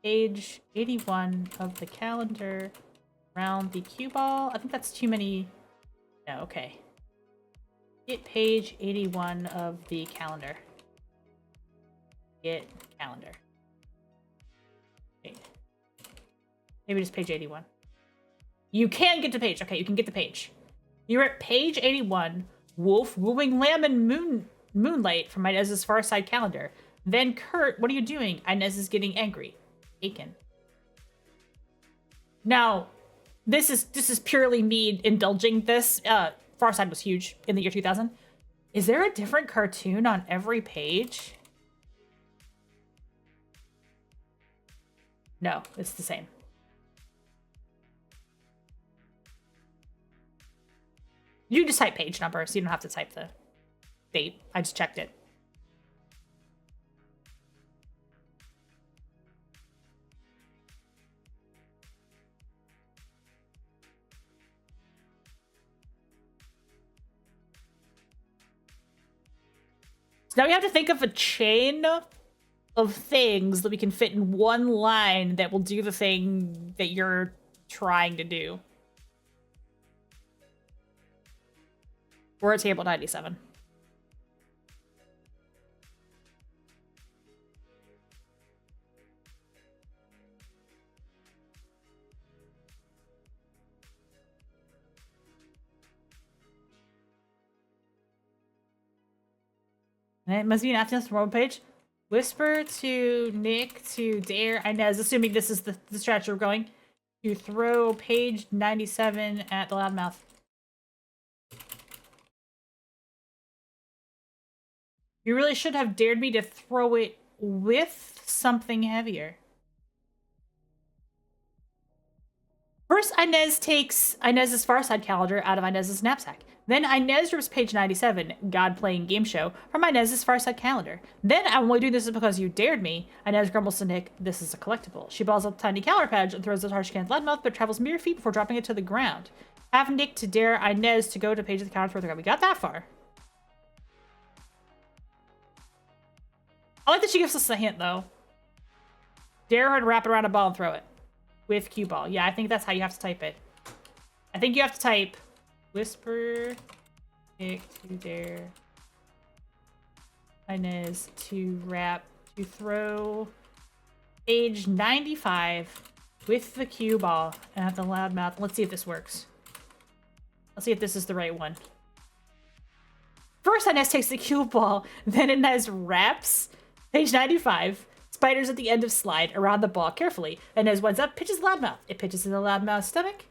Page 81 of the calendar around the cue ball. I think that's too many. No, okay. Get page 81 of the calendar. Get calendar. Okay. Maybe just page 81. You can get to page. Okay, you can get the page. You're at page 81. Wolf wooing lamb and moonlight from Inez's far side calendar. Then Kurt, what are you doing? Inez is getting angry. Aiken. Now, this is purely me indulging this. Far Side was huge in the year 2000. Is there a different cartoon on every page? No, it's the same. You just type page number, so you don't have to type the date. I just checked it. So now we have to think of a chain of things that we can fit in one line that will do the thing that you're trying to do. We're at table 97. And it must be an after road page. Whisper to Nick to dare Inez, assuming this is the strategy we're going, to throw page 97 at the loudmouth. You really should have dared me to throw it with something heavier. First, Inez takes Inez's far side calendar out of Inez's knapsack. Then Inez rips page 97, God Playing Game Show, from Inez's far side calendar. Then, I'm only doing this because you dared me. Inez grumbles to Nick, this is a collectible. She balls up a tiny calendar page and throws the harsh can at loudmouth, but travels mere feet before dropping it to the ground. Have Nick to dare Inez to go to page of the calendar further. We got that far. I like that she gives us a hint, though. Dare her to wrap it around a ball and throw it. With cue ball. Yeah, I think that's how you have to type it. I think you have to type whisper Nick to dare Inez to throw page 95 with the cue ball and at the loudmouth. Let's see if this works. Let's see if this is the right one. First, Inez takes the cue ball, then Inez wraps. Page 95. Spiders at the end of slide around the ball carefully. Inez winds up, pitches loudmouth. It pitches in the loudmouth's stomach.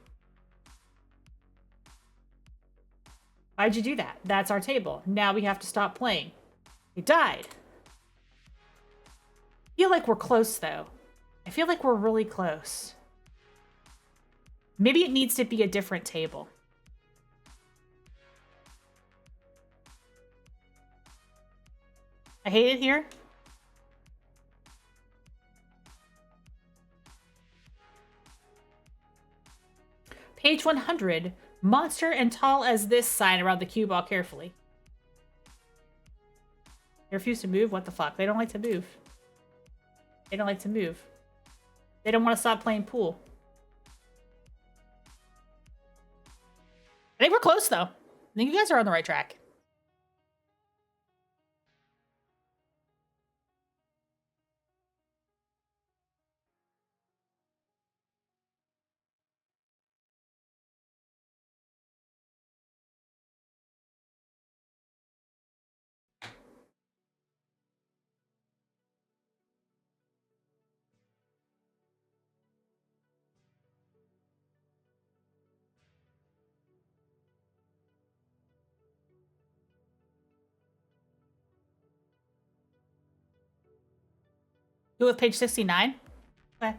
Why'd you do that? That's our table. Now we have to stop playing. He died. I feel like we're close, though. I feel like we're really close. Maybe it needs to be a different table. I hate it here. Page 100. Monster and tall as this sign around the cue ball carefully. They refuse to move? What the fuck? They don't like to move. They don't like to move. They don't want to stop playing pool. I think we're close, though. I think you guys are on the right track. Go with page 69. Okay.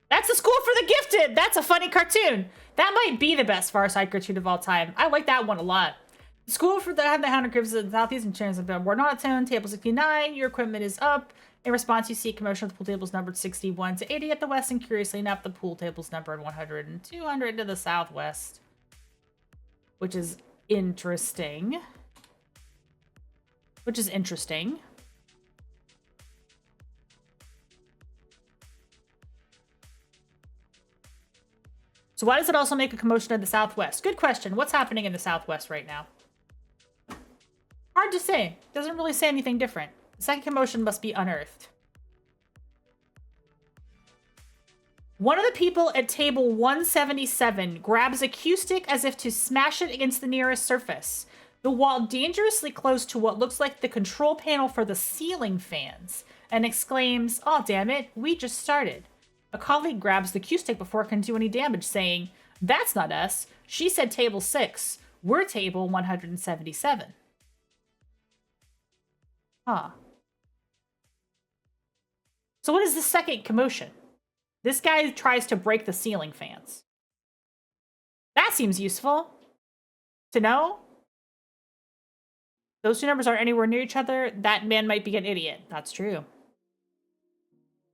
That's the School for the Gifted! That's a funny cartoon! That might be the best Far Side cartoon of all time. I like that one a lot. The School for the 100 Grips in the Southeast and Chairs of Bed. We're not at 10, table 69. Your equipment is up. In response, you see commotion with the pool tables numbered 61 to 80 at the west, and curiously enough, the pool tables numbered 100 and 200 to the southwest. Which is interesting. Which is interesting. So why does it also make a commotion in the southwest? Good question. What's happening in the southwest right now? Hard to say. Doesn't really say anything different. The second commotion must be unearthed. One of the people at table 177 grabs a cue stick as if to smash it against the nearest surface. The wall dangerously close to what looks like the control panel for the ceiling fans, and exclaims, "Oh, damn it, we just started." A colleague grabs the cue stick before it can do any damage, saying, "That's not us. She said table 6. We're table 177. Huh. So what is the second commotion? This guy tries to break the ceiling fans. That seems useful to know. Those two numbers aren't anywhere near each other. That man might be an idiot. That's true.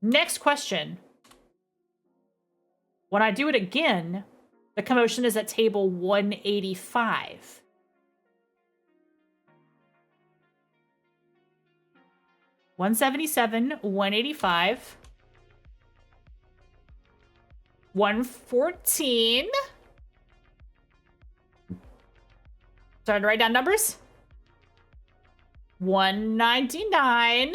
Next question. When I do it again, the commotion is at table 185. $177, $185, $114. Starting to write down numbers. $199.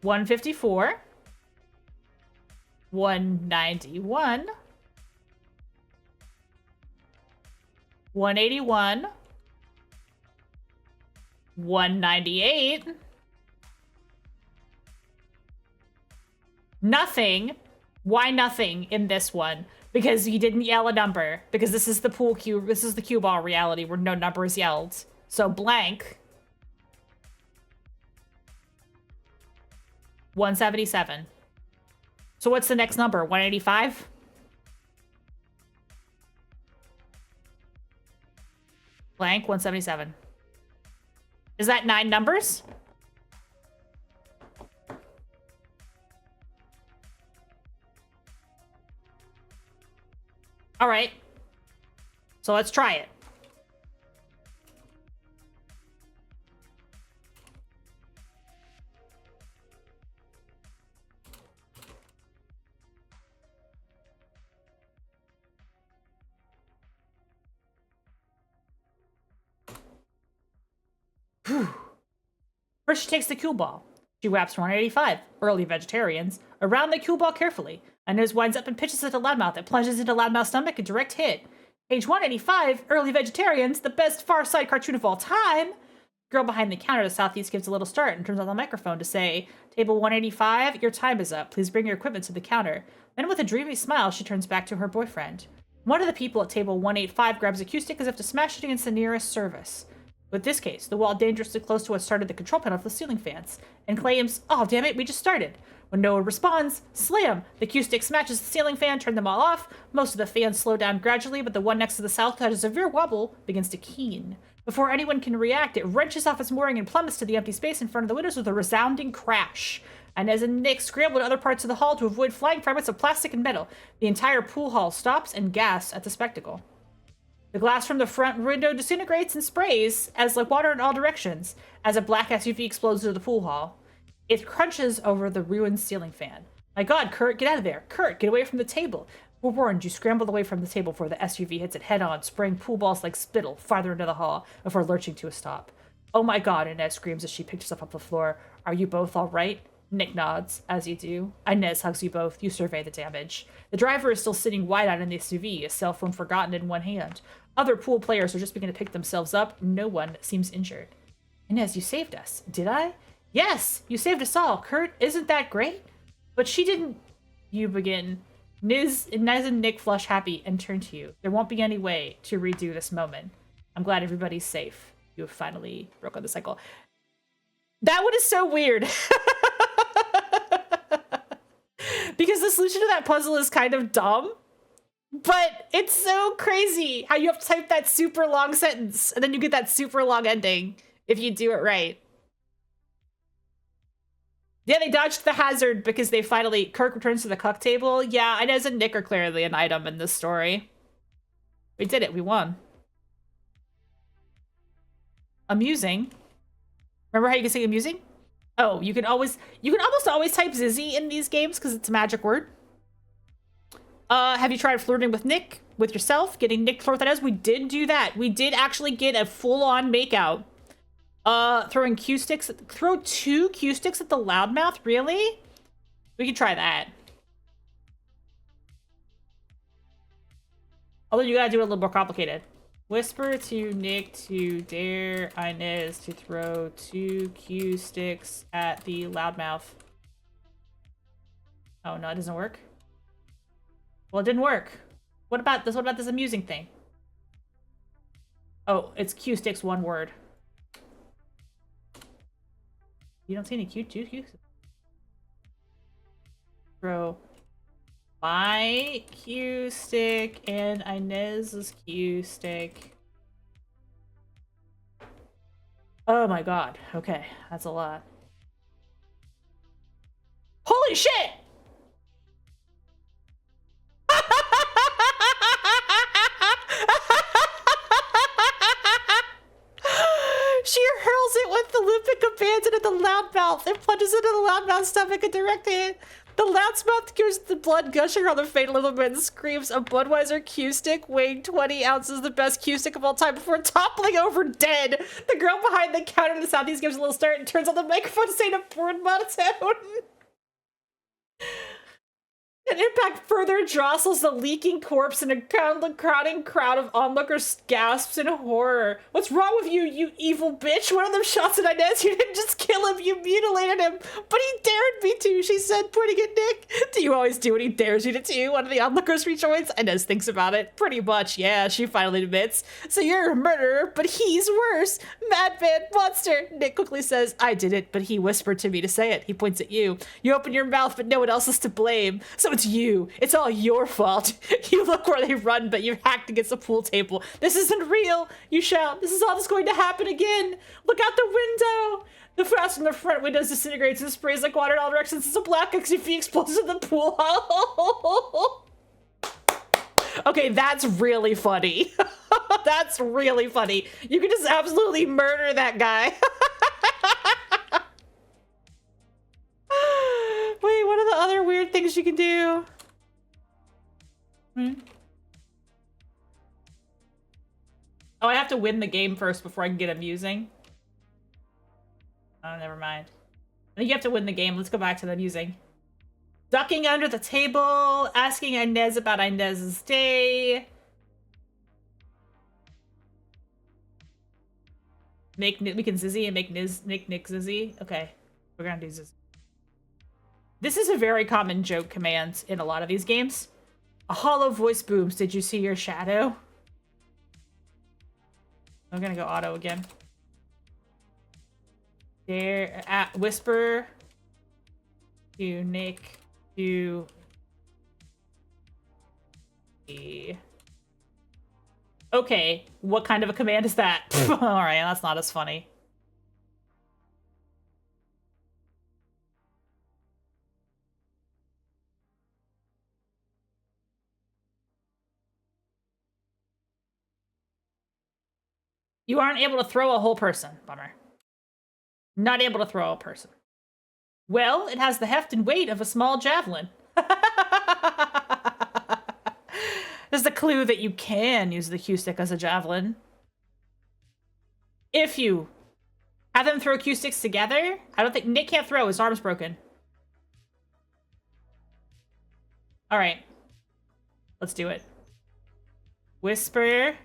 $154. $191. $181. $198. Nothing. Why nothing in this one? Because he didn't yell a number. Because this is the pool cue. This is the cue ball reality where no number is yelled. So blank. 177. So what's the next number? 185? Blank, 177. Is that 9 numbers? All right. So let's try it. First, she takes the cue ball. She wraps 185, early vegetarians, around the cue ball carefully. Inez winds up and pitches it to Loudmouth. It plunges into Loudmouth's stomach, a direct hit. Page 185, early vegetarians, the best Far Side cartoon of all time. Girl behind the counter to Southeast gives a little start and turns on the microphone to say, Table 185, your time is up. Please bring your equipment to the counter. Then with a dreamy smile, she turns back to her boyfriend. One of the people at table 185 grabs a cue stick as if to smash it against the nearest service. With this case, the wall dangerously close to what started the control panel for the ceiling fans, and claims, oh damn it, we just started. When no one responds, slam! The cue stick smashes the ceiling fan, turning them all off. Most of the fans slow down gradually, but the one next to the south has a severe wobble, begins to keen. Before anyone can react, it wrenches off its mooring and plummets to the empty space in front of the windows with a resounding crash. Inez and Nick scramble to other parts of the hall to avoid flying fragments of plastic and metal. The entire pool hall stops and gasps at the spectacle. The glass from the front window disintegrates and sprays as like water in all directions as a black SUV explodes into the pool hall. It crunches over the ruined ceiling fan. My god, Kurt, get out of there. Kurt, get away from the table. We're warned, you scrambled away from the table before the SUV hits it head-on, spraying pool balls like spittle farther into the hall before lurching to a stop. Oh my god, Inez screams as she picks herself up the floor. Are you both all right? Nick nods, as you do. Inez hugs you both. You survey the damage. The driver is still sitting wide-eyed in the SUV, his cell phone forgotten in one hand. Other pool players are just beginning to pick themselves up. No one seems injured. Inez, you saved us. Did I? Yes, you saved us all. Kurt, isn't that great? But she didn't... You begin. Inez and Nick flush happy and turn to you. There won't be any way to redo this moment. I'm glad everybody's safe. You have finally broken the cycle. That one is so weird. Because the solution to that puzzle is kind of dumb. But it's so crazy how you have to type that super long sentence and then you get that super long ending if you do it right. Yeah, they dodged the hazard because they finally... Kirk returns to the cuck table. Yeah, Inez and Nick are clearly an item in this story. We did it. We won. Amusing. Remember how you can say amusing? Oh, you can almost always type Zizzy in these games because it's a magic word. Have you tried flirting with Nick, with yourself, getting Nick to flirt with us? We did do that. We did actually get a full-on makeout. Throwing cue sticks, throw 2 cue sticks at the loudmouth, really? We could try that. Although you gotta do it a little more complicated. Whisper to Nick to dare Inez to throw 2 cue sticks at the loudmouth. Oh no, it doesn't work. Well, it didn't work. What about this? What about this amusing thing? Oh, it's cue sticks, one word. You don't see any cue sticks? Throw my cue stick and Inez's cue stick. Oh my god. Okay, that's a lot. Holy shit! She hurls it with Olympic abandon at the loudmouth and plunges into the loudmouth's stomach and direct hit. The loudmouth hears the blood gushing on the fatal element and screams, a Budweiser cue stick weighing 20 ounces, the best cue stick of all time, before toppling over dead. The girl behind the counter in the southeast gives a little start and turns on the microphone to say in a bored monotone. An impact further jostles the leaking corpse, and a crowding crowd of onlookers gasps in horror. What's wrong with you, you evil bitch? One of them shots at Inez. You didn't just kill him, you mutilated him. But he dared me to, she said, pointing at Nick. Do you always do what he dares you to do? One of the onlookers rejoins. Inez thinks about it. Pretty much, yeah, she finally admits. So you're a murderer, but he's worse. Madman, monster. Nick quickly says, I did it, but he whispered to me to say it. He points at you. You open your mouth, but no one else is to blame. So it's you. It's all your fault. You look where they run, but you've hacked against the pool table. This isn't real. You shout. This is all that's going to happen again. Look out the window. The glass from the front windows disintegrates and sprays like water in all directions. It's a black XUV explodes in the pool hall. Okay, that's really funny. That's really funny. You can just absolutely murder that guy. Wait, what are the other weird things you can do? Oh, I have to win the game first before I can get amusing. Oh, never mind. I think you have to win the game. Let's go back to the musing. Ducking under the table, asking Inez about Inez's day. We can Zizzy and make Nick Zizzy. Okay, we're gonna do Zizzy. This is a very common joke command in a lot of these games. A hollow voice booms. Did you see your shadow? I'm gonna go auto again. There, whisper to Nick to the. Okay, what kind of a command is that? All right, that's not as funny. You aren't able to throw a whole person. Bummer. Not able to throw a person. Well, it has the heft and weight of a small javelin. There's the clue that you can use the Q stick as a javelin. If you have them throw Q sticks together, I don't think Nick can't throw. His arm's broken. All right, let's do it. Whisper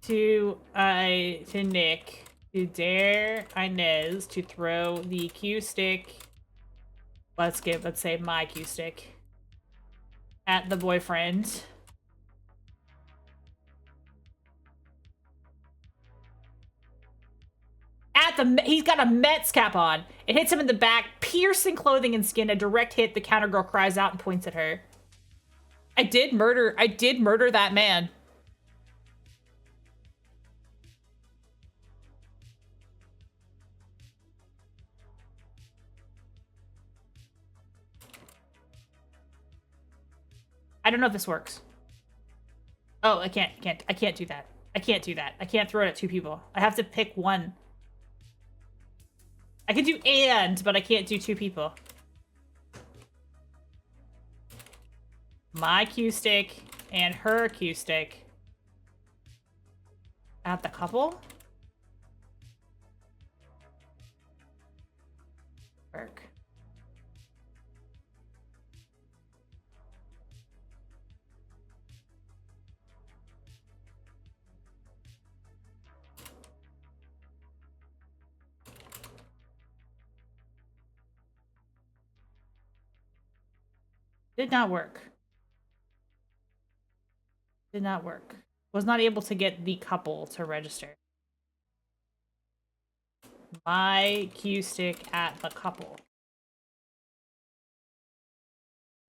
to Nick to dare Inez to throw the Q stick. Let's say my Q stick at the boyfriend. He's got a Mets cap on. It hits him in the back, piercing clothing and skin. A direct hit. The counter girl cries out and points at her. I did murder that man. I don't know if this works. Oh, I can't do that. I can't do that. I can't throw it at two people. I have to pick one. I can do but I can't do two people. My Q stick and her Q stick at the couple. Work. Did not work. Did not work. Was not able to get the couple to register. My Q stick at the couple.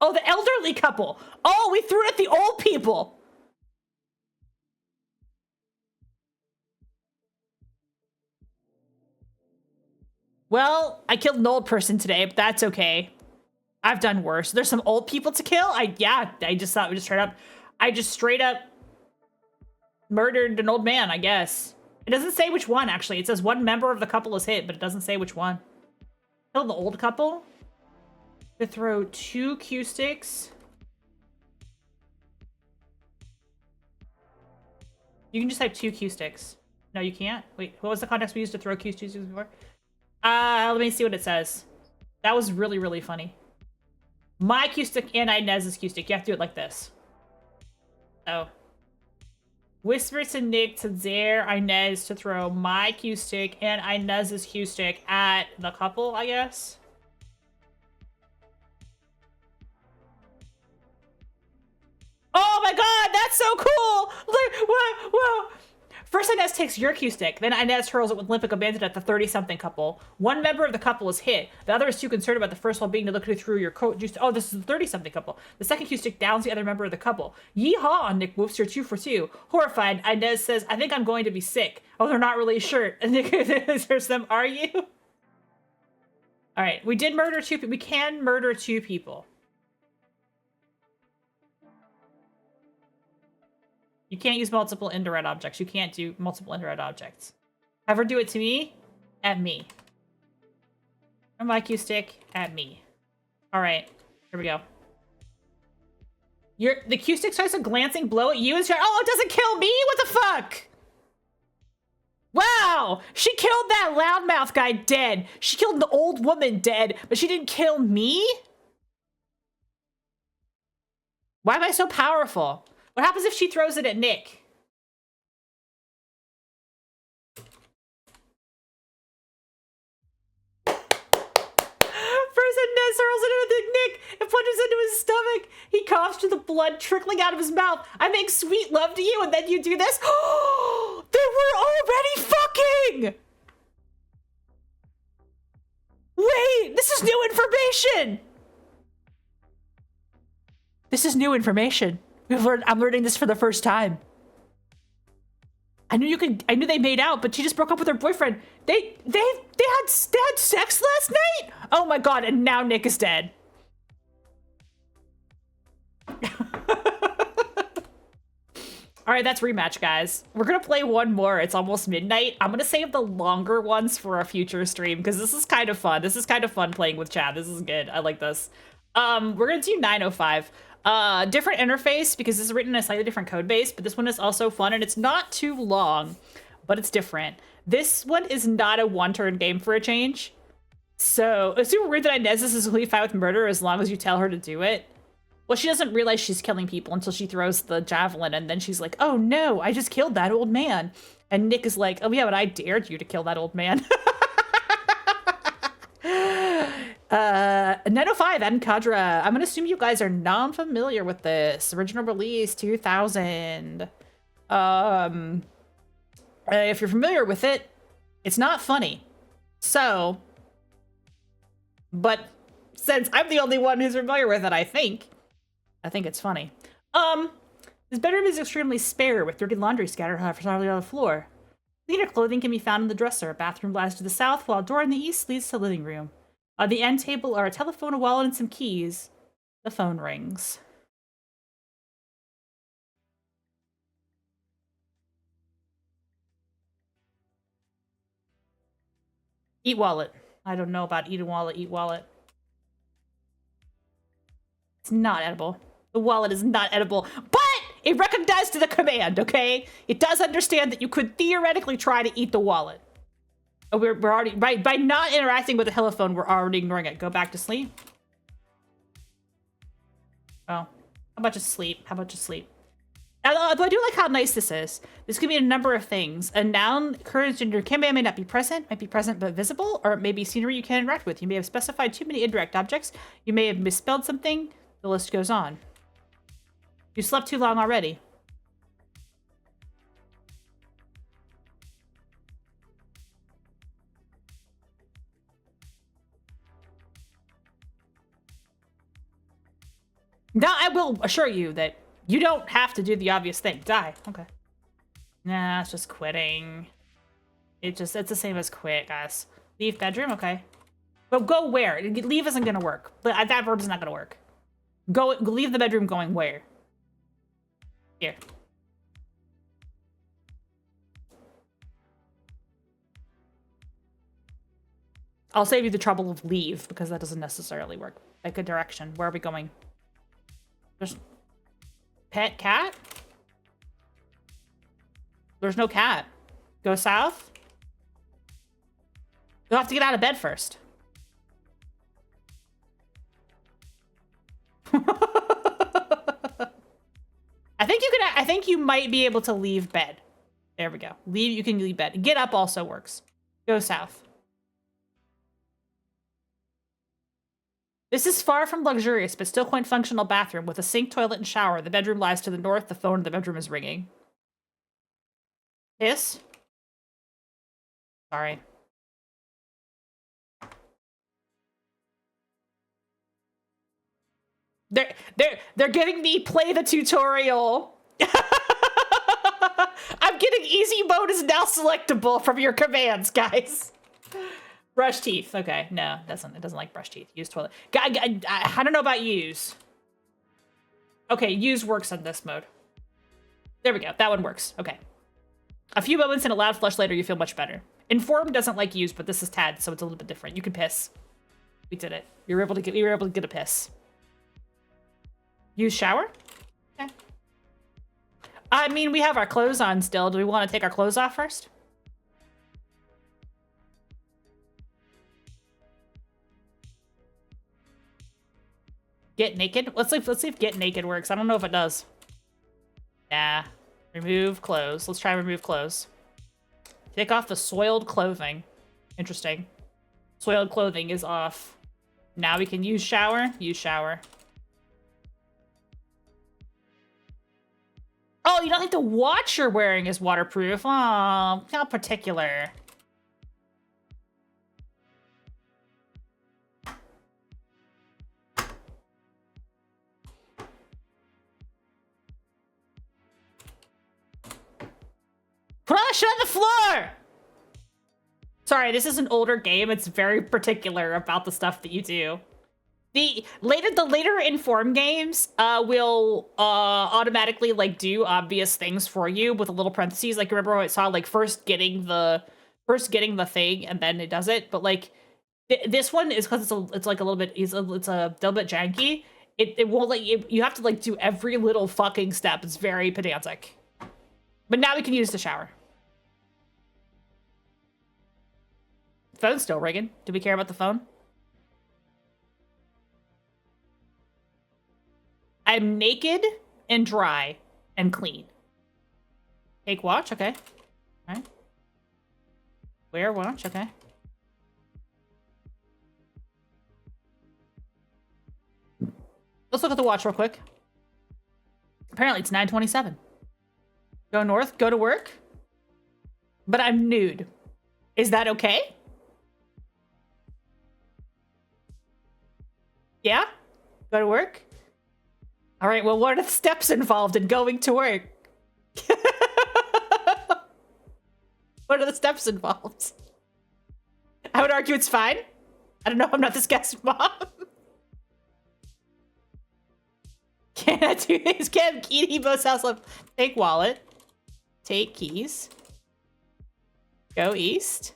Oh, the elderly couple. Oh, we threw it at the old people. Well, I killed an old person today, but that's okay. I've done worse. There's some old people to kill. I just thought we just straight up murdered an old man, I guess. It doesn't say which one, actually. It says one member of the couple is hit, but it doesn't say which one. Kill the old couple. To throw 2 Q sticks. You can just type 2 Q sticks. No, you can't. Wait, what was the context we used to throw Q sticks before? Let me see what it says. That was really, really funny. My Q stick and Inez's Q stick. You have to do it like this. So, whisper to Nick to dare Inez to throw my Q stick and Inez's Q stick at the couple, I guess. Oh my god, that's so cool! Look, whoa. First, Inez takes your Q stick, then Inez hurls it with Limpic Abandoned at the 30-something couple. One member of the couple is hit. The other is too concerned about the first one being to look through your coat juice. Oh, this is the 30-something couple. The second Q stick downs the other member of the couple. Yeehaw on Nick whoops, you're 2 for 2. Horrified, Inez says, I think I'm going to be sick. Oh, they're not really sure. And Nick answers them, are you? Alright, we did murder 2 people. We can murder 2 people. You can't use multiple indirect objects. You can't do multiple indirect objects. Ever do it to me? At me. And my Q stick at me. Alright, here we go. The Q stick starts a glancing blow at you and oh, it doesn't kill me? What the fuck? Wow! How? She killed that loudmouth guy dead. She killed the old woman dead, but she didn't kill me? Why am I so powerful? What happens if she throws it at Nick? First Ness hurls it into Nick and punches into his stomach. He coughs to the blood trickling out of his mouth. I make sweet love to you and then you do this? Oh, they were already fucking! Wait, this is new information! This is new information. I'm learning this for the first time. I knew they made out, but she just broke up with her boyfriend. They had sex last night? Oh my god, and now Nick is dead. All right, that's Rematch, guys. We're gonna play one more. It's almost midnight. I'm gonna save the longer ones for a future stream because this is kind of fun. This is kind of fun playing with chat. This is good. I like this. We're gonna do 905. Different interface because this is written in a slightly different code base, but this one is also fun and it's not too long, but it's different. This one is not a one-turn game for a change. So it's super weird that Inez is completely fine with murder as long as you tell her to do it. Well, she doesn't realize she's killing people until she throws the javelin, and then she's like, oh no, I just killed that old man. And Nick is like, oh yeah, but I dared you to kill that old man. 905 and Kadra. I'm gonna assume you guys are non-familiar with this. Original release 2000. If you're familiar with it, it's not funny. So, but since I'm the only one who's familiar with it, I think it's funny. This bedroom is extremely spare with dirty laundry scattered on the floor. Cleaner clothing can be found in the dresser. A bathroom lies to the south, while a door in the east leads to the living room. On the end table are a telephone, a wallet, and some keys. The phone rings. Eat wallet. I don't know about eat a wallet, eat wallet. It's not edible. The wallet is not edible, but it recognized the command, okay? It does understand that you could theoretically try to eat the wallet. We're already, by not interacting with the telephone, we're already ignoring it. Go back to sleep. Oh, how about just sleep? How about just sleep? Although I do like how nice this is. This could be a number of things. A noun occurs in your command may not be present, might be present but visible, or it may be scenery you can interact with. You may have specified too many indirect objects. You may have misspelled something. The list goes on. You slept too long already. Now, I will assure you that you don't have to do the obvious thing. Die. Okay. Nah, it's just quitting. It's the same as quit, guys. Leave bedroom? Okay. But go where? Leave isn't gonna work. That verb is not gonna work. Leave the bedroom going where? Here. I'll save you the trouble of leave because that doesn't necessarily work. Like a direction. Where are we going? There's pet cat? There's no cat. Go south? You'll have to get out of bed first. I think you might be able to leave bed. There we go. You can leave bed. Get up also works. Go south. This is far from luxurious, but still quite functional bathroom with a sink, toilet, and shower. The bedroom lies to the north. The phone in the bedroom is ringing. Piss? Sorry. They're giving me play the tutorial. I'm getting easy mode is now selectable from your commands, guys. Brush teeth. Okay, no, it doesn't like brush teeth. Use toilet. I don't know about use. Okay, use works on this mode. There we go. That one works. Okay. A few moments and a loud flush later, you feel much better. Inform doesn't like use, but this is TAD, so it's a little bit different. You can piss. We did it. We were able to get a piss. Use shower? Okay. I mean, we have our clothes on still. Do we want to take our clothes off first? Get naked? Let's see if get naked works. I don't know if it does. Nah. Remove clothes. Let's try remove clothes. Take off the soiled clothing. Interesting. Soiled clothing is off. Now we can use shower. Use shower. Oh, you don't think the watch you're wearing is waterproof. Oh, how particular. Put all that shit on the floor! Sorry, this is an older game. It's very particular about the stuff that you do. The later inform games will automatically like do obvious things for you with a little parentheses. Like remember how it saw like first getting the thing and then it does it. But like this one is because it's like a little bit it's a little bit janky. It won't let you have to like do every little fucking step. It's very pedantic. But now we can use the shower. Phone's still ringing. Do we care about the phone? I'm naked and dry and clean. Take watch, okay. All right. Wear watch, okay. Let's look at the watch real quick. Apparently it's 9:27. Go north, go to work. But I'm nude. Is that okay? Yeah? Go to work? All right, well, what are the steps involved in going to work? What are the steps involved? I would argue it's fine. I don't know, I'm not this guy's mom. Can I do this? Can key to Ebo's house left? Take wallet. Take keys. Go east.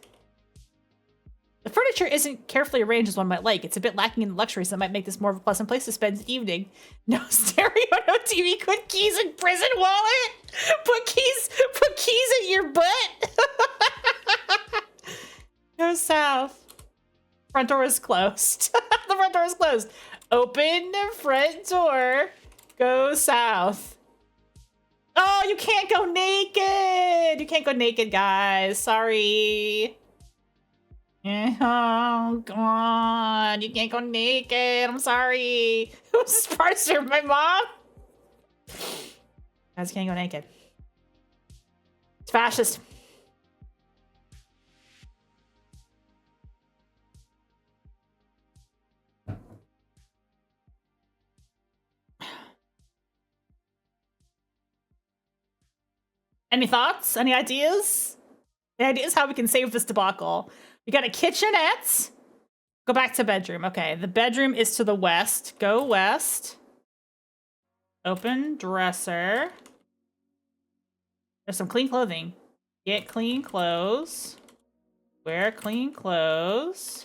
The furniture isn't carefully arranged as one might like. It's a bit lacking in the luxuries that might make this more of a pleasant place to spend the evening. No stereo, no TV, put keys in prison wallet? Put keys in your butt? Go south. Front door is closed. The front door is closed. Open the front door. Go south. Oh, you can't go naked. You can't go naked, guys. Sorry. Oh, God. You can't go naked. I'm sorry. Who's this parser? My mom? Guys can't go naked. It's fascist. Any thoughts? Any ideas? Any ideas how we can save this debacle? We got a kitchenette. Go back to bedroom. Okay, the bedroom is to the west. Go west. Open dresser. There's some clean clothing. Get clean clothes. Wear clean clothes.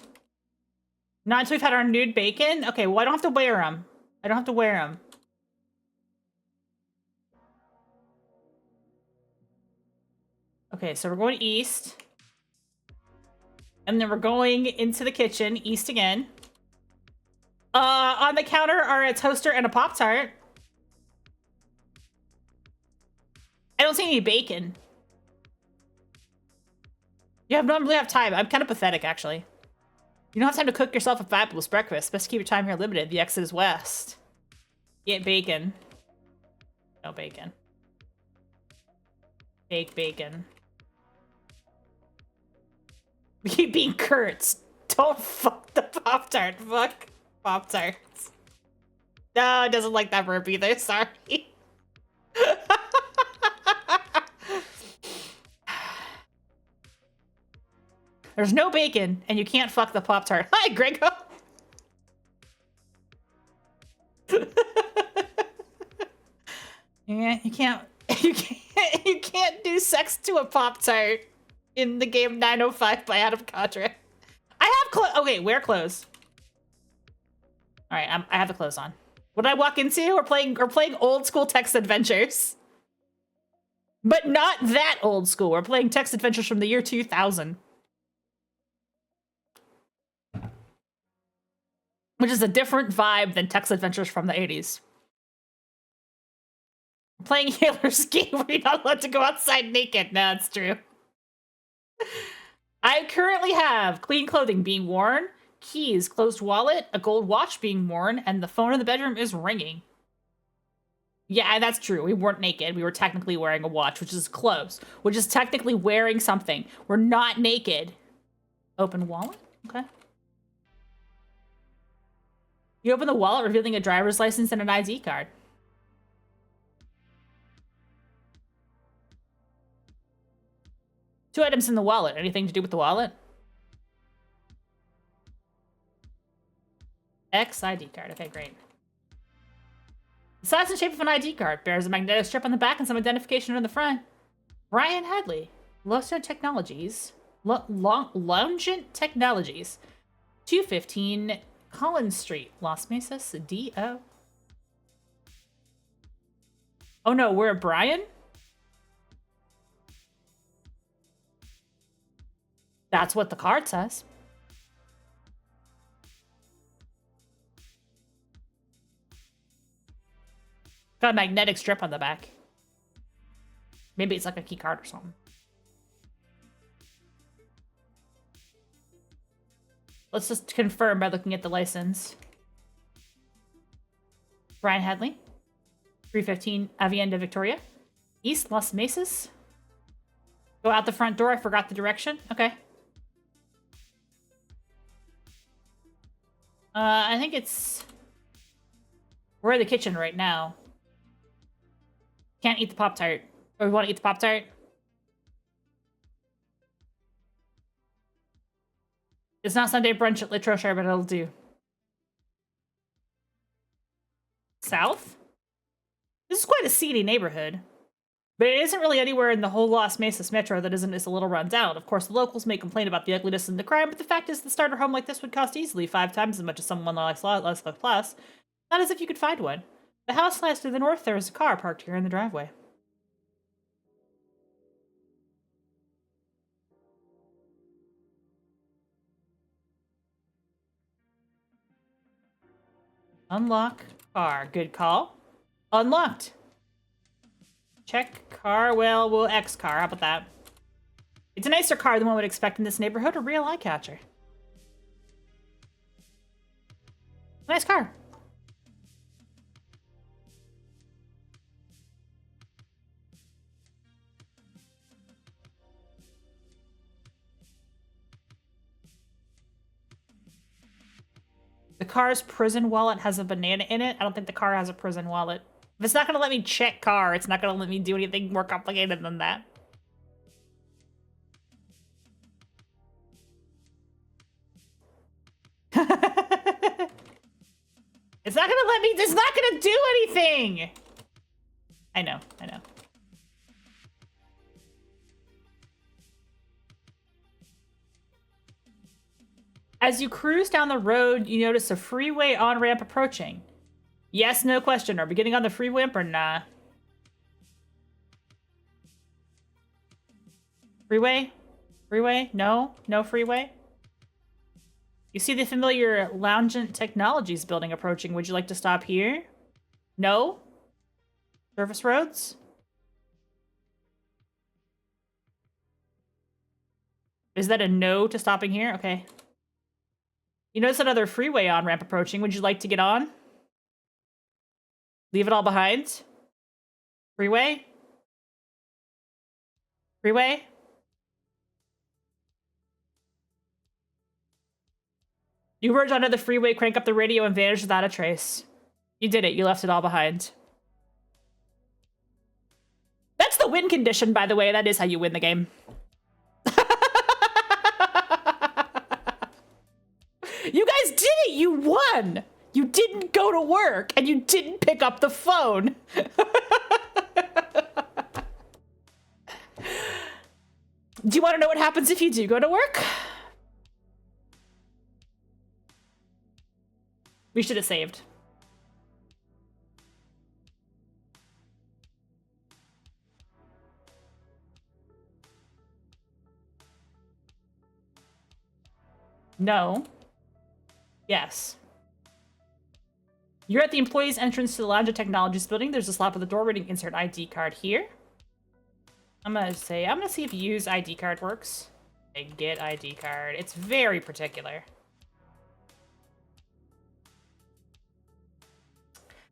Not until we've had our nude bacon. Okay, well, I don't have to wear them. I don't have to wear them. Okay, so we're going east. And then we're going into the kitchen, east again. On the counter are a toaster and a Pop-Tart. I don't see any bacon. You don't really have time. I'm kind of pathetic, actually. You don't have time to cook yourself a fabulous breakfast. Best to keep your time here limited. The exit is west. Get bacon. No bacon. Bake bacon. We keep being Kurtz. Don't fuck the Pop-Tart. Fuck Pop-Tarts. No, it doesn't like that burp either. Sorry. There's no bacon, and you can't fuck the Pop-Tart. Hi, Grego. Yeah, you can't do sex to a Pop-Tart in the game 905 by Adam Contra. I have clothes. Okay, wear clothes. All right, I have the clothes on. What did I walk into? We're playing old school text adventures. But not that old school. We're playing text adventures from the year 2000. which is a different vibe than text adventures from the 80s. Playing Halo Ski where you're not allowed to go outside naked. No, it's true. I currently have clean clothing being worn, keys, closed wallet, a gold watch being worn, and the phone in the bedroom is ringing. Yeah, that's true. We weren't naked. We were technically wearing a watch, which is close, which is technically wearing something. We're not naked. Open wallet? Okay. You open the wallet, revealing a driver's license and an ID card. Two items in the wallet. Anything to do with the wallet? X ID card. Okay, great. The size and shape of an ID card bears a magnetic strip on the back and some identification on the front. Ryan Hadley, Longent Technologies, Longent Technologies, 215 Collins Street, Las Mesas, DO. Oh no, we're Brian? That's what the card says. Got a magnetic strip on the back. Maybe it's like a key card or something. Let's just confirm by looking at the license. Brian Hadley, 315 Avenida Victoria, East Las Mesas. Go out the front door. I forgot the direction. Okay. I think it's... We're in the kitchen right now. Can't eat the Pop-Tart. Or we want to eat the Pop-Tart? It's not Sunday brunch at Litroshire, but it'll do. South? This is quite a seedy neighborhood. But it isn't really anywhere in the whole Las Mesas metro that isn't just a little run down. Of course, the locals may complain about the ugliness and the crime, but the fact is the starter home like this would cost easily 5 times as much as someone like Plus. Not as if you could find one. The house lies to the north. There is a car parked here in the driveway. Unlock car. Good call. Unlocked. Check car. Well, we'll X car. How about that? It's a nicer car than one would expect in this neighborhood. A real eye catcher. Nice car. The car's prison wallet has a banana in it. I don't think the car has a prison wallet. If it's not going to let me check car, it's not going to let me do anything more complicated than that. It's not going to let me... It's not going to do anything! I know, I know. As you cruise down the road, you notice a freeway on-ramp approaching. Yes, no question. Are we getting on the freeway or nah? Freeway? Freeway? No? No freeway? You see the familiar Longent Technologies building approaching. Would you like to stop here? No? Service roads? Is that a no to stopping here? Okay. You notice another freeway on-ramp approaching. Would you like to get on? Leave it all behind? Freeway? Freeway? You merge onto the freeway, crank up the radio, and vanish without a trace. You did it. You left it all behind. That's the win condition, by the way. That is how you win the game. You guys did it! You won! You didn't go to work, and you didn't pick up the phone. Do you want to know what happens if you do go to work? We should have saved. No. Yes. You're at the employee's entrance to the Lounge of Technologies building. There's a slot at the door reading insert ID card here. I'm gonna see if use ID card works. Okay, get ID card. It's very particular.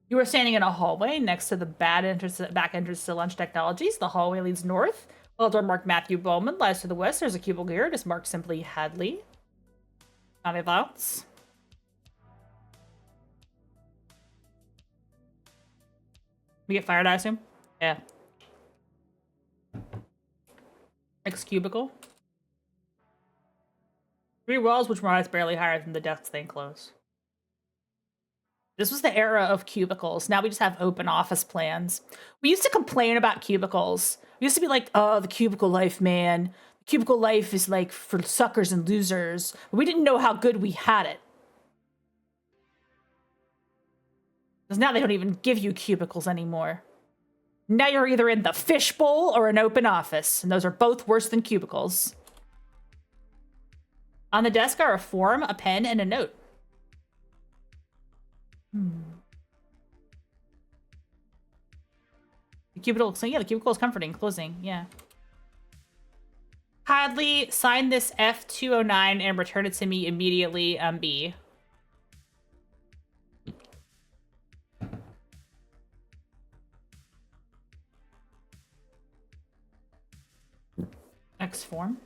You are standing in a hallway next to the back entrance to Lunch Technologies. The hallway leads north. While a door marked Matthew Bowman lies to the west. There's a cubicle here. It is marked simply Hadley. Any thoughts? We get fired, I assume? Yeah. Next cubicle. 3 walls which rise barely higher than the desks they enclose. This was the era of cubicles. Now we just have open office plans. We used to complain about cubicles. We used to be like, oh, the cubicle life, man. The cubicle life is like for suckers and losers. We didn't know how good we had it. Because now they don't even give you cubicles anymore. Now you're either in the fishbowl or an open office. And those are both worse than cubicles. On the desk are a form, a pen, and a note. The cubicle, so yeah, the cubicle is comforting. Closing, yeah. Hadley, sign this F209 and return it to me immediately, B. X form.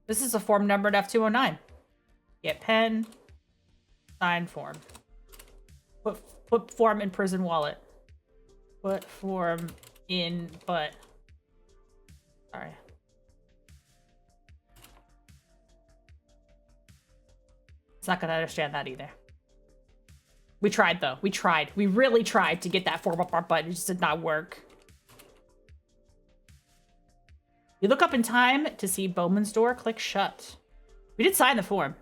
This is a form numbered F209. Get pen. Sign form. Put form in prison wallet. Put form in butt. Sorry. It's not gonna understand that either. We tried though. We tried. We really tried to get that form up our butt. It just did not work. You look up in time to see Bowman's door. Click shut. We did sign the form.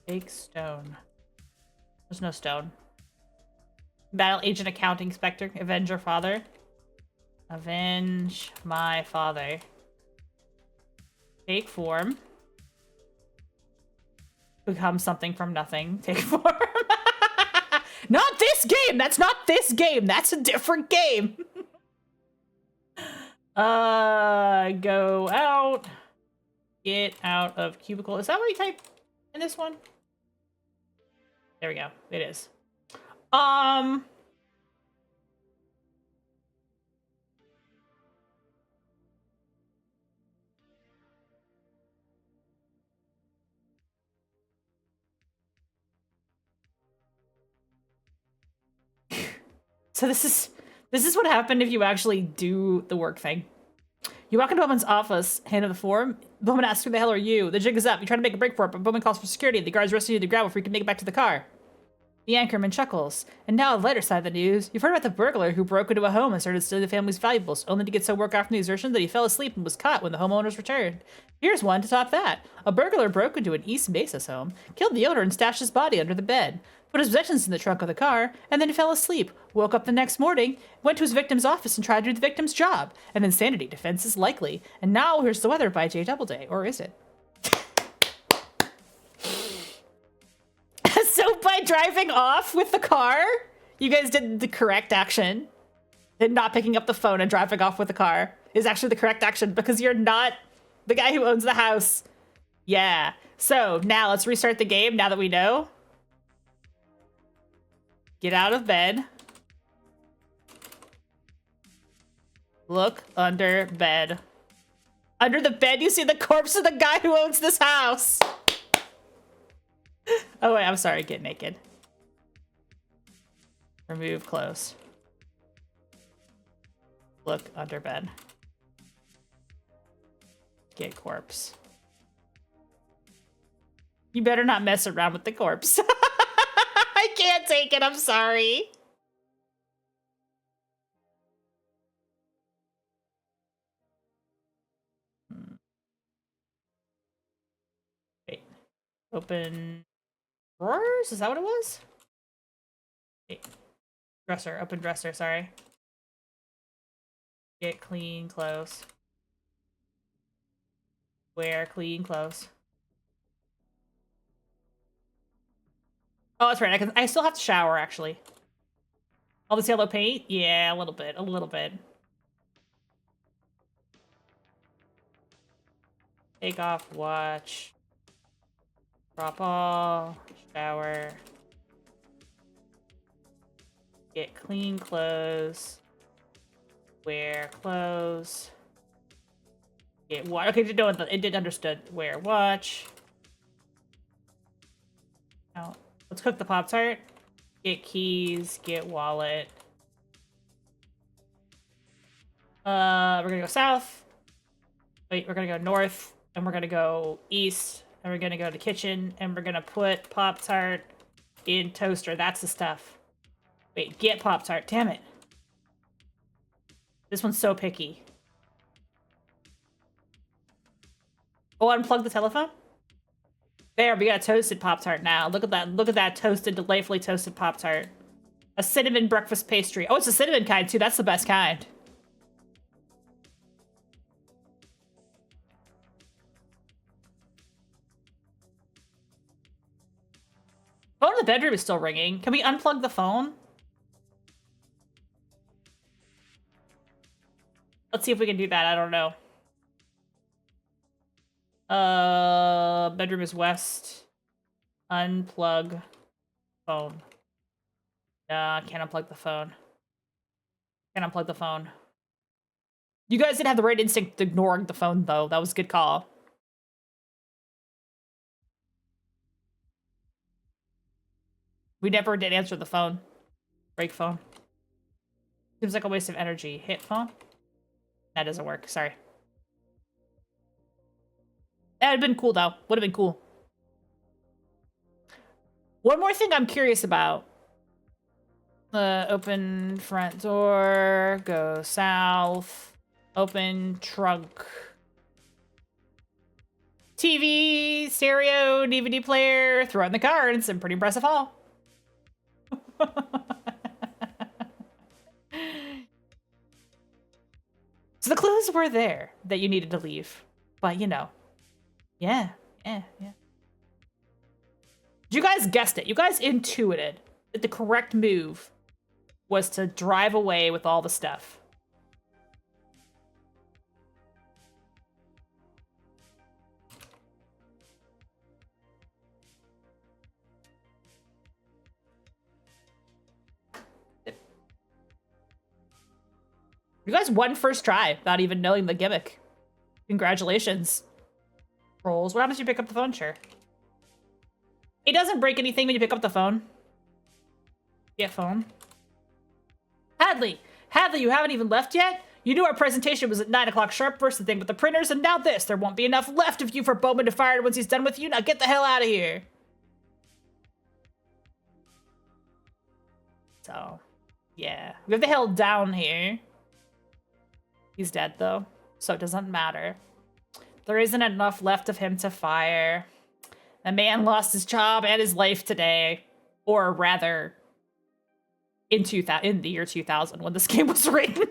Take stone. There's no stone. Battle agent, accounting inspector. Avenge your father. Avenge my father. Take form. Become something from nothing. Take form. Not this game! That's not this game! That's a different game! Go out. Get out of cubicle. Is that what you type in this one? There we go. It is. So this is what happened if you actually do the work thing. You walk into Bowman's office, hand him the form. Bowman asks, who the hell are you? The jig is up. You try to make a break for it, but Bowman calls for security. The guards arrest you to the ground before you can make it back to the car. The anchorman chuckles. And now, on the lighter side of the news, you've heard about the burglar who broke into a home and started stealing the family's valuables, only to get so work off from the exertion that he fell asleep and was caught when the homeowners returned. Here's one to top that. A burglar broke into an East Mesa's home, killed the owner, and stashed his body under the bed. Put his possessions in the trunk of the car, and then fell asleep. Woke up the next morning, went to his victim's office and tried to do the victim's job. An insanity defense is likely. And now here's the weather by J Doubleday. Or is it? So by driving off with the car, you guys did the correct action. And not picking up the phone and driving off with the car is actually the correct action because you're not the guy who owns the house. Yeah. So now let's restart the game now that we know. Get out of bed. Look under bed. Under the bed, you see the corpse of the guy who owns this house. Oh, wait, I'm sorry. Get naked. Remove clothes. Look under bed. Get corpse. You better not mess around with the corpse. I can't take it. I'm sorry. Wait. Open drawers? Is that what it was? Wait. Dresser. Open dresser. Sorry. Get clean clothes. Wear clean clothes. Oh, that's right. I still have to shower, actually. All this yellow paint? Yeah, a little bit. A little bit. Take off watch. Drop all. Shower. Get clean clothes. Wear clothes. Get watch. Okay, it did understood. Wear watch. Now, let's cook the Pop-Tart. Get keys. Get wallet. We're gonna go south. Wait, we're gonna go north. And we're gonna go east. And we're gonna go to the kitchen. And we're gonna put Pop-Tart in toaster. That's the stuff. Wait, get Pop-Tart. Damn it. This one's so picky. Oh, unplug the telephone? There, we got a toasted Pop-Tart now. Look at that. Look at that toasted, delightfully toasted Pop-Tart. A cinnamon breakfast pastry. Oh, it's a cinnamon kind, too. That's the best kind. Phone in the bedroom is still ringing. Can we unplug the phone? Let's see if we can do that. I don't know. Bedroom is west. Unplug phone. Nah, can't unplug the phone. Can't unplug the phone. You guys did have the right instinct ignoring the phone, though. That was a good call. We never did answer the phone. Break phone. Seems like a waste of energy. Hit phone? That doesn't work. Sorry. That would have been cool, though. Would have been cool. One more thing I'm curious about. Open front door. Go south. Open trunk. TV, stereo, DVD player. Throw it in the car, and it's a pretty impressive haul. So the clues were there that you needed to leave. But, you know. Yeah. You guys guessed it. You guys intuited that the correct move was to drive away with all the stuff. You guys won first try without even knowing the gimmick. Congratulations. Trolls. What happens if you pick up the phone? Sure. It doesn't break anything when you pick up the phone. Get phone. Hadley, you haven't even left yet? You knew our presentation was at 9 o'clock sharp, first the thing with the printers, and now this. There won't be enough left of you for Bowman to fire once he's done with you. Now get the hell out of here. So, yeah. We have the hell down here. He's dead, though, so it doesn't matter. There isn't enough left of him to fire. The man lost his job and his life today. Or rather, in the year 2000, when this game was written.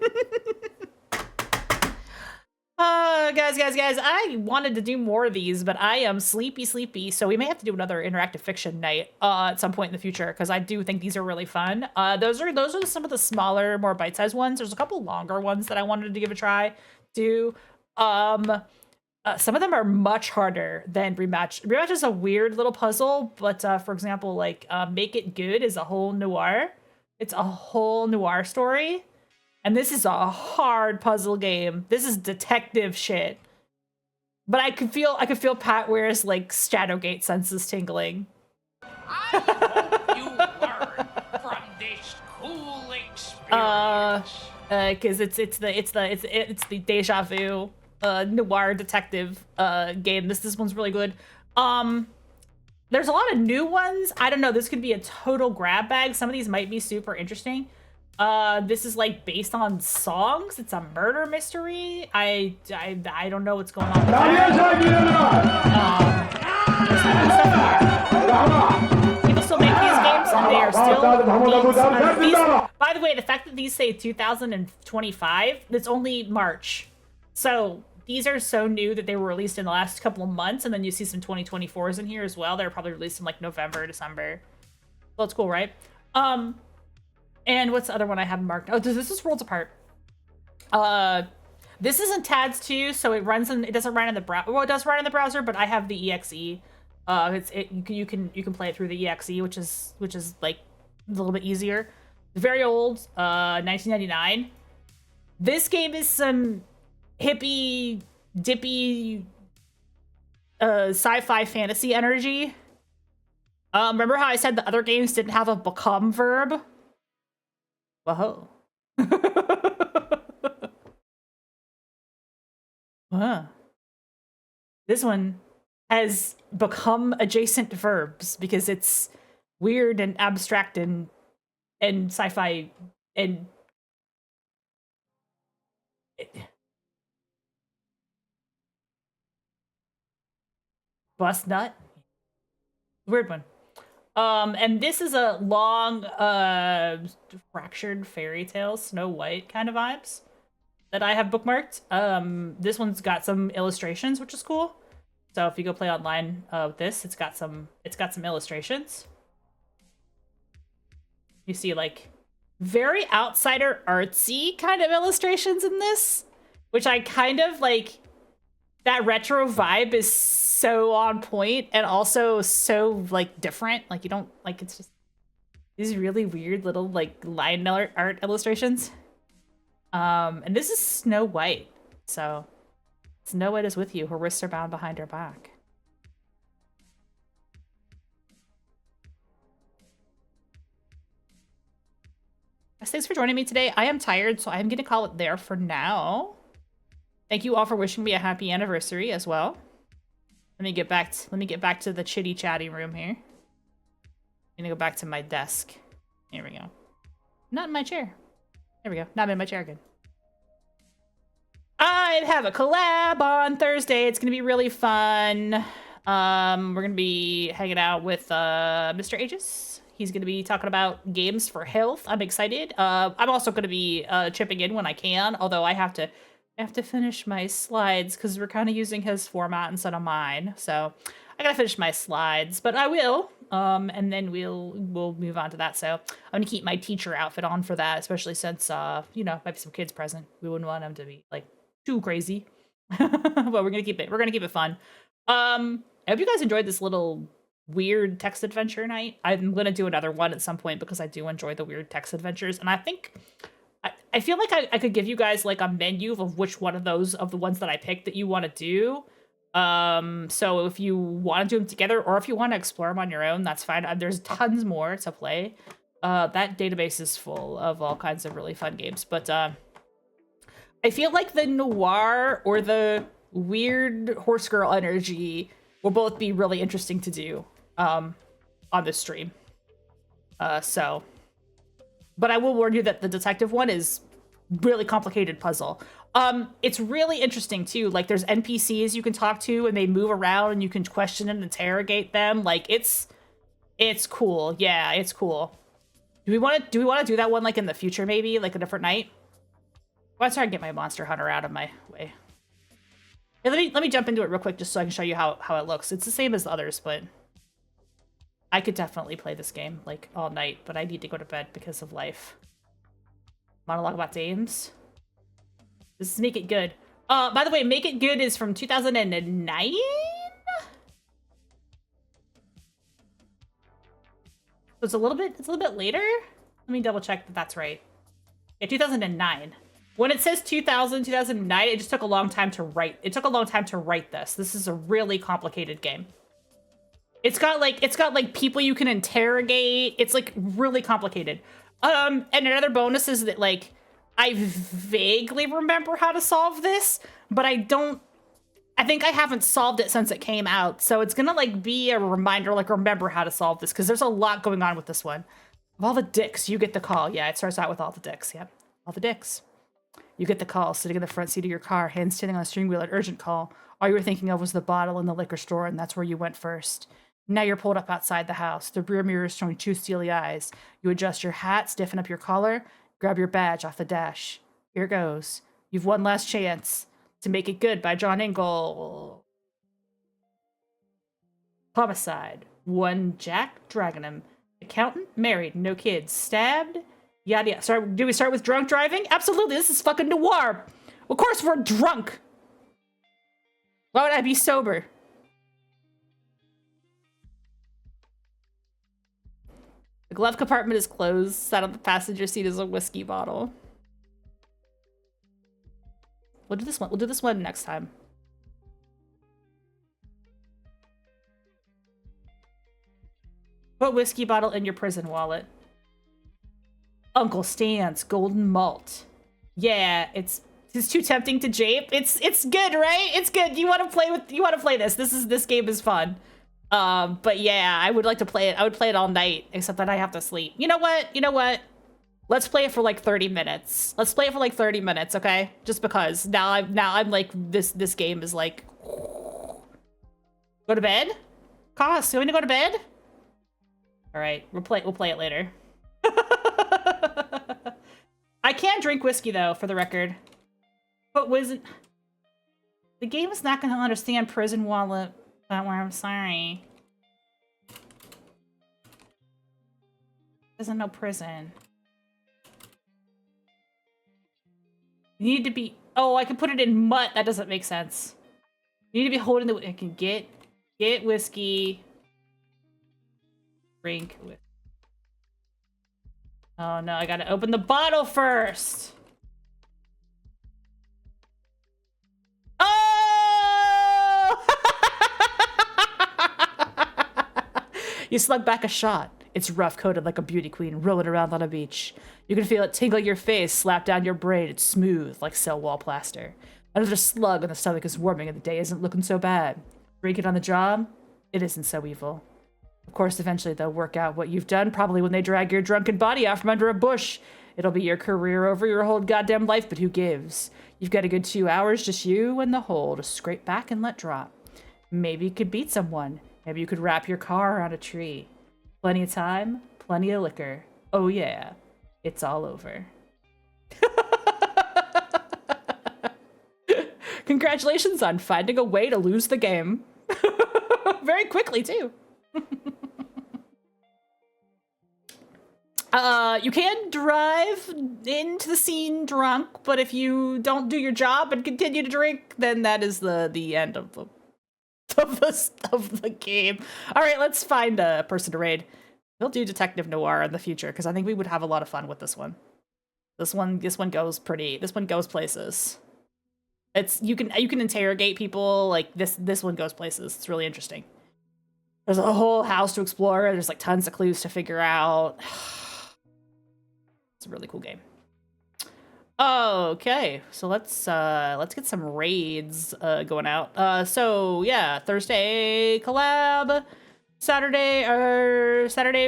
Guys, I wanted to do more of these, but I am sleepy, so we may have to do another interactive fiction night at some point in the future, because I do think these are really fun. Those are some of the smaller, more bite-sized ones. There's a couple longer ones that I wanted to give a try to. Some of them are much harder than Rematch. Rematch is a weird little puzzle, but for example, like Make It Good is a whole noir. It's a whole noir story. And this is a hard puzzle game. This is detective shit. But I could feel Pat Ware's like Shadowgate senses tingling. I hope you learn from this cool experience. Because it's the deja vu noir detective game. This one's really good. There's a lot of new ones. I don't know. This could be a total grab bag. Some of these might be super interesting. This is like based on songs. It's a murder mystery. I don't know what's going on with that. There's some stuff here. People still make these games, and they are still by the way, the fact that these say 2025, it's only March. So these are so new that they were released in the last couple of months, and then you see some 2024s in here as well. They're probably released in like November, December. Well, it's cool, right? And what's the other one I have marked? Oh, this is Worlds Apart. This isn't TADS 2, so it doesn't run in the browser. Well, it does run in the browser, but I have the exe. You can play it through the exe, which is like a little bit easier. Very old, 1999. This game is some hippie dippy sci-fi fantasy energy. Remember how I said the other games didn't have a become verb? Whoa. This one has become adjacent verbs because it's weird and abstract and sci-fi and bust nut. Weird one. And this is a long, fractured fairy tale, Snow White kind of vibes that I have bookmarked. This one's got some illustrations, which is cool. So if you go play online with this, it's got some illustrations. You see like very outsider artsy kind of illustrations in this, which I kind of like. That retro vibe is so on point and also so like different. Like you don't like, it's just these really weird little like line art illustrations. And this is Snow White. So Snow White is with you. Her wrists are bound behind her back. Thanks for joining me today. I am tired, so I'm gonna call it there for now. Thank you all for wishing me a happy anniversary as well. Let me get back to the chitty chatty room here. I'm gonna go back to my desk. Here we go. Not in my chair. There we go. Not in my chair again. I have a collab on Thursday. It's gonna be really fun. We're gonna be hanging out with Mr. Aegis. He's gonna be talking about games for health. I'm excited. I'm also gonna be chipping in when I can, although I have to finish my slides because we're kind of using his format instead of mine. So I gotta finish my slides, but I will. And then we'll move on to that. So I'm gonna keep my teacher outfit on for that, especially since you know, might be some kids present. We wouldn't want them to be like too crazy. But we're gonna keep it fun. I hope you guys enjoyed this little weird text adventure night. I'm gonna do another one at some point because I do enjoy the weird text adventures, and I think I feel like I could give you guys like a menu of which one of those of the ones that I picked that you want to do. So if you want to do them together or if you want to explore them on your own, that's fine. There's tons more to play. That database is full of all kinds of really fun games. But I feel like the noir or the weird horse girl energy will both be really interesting to do on this stream. But I will warn you that the detective one is really complicated puzzle. It's really interesting too. Like there's NPCs you can talk to and they move around and you can question and interrogate them. Like it's cool. Yeah, it's cool. Do we want to do that one like in the future maybe, like a different night? Well, let's try and get my Monster Hunter out of my way. Hey, let me jump into it real quick just so I can show you how it looks. It's the same as the others, but I could definitely play this game like all night, but I need to go to bed because of life. Monologue about games. This is Make It Good. By the way, Make It Good is from 2009? So it's a little bit later. Let me double check that that's right. Yeah, 2009. When it says 2009, it just took a long time to write. It took a long time to write this. This is a really complicated game. It's got like people you can interrogate. It's like really complicated. And another bonus is that like I vaguely remember how to solve this, but I think I haven't solved it since it came out. So it's gonna like be a reminder, like remember how to solve this, because there's a lot going on with this one. Of all the dicks, you get the call. Yeah, it starts out with all the dicks. Yep, all the dicks. You get the call, sitting in the front seat of your car, hands standing on the steering wheel at urgent call. All you were thinking of was the bottle in the liquor store, and that's where you went first. Now you're pulled up outside the house. The rear mirror is showing two steely eyes. You adjust your hat, stiffen up your collar, grab your badge off the dash. Here goes. You've one last chance To Make It Good by John Ingle. Homicide. 1 Jack Dragonham. Accountant, married, no kids, stabbed, yada yada. Sorry, do we start with drunk driving? Absolutely, this is fucking noir. Of course we're drunk. Why would I be sober? The glove compartment is closed. Sat on the passenger seat is a whiskey bottle. We'll do this one. We'll do this one next time. Put whiskey bottle in your prison wallet. Uncle Stan's golden malt. Yeah, it's too tempting to jape. It's good, right? It's good. You want to play this. This game is fun. But yeah, I would like to play it. I would play it all night, except that I have to sleep. You know what? Let's play it for like 30 minutes. Let's play it for like 30 minutes, okay? Just because now I'm like this game is like go to bed? Cost, you want to go to bed? All right, we'll play it later. I can drink whiskey though, for the record. But the game is not going to understand prison wallet. Don't worry, I'm sorry. Doesn't know prison. You need to be. Oh, I can put it in mutt. That doesn't make sense. You need to be holding the. I can get whiskey. Drink with. Oh no, I gotta open the bottle first. Oh! You slug back a shot. It's rough coated like a beauty queen rolling around on a beach. You can feel it tingle your face, slap down your brain. It's smooth like cell wall plaster. Another slug on the stomach is warming and the day isn't looking so bad. Drink it on the job? It isn't so evil. Of course, eventually they'll work out what you've done, probably when they drag your drunken body out from under a bush. It'll be your career over your whole goddamn life, but who gives? You've got a good 2 hours, just you and the hole to scrape back and let drop. Maybe you could beat someone. Maybe you could wrap your car around a tree. Plenty of time, plenty of liquor. Oh yeah, it's all over. Congratulations on finding a way to lose the game. Very quickly, too. You can drive into the scene drunk, but if you don't do your job and continue to drink, then that is the end of the game. All right, let's find a person to raid. We'll do Detective Noir in the future because I think we would have a lot of fun with this one. This one goes places. You can interrogate people like this one goes places. It's really interesting. There's a whole house to explore. There's like tons of clues to figure out. It's a really cool game. Okay, so let's get some raids going out. So yeah, Thursday collab. Saturday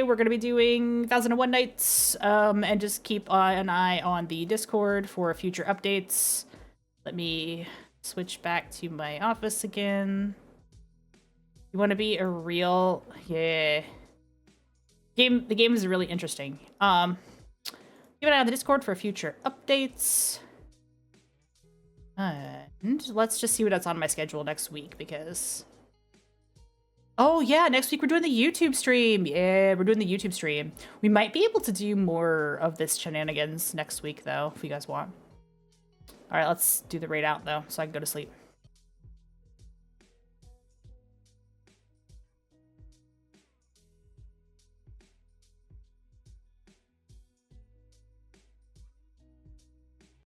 we're gonna be doing 1001 Nights. And just keep an eye on the Discord for future updates. Let me switch back to my office again. You want to be a real The game is really interesting. Keep an eye on the Discord for future updates. And let's just see what's on my schedule next week because... Oh yeah, next week we're doing the YouTube stream. Yeah, we're doing the YouTube stream. We might be able to do more of this shenanigans next week though, if you guys want. All right, let's do the raid out though, so I can go to sleep.